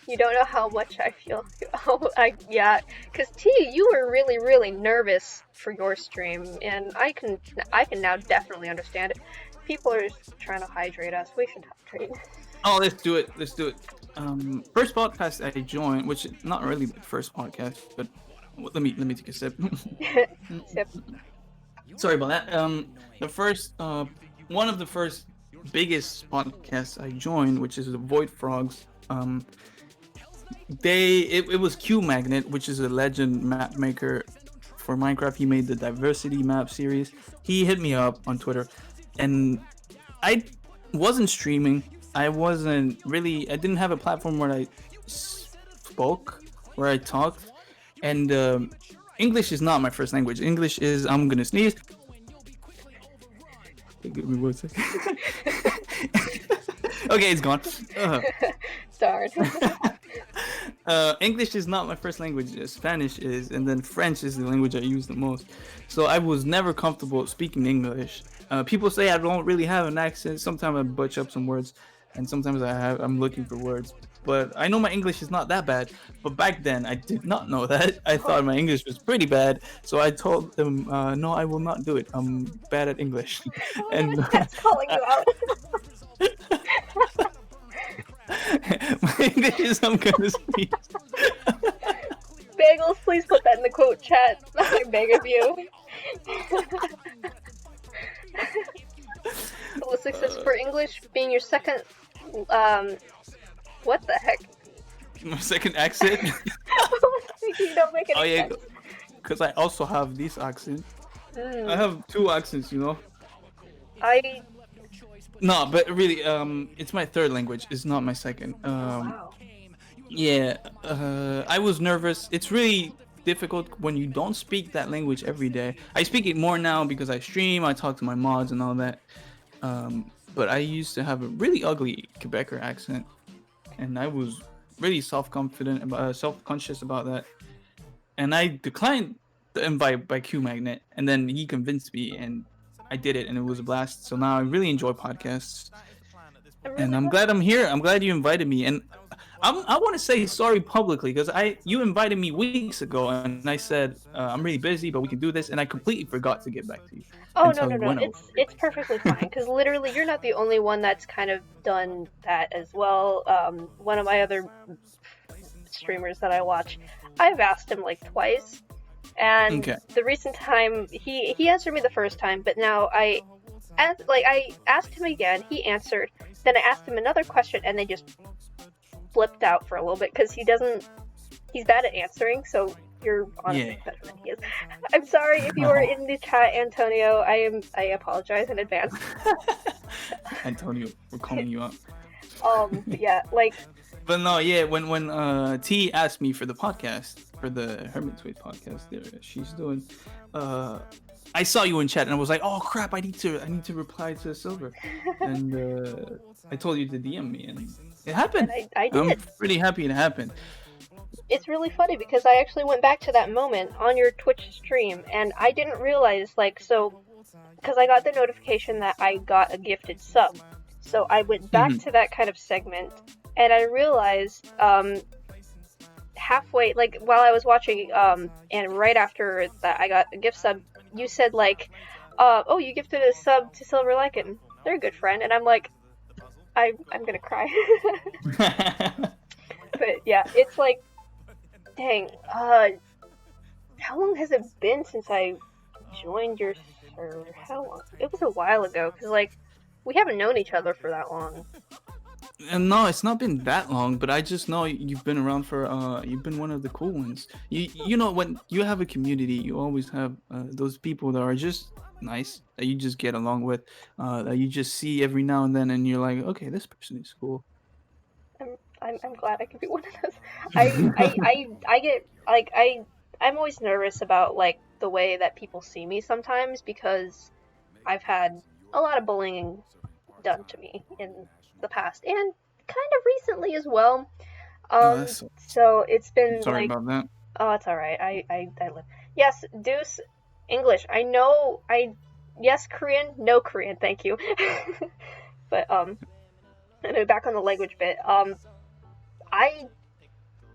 [SPEAKER 1] you don't know how much I feel. Yeah, because T, you were really, really nervous for your stream, and I can now definitely understand it. People are trying to hydrate us. We should hydrate.
[SPEAKER 2] Oh, let's do it. First podcast I joined, which is not really the first podcast, but let me take a sip.
[SPEAKER 1] Sip.
[SPEAKER 2] Sorry about that. The first, one of the first biggest podcasts I joined, which is the Void Frogs. It was Q Magnet, which is a legend map maker for Minecraft. He made the diversity map series. He hit me up on Twitter, and I wasn't streaming. I didn't have a platform where I spoke, where I talked, and English is not my first language. English is, I'm gonna sneeze. Give me 1 second. Okay, it's gone.
[SPEAKER 1] Darn.
[SPEAKER 2] English is not my first language. Spanish is, and then French is the language I use the most. So I was never comfortable speaking English. People say I don't really have an accent. Sometimes I butch up some words, and sometimes I'm looking for words. But I know my English is not that bad. But back then, I did not know that. I thought my English was pretty bad. So I told them, no, I will not do it. I'm bad at English.
[SPEAKER 1] Oh
[SPEAKER 2] And
[SPEAKER 1] my God, Chat's calling you out.
[SPEAKER 2] my English is, I'm gonna sneeze.
[SPEAKER 1] Bagels, please put that in the quote chat. I beg of you. Ballistic says, for English being your second, what the heck?
[SPEAKER 2] My second accent.
[SPEAKER 1] You don't make any sense.
[SPEAKER 2] Because I also have this accent. I have two accents, you know. No, but really, it's my third language. It's not my second.
[SPEAKER 1] Wow.
[SPEAKER 2] Yeah, I was nervous. It's really difficult when you don't speak that language every day. I speak it more now because I stream, I talk to my mods and all that. But I used to have a really ugly Quebecer accent, and I was really self-conscious about that. And I declined the invite by Q Magnet, and then he convinced me, and I did it, and it was a blast. So now I really enjoy podcasts, and I'm glad I'm here. I'm glad you invited me, and I want to say sorry publicly because you invited me weeks ago, and I said I'm really busy, but we can do this, and I completely forgot to get back to you.
[SPEAKER 1] Oh no, it's perfectly fine because literally you're not the only one that's kind of done that as well. One of my other streamers that I watch, I've asked him like twice, and the recent time he answered me the first time, but now I asked him again, he answered, then I asked him another question, and they just flipped out for a little bit because he's bad at answering, so you're honestly better than he is. I'm sorry if you were in the chat, Antonio. I apologize in advance.
[SPEAKER 2] Antonio, we're calling you out.
[SPEAKER 1] Yeah, like.
[SPEAKER 2] But no, yeah. When T asked me for the podcast, for the Hermitcraft podcast, there she's doing. I saw you in chat and I was like, oh crap, I need to reply to Silver, and I told you to DM me, and it happened.
[SPEAKER 1] And I did.
[SPEAKER 2] I'm pretty happy it happened.
[SPEAKER 1] It's really funny because I actually went back to that moment on your Twitch stream, and I didn't realize, like, so because I got the notification that I got a gifted sub. So I went back to that kind of segment, and I realized halfway, like while I was watching, and right after that I got a gift sub, you said like, oh, you gifted a sub to Silver Lycan. They're a good friend, and I'm like, I'm gonna cry. But yeah, it's like, dang, how long has it been since I joined your server? How long? It was a while ago, because like, we haven't known each other for that long.
[SPEAKER 2] And no, it's not been that long, but I just know you've been around for you've been one of the cool ones. You know, when you have a community, you always have those people that are just nice, that you just get along with, that you just see every now and then, and you're like, okay, this person is cool.
[SPEAKER 1] I'm glad I could be one of those. I get like I'm always nervous about like the way that people see me sometimes, because I've had a lot of bullying done to me in the past, and kind of recently as well.
[SPEAKER 2] Oh,
[SPEAKER 1] So it's been
[SPEAKER 2] sorry
[SPEAKER 1] like,
[SPEAKER 2] about that.
[SPEAKER 1] oh, it's all right. I live. Yes, Deuce, English. I know. Yes, Korean. No Korean. Thank you. But anyway, back on the language bit.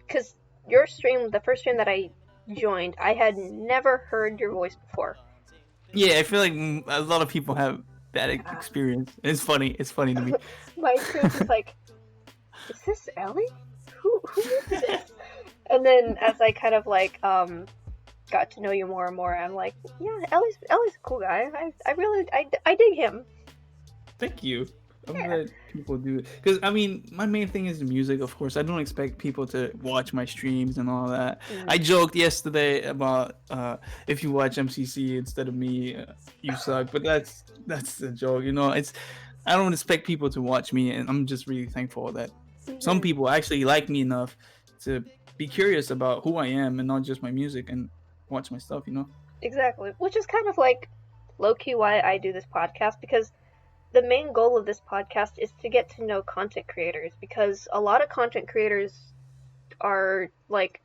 [SPEAKER 1] Because your stream, the first stream that I joined, I had never heard your voice before.
[SPEAKER 2] Yeah, I feel like a lot of people have that experience. It's funny. It's funny to me.
[SPEAKER 1] My experience is like, is this Ellie? Who is this? And then as I kind of like got to know you more and more, I'm like, yeah, Ellie's a cool guy. I really dig him.
[SPEAKER 2] Thank you. I'm glad people do it, because I mean, my main thing is the music. Of course, I don't expect people to watch my streams and all that. I joked yesterday about if you watch MCC instead of me, you suck. But that's a joke, you know. I don't expect people to watch me, and I'm just really thankful that some people actually like me enough to be curious about who I am and not just my music, and watch my stuff, you know.
[SPEAKER 1] Exactly, which is kind of like low-key why I do this podcast, because the main goal of this podcast is to get to know content creators, because a lot of content creators are like,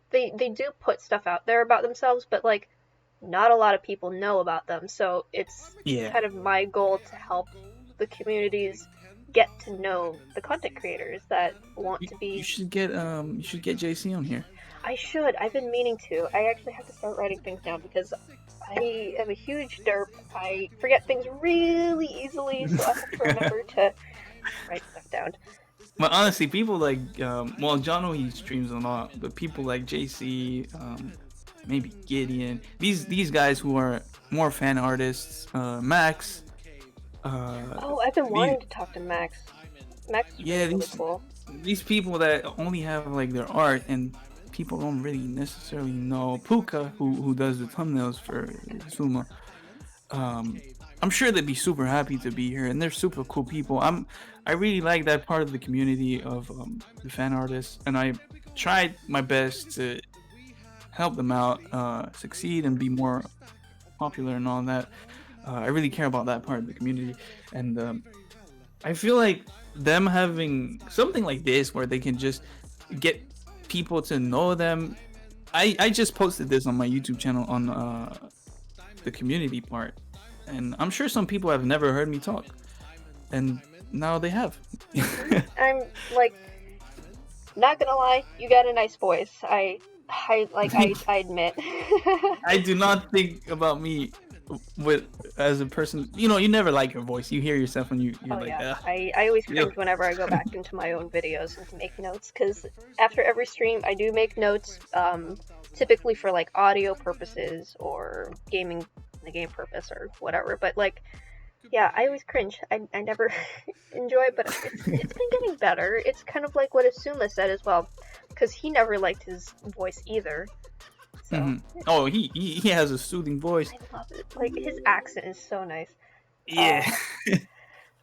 [SPEAKER 1] they do put stuff out there about themselves, but like not a lot of people know about them. So it's kind of my goal to help the communities get to know the content creators that want to be.
[SPEAKER 2] You should get JC on here.
[SPEAKER 1] I should. I've been meaning to. I actually have to start writing things down, because I am a huge derp. I forget things really easily, so I have to remember to write stuff down.
[SPEAKER 2] But honestly, people like, well, Jono, he streams a lot, but people like JC, maybe Gideon, these guys who are more fan artists, Max.
[SPEAKER 1] Oh, I've been wanting to talk to Max. Max is really cool.
[SPEAKER 2] These people that only have like their art, and people don't really necessarily know. Puka, who does the thumbnails for Suma, I'm sure they'd be super happy to be here, and they're super cool people. I really like that part of the community of the fan artists, and I tried my best to help them out succeed and be more popular and all that. I really care about that part of the community, and I feel like them having something like this where they can just get people to know them. I just posted this on my YouTube channel on the community part, and I'm sure some people have never heard me talk, and now they have.
[SPEAKER 1] I'm like, not gonna lie, you got a nice voice. I admit.
[SPEAKER 2] I do not think about me as a person. You know, you never like your voice. You hear yourself and you're like,
[SPEAKER 1] yeah. I always cringe whenever I go back into my own videos and make notes, because after every stream I do make notes, typically for like audio purposes or gaming, the game purpose or whatever. But like, yeah, I always cringe. I never enjoy it, but it's been getting better. It's kind of like what Asuma said as well, because he never liked his voice either. So,
[SPEAKER 2] oh, he has a soothing voice.
[SPEAKER 1] I love it. Like, his accent is so nice.
[SPEAKER 2] Yeah.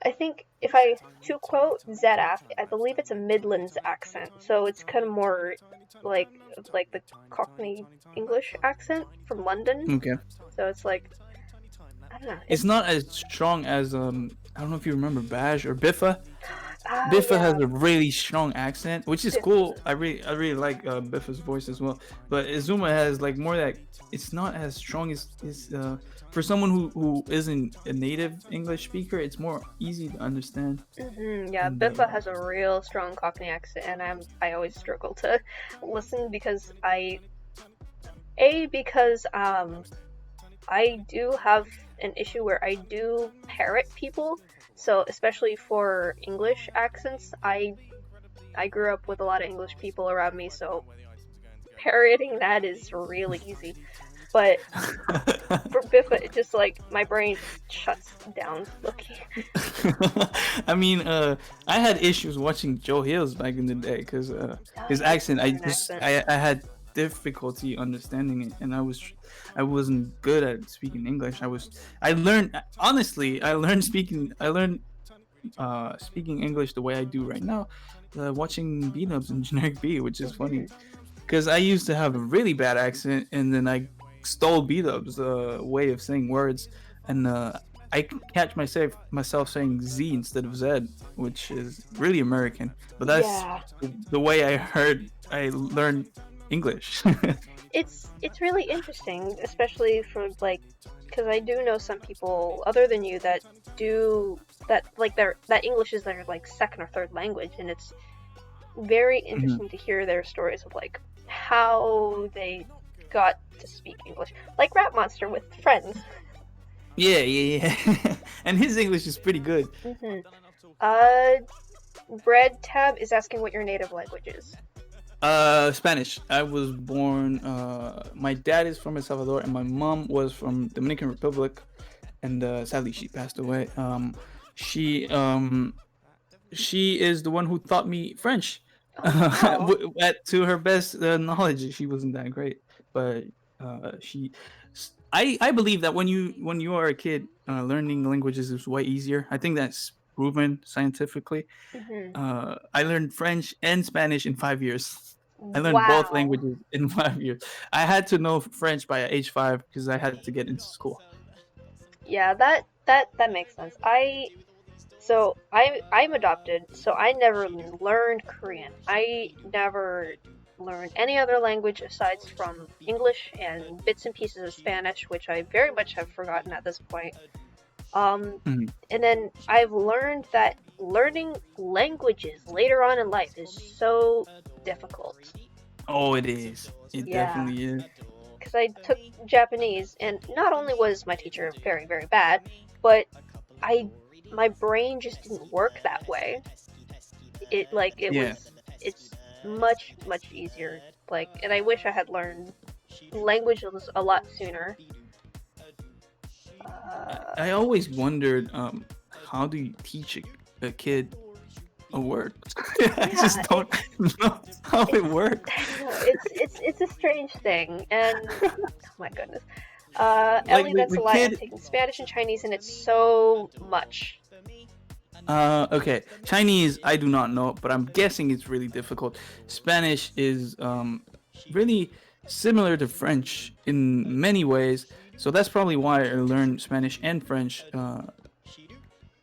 [SPEAKER 1] I think to quote Zedaf, I believe it's a Midlands accent, so it's kind of more like the Cockney English accent from London.
[SPEAKER 2] Okay.
[SPEAKER 1] So it's like, I don't know.
[SPEAKER 2] It's not as strong as I don't know if you remember Bash or Biffa.
[SPEAKER 1] Ah,
[SPEAKER 2] Biffa has
[SPEAKER 1] yeah.
[SPEAKER 2] a really strong accent, which is
[SPEAKER 1] Biff.
[SPEAKER 2] cool. I really like Biffa's voice as well. But Izuma has like more that it's not as strong as for someone who isn't a native English speaker. It's more easy to understand.
[SPEAKER 1] Yeah,
[SPEAKER 2] And
[SPEAKER 1] Biffa has a real strong Cockney accent, and I always struggle to listen because I do have an issue where I do parrot people. So especially for English accents, I grew up with a lot of English people around me, so parroting that is really easy. But for Biffa, it just like my brain just shuts down looking.
[SPEAKER 2] I mean, I had issues watching Joe Hills back in the day because
[SPEAKER 1] Oh,
[SPEAKER 2] his
[SPEAKER 1] he has
[SPEAKER 2] accent,
[SPEAKER 1] such an accent.
[SPEAKER 2] I had difficulty understanding it, and I wasn't good at speaking English. I learned honestly, I learned speaking English the way I do right now, watching beat ups in generic B, which is funny because I used to have a really bad accent, and then I stole beat ups way of saying words, and I catch myself saying Z instead of Z, which is really American. But that's
[SPEAKER 1] Yeah,
[SPEAKER 2] the way I learned English.
[SPEAKER 1] it's really interesting, especially for like, because I do know some people other than you that do that like that English is their like second or third language, and it's very
[SPEAKER 2] Mhm.
[SPEAKER 1] interesting to hear their stories of like how they got to speak English, like Rap Monster with Friends.
[SPEAKER 2] Yeah, yeah, yeah. And his English is pretty good.
[SPEAKER 1] hmm Uh, Red Tab is asking what your native language is.
[SPEAKER 2] Spanish. I was born. My dad is from El Salvador, and my mom was from Dominican Republic, and sadly she passed away. She um, she is the one who taught me French.
[SPEAKER 1] Oh wow.
[SPEAKER 2] To her best knowledge, she wasn't that great, but she. I believe that when you are a kid, learning languages is way easier. I think that's proven scientifically.
[SPEAKER 1] hmm
[SPEAKER 2] I learned French and Spanish in 5 years. I learned both
[SPEAKER 1] Wow.
[SPEAKER 2] languages in 5 years. I had to know French by age 5 because I had to get into school.
[SPEAKER 1] Yeah, that makes sense. I'm adopted, so I never learned Korean. I never learned any other language aside from English and bits and pieces of Spanish, which I very much have forgotten at this point. Um,
[SPEAKER 2] Mhm.
[SPEAKER 1] and then I've learned that learning languages later on in life is so difficult.
[SPEAKER 2] Oh, it is. It
[SPEAKER 1] Yeah,
[SPEAKER 2] definitely is.
[SPEAKER 1] because I took Japanese, and not only was my teacher very, very bad, but I my brain just didn't work that way.
[SPEAKER 2] Yeah.
[SPEAKER 1] It's much easier. Like, and I wish I had learned languages a lot sooner.
[SPEAKER 2] I always wondered, how do you teach a kid a word? I just
[SPEAKER 1] Yeah,
[SPEAKER 2] don't know how it
[SPEAKER 1] it's
[SPEAKER 2] works.
[SPEAKER 1] I don't know, it's a strange thing, and oh my goodness.
[SPEAKER 2] Like
[SPEAKER 1] Ellie, that's
[SPEAKER 2] the
[SPEAKER 1] a lie. I'm
[SPEAKER 2] kid.
[SPEAKER 1] taking Spanish and Chinese, and it's so much.
[SPEAKER 2] Okay. Chinese, I do not know, but I'm guessing it's really difficult. Spanish is really similar to French in many ways, so that's probably why I learned Spanish and French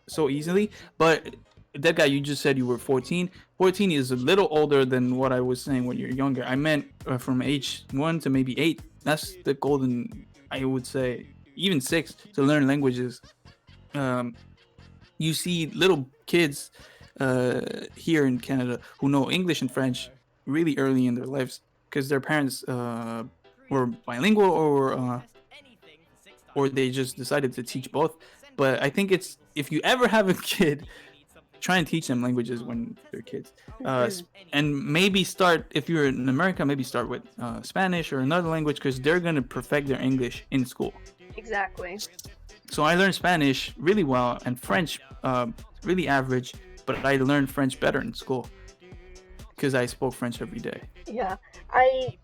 [SPEAKER 2] so easily. But that guy, you just said you were 14. 14 is a little older than what I was saying when you're younger. I meant from age 1 to maybe 8. That's the golden, I would say, even 6 to learn languages. Um, you see little kids here in Canada who know English and French really early in their lives because their parents were bilingual or they just decided to teach both. But I think it's if you ever have a kid, try and teach them languages when they're kids,
[SPEAKER 1] hmm
[SPEAKER 2] and maybe start if you're in America, maybe start with Spanish or another language because they're gonna perfect their English in school.
[SPEAKER 1] Exactly.
[SPEAKER 2] So I learned Spanish really well and French really average, but I learned French better in school because I spoke French every day.
[SPEAKER 1] Yeah, I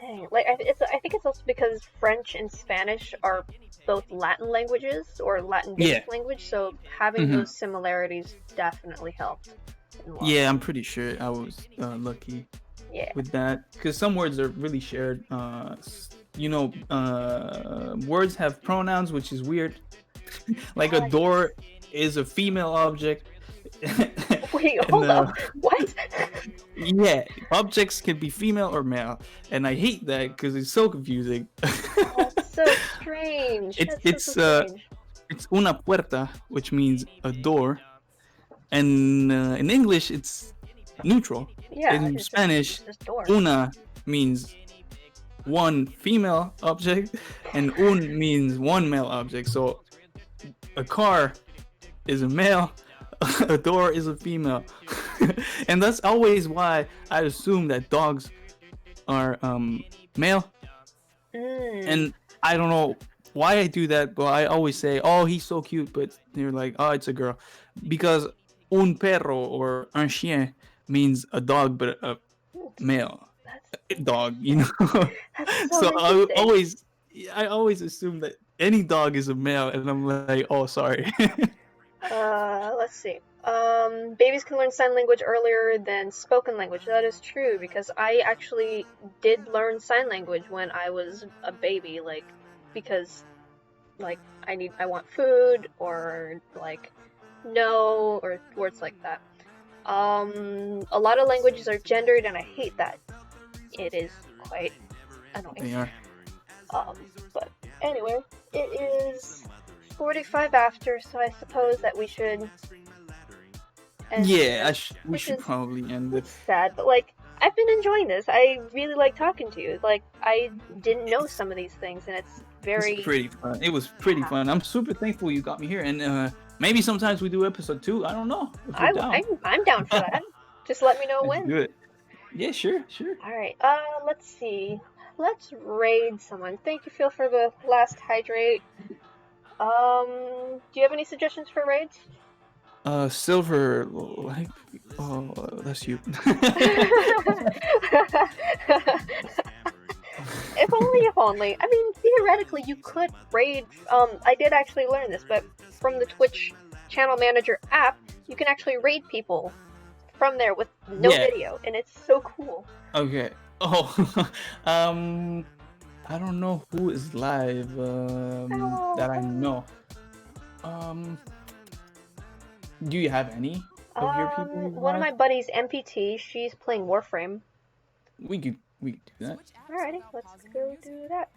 [SPEAKER 1] dang like I think it's also because French and Spanish are both Latin languages or
[SPEAKER 2] Yeah.
[SPEAKER 1] Latin-based language, so having
[SPEAKER 2] hmm
[SPEAKER 1] those similarities definitely helped in the long
[SPEAKER 2] Yeah, I'm
[SPEAKER 1] run.
[SPEAKER 2] pretty sure I was lucky
[SPEAKER 1] Yeah.
[SPEAKER 2] with that because some words are really shared. Words have pronouns, which is weird. Like a
[SPEAKER 1] Uh,
[SPEAKER 2] door is a female object.
[SPEAKER 1] Wait,
[SPEAKER 2] And,
[SPEAKER 1] hold up. What?
[SPEAKER 2] yeah, objects can be female or male, and I hate that because it's so confusing.
[SPEAKER 1] Oh, that's so strange.
[SPEAKER 2] it's
[SPEAKER 1] That's
[SPEAKER 2] it's
[SPEAKER 1] so
[SPEAKER 2] uh
[SPEAKER 1] strange.
[SPEAKER 2] it's una puerta, which means a door, and in English it's neutral.
[SPEAKER 1] Yeah,
[SPEAKER 2] In
[SPEAKER 1] it's just
[SPEAKER 2] Spanish,
[SPEAKER 1] door.
[SPEAKER 2] una means one female object, and un means one male object. So a car is a male, a door is a female, and that's always why I assume that dogs are male. And I don't know why I do that, but I always say, "Oh, he's so cute," but they're like, "Oh, it's a girl," because un perro or un chien means a dog, but a male dog, you know.
[SPEAKER 1] That's so
[SPEAKER 2] So
[SPEAKER 1] interesting.
[SPEAKER 2] I always assume that any dog is a male, and I'm like, "Oh, sorry."
[SPEAKER 1] Let's see. Babies can learn sign language earlier than spoken language. That is true because I actually did learn sign language when I was a baby, like because like I want food or like no or words like that. A lot of languages are gendered and I hate that. It is quite annoying.
[SPEAKER 2] They are.
[SPEAKER 1] But anyway, it is 45 after, so I suppose that we should end.
[SPEAKER 2] Yeah, we should probably end it.
[SPEAKER 1] Sad, but like I've been enjoying this. I really like talking to you. Like I didn't know some of these things, and it's
[SPEAKER 2] pretty fun. It was pretty fun. I'm super thankful you got me here, and maybe sometimes we do episode 2. I don't know.
[SPEAKER 1] I'm down for that. Just let me know when.
[SPEAKER 2] Good. Yeah, sure.
[SPEAKER 1] All right. Let's see. Let's raid someone. Thank you, Phil, for the last hydrate. Do you have any suggestions for raids?
[SPEAKER 2] Silver, like, oh, that's you.
[SPEAKER 1] If only. I mean, theoretically, you could raid. I did actually learn this, but from the Twitch Channel Manager app, you can actually raid people from there with no video, and it's so cool.
[SPEAKER 2] Okay. Oh, I don't know who is live. That I know. Do you have any of your people?
[SPEAKER 1] One of my buddies, MPT, she's playing Warframe.
[SPEAKER 2] We could do that.
[SPEAKER 1] Alrighty, let's go do that.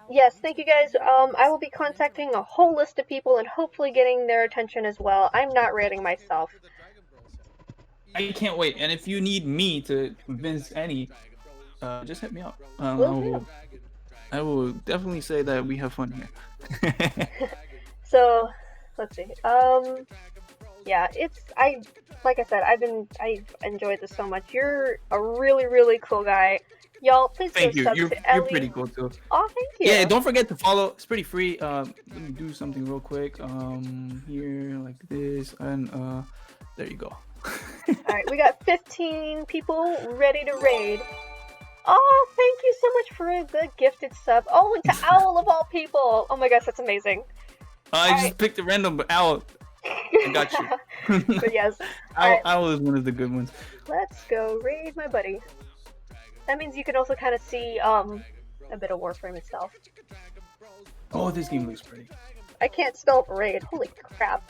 [SPEAKER 1] Yes, thank you guys. I will be contacting a whole list of people and hopefully getting their attention as well. I'm not raiding myself.
[SPEAKER 2] I can't wait. And if you need me to convince any, just hit me up. I will definitely say that we have fun here.
[SPEAKER 1] So, let's see. Yeah, like I said, I've enjoyed this so much. You're a really, really cool guy. Y'all, please
[SPEAKER 2] thank
[SPEAKER 1] go
[SPEAKER 2] you.
[SPEAKER 1] sub
[SPEAKER 2] You're
[SPEAKER 1] to Ellie.
[SPEAKER 2] pretty cool too.
[SPEAKER 1] Oh, thank you.
[SPEAKER 2] Yeah, don't forget to follow. It's pretty free. Let me do something real quick. Here like this, and there you go.
[SPEAKER 1] Alright, we got 15 people ready to raid. Oh, thank you so much for the gifted sub. Oh, and to Owl of all people. Oh my gosh, that's amazing.
[SPEAKER 2] I just picked a random Owl. I got you.
[SPEAKER 1] But yes.
[SPEAKER 2] Owl is one of the good ones.
[SPEAKER 1] Let's go raid my buddy. That means you can also kind of see a bit of Warframe itself.
[SPEAKER 2] Oh, this game looks pretty.
[SPEAKER 1] I can't spell raid. Holy crap.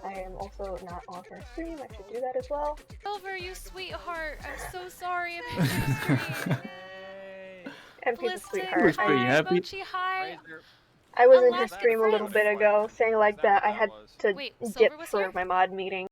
[SPEAKER 1] I am also not on her stream. I should do that as well.
[SPEAKER 3] Silver, you sweetheart. I'm so sorry I made you stream.
[SPEAKER 1] MP's a sweetheart.
[SPEAKER 2] He was pretty happy.
[SPEAKER 3] Mochi, hi.
[SPEAKER 1] I was in her stream a little bit ago saying like that I had to dip for my mod meeting.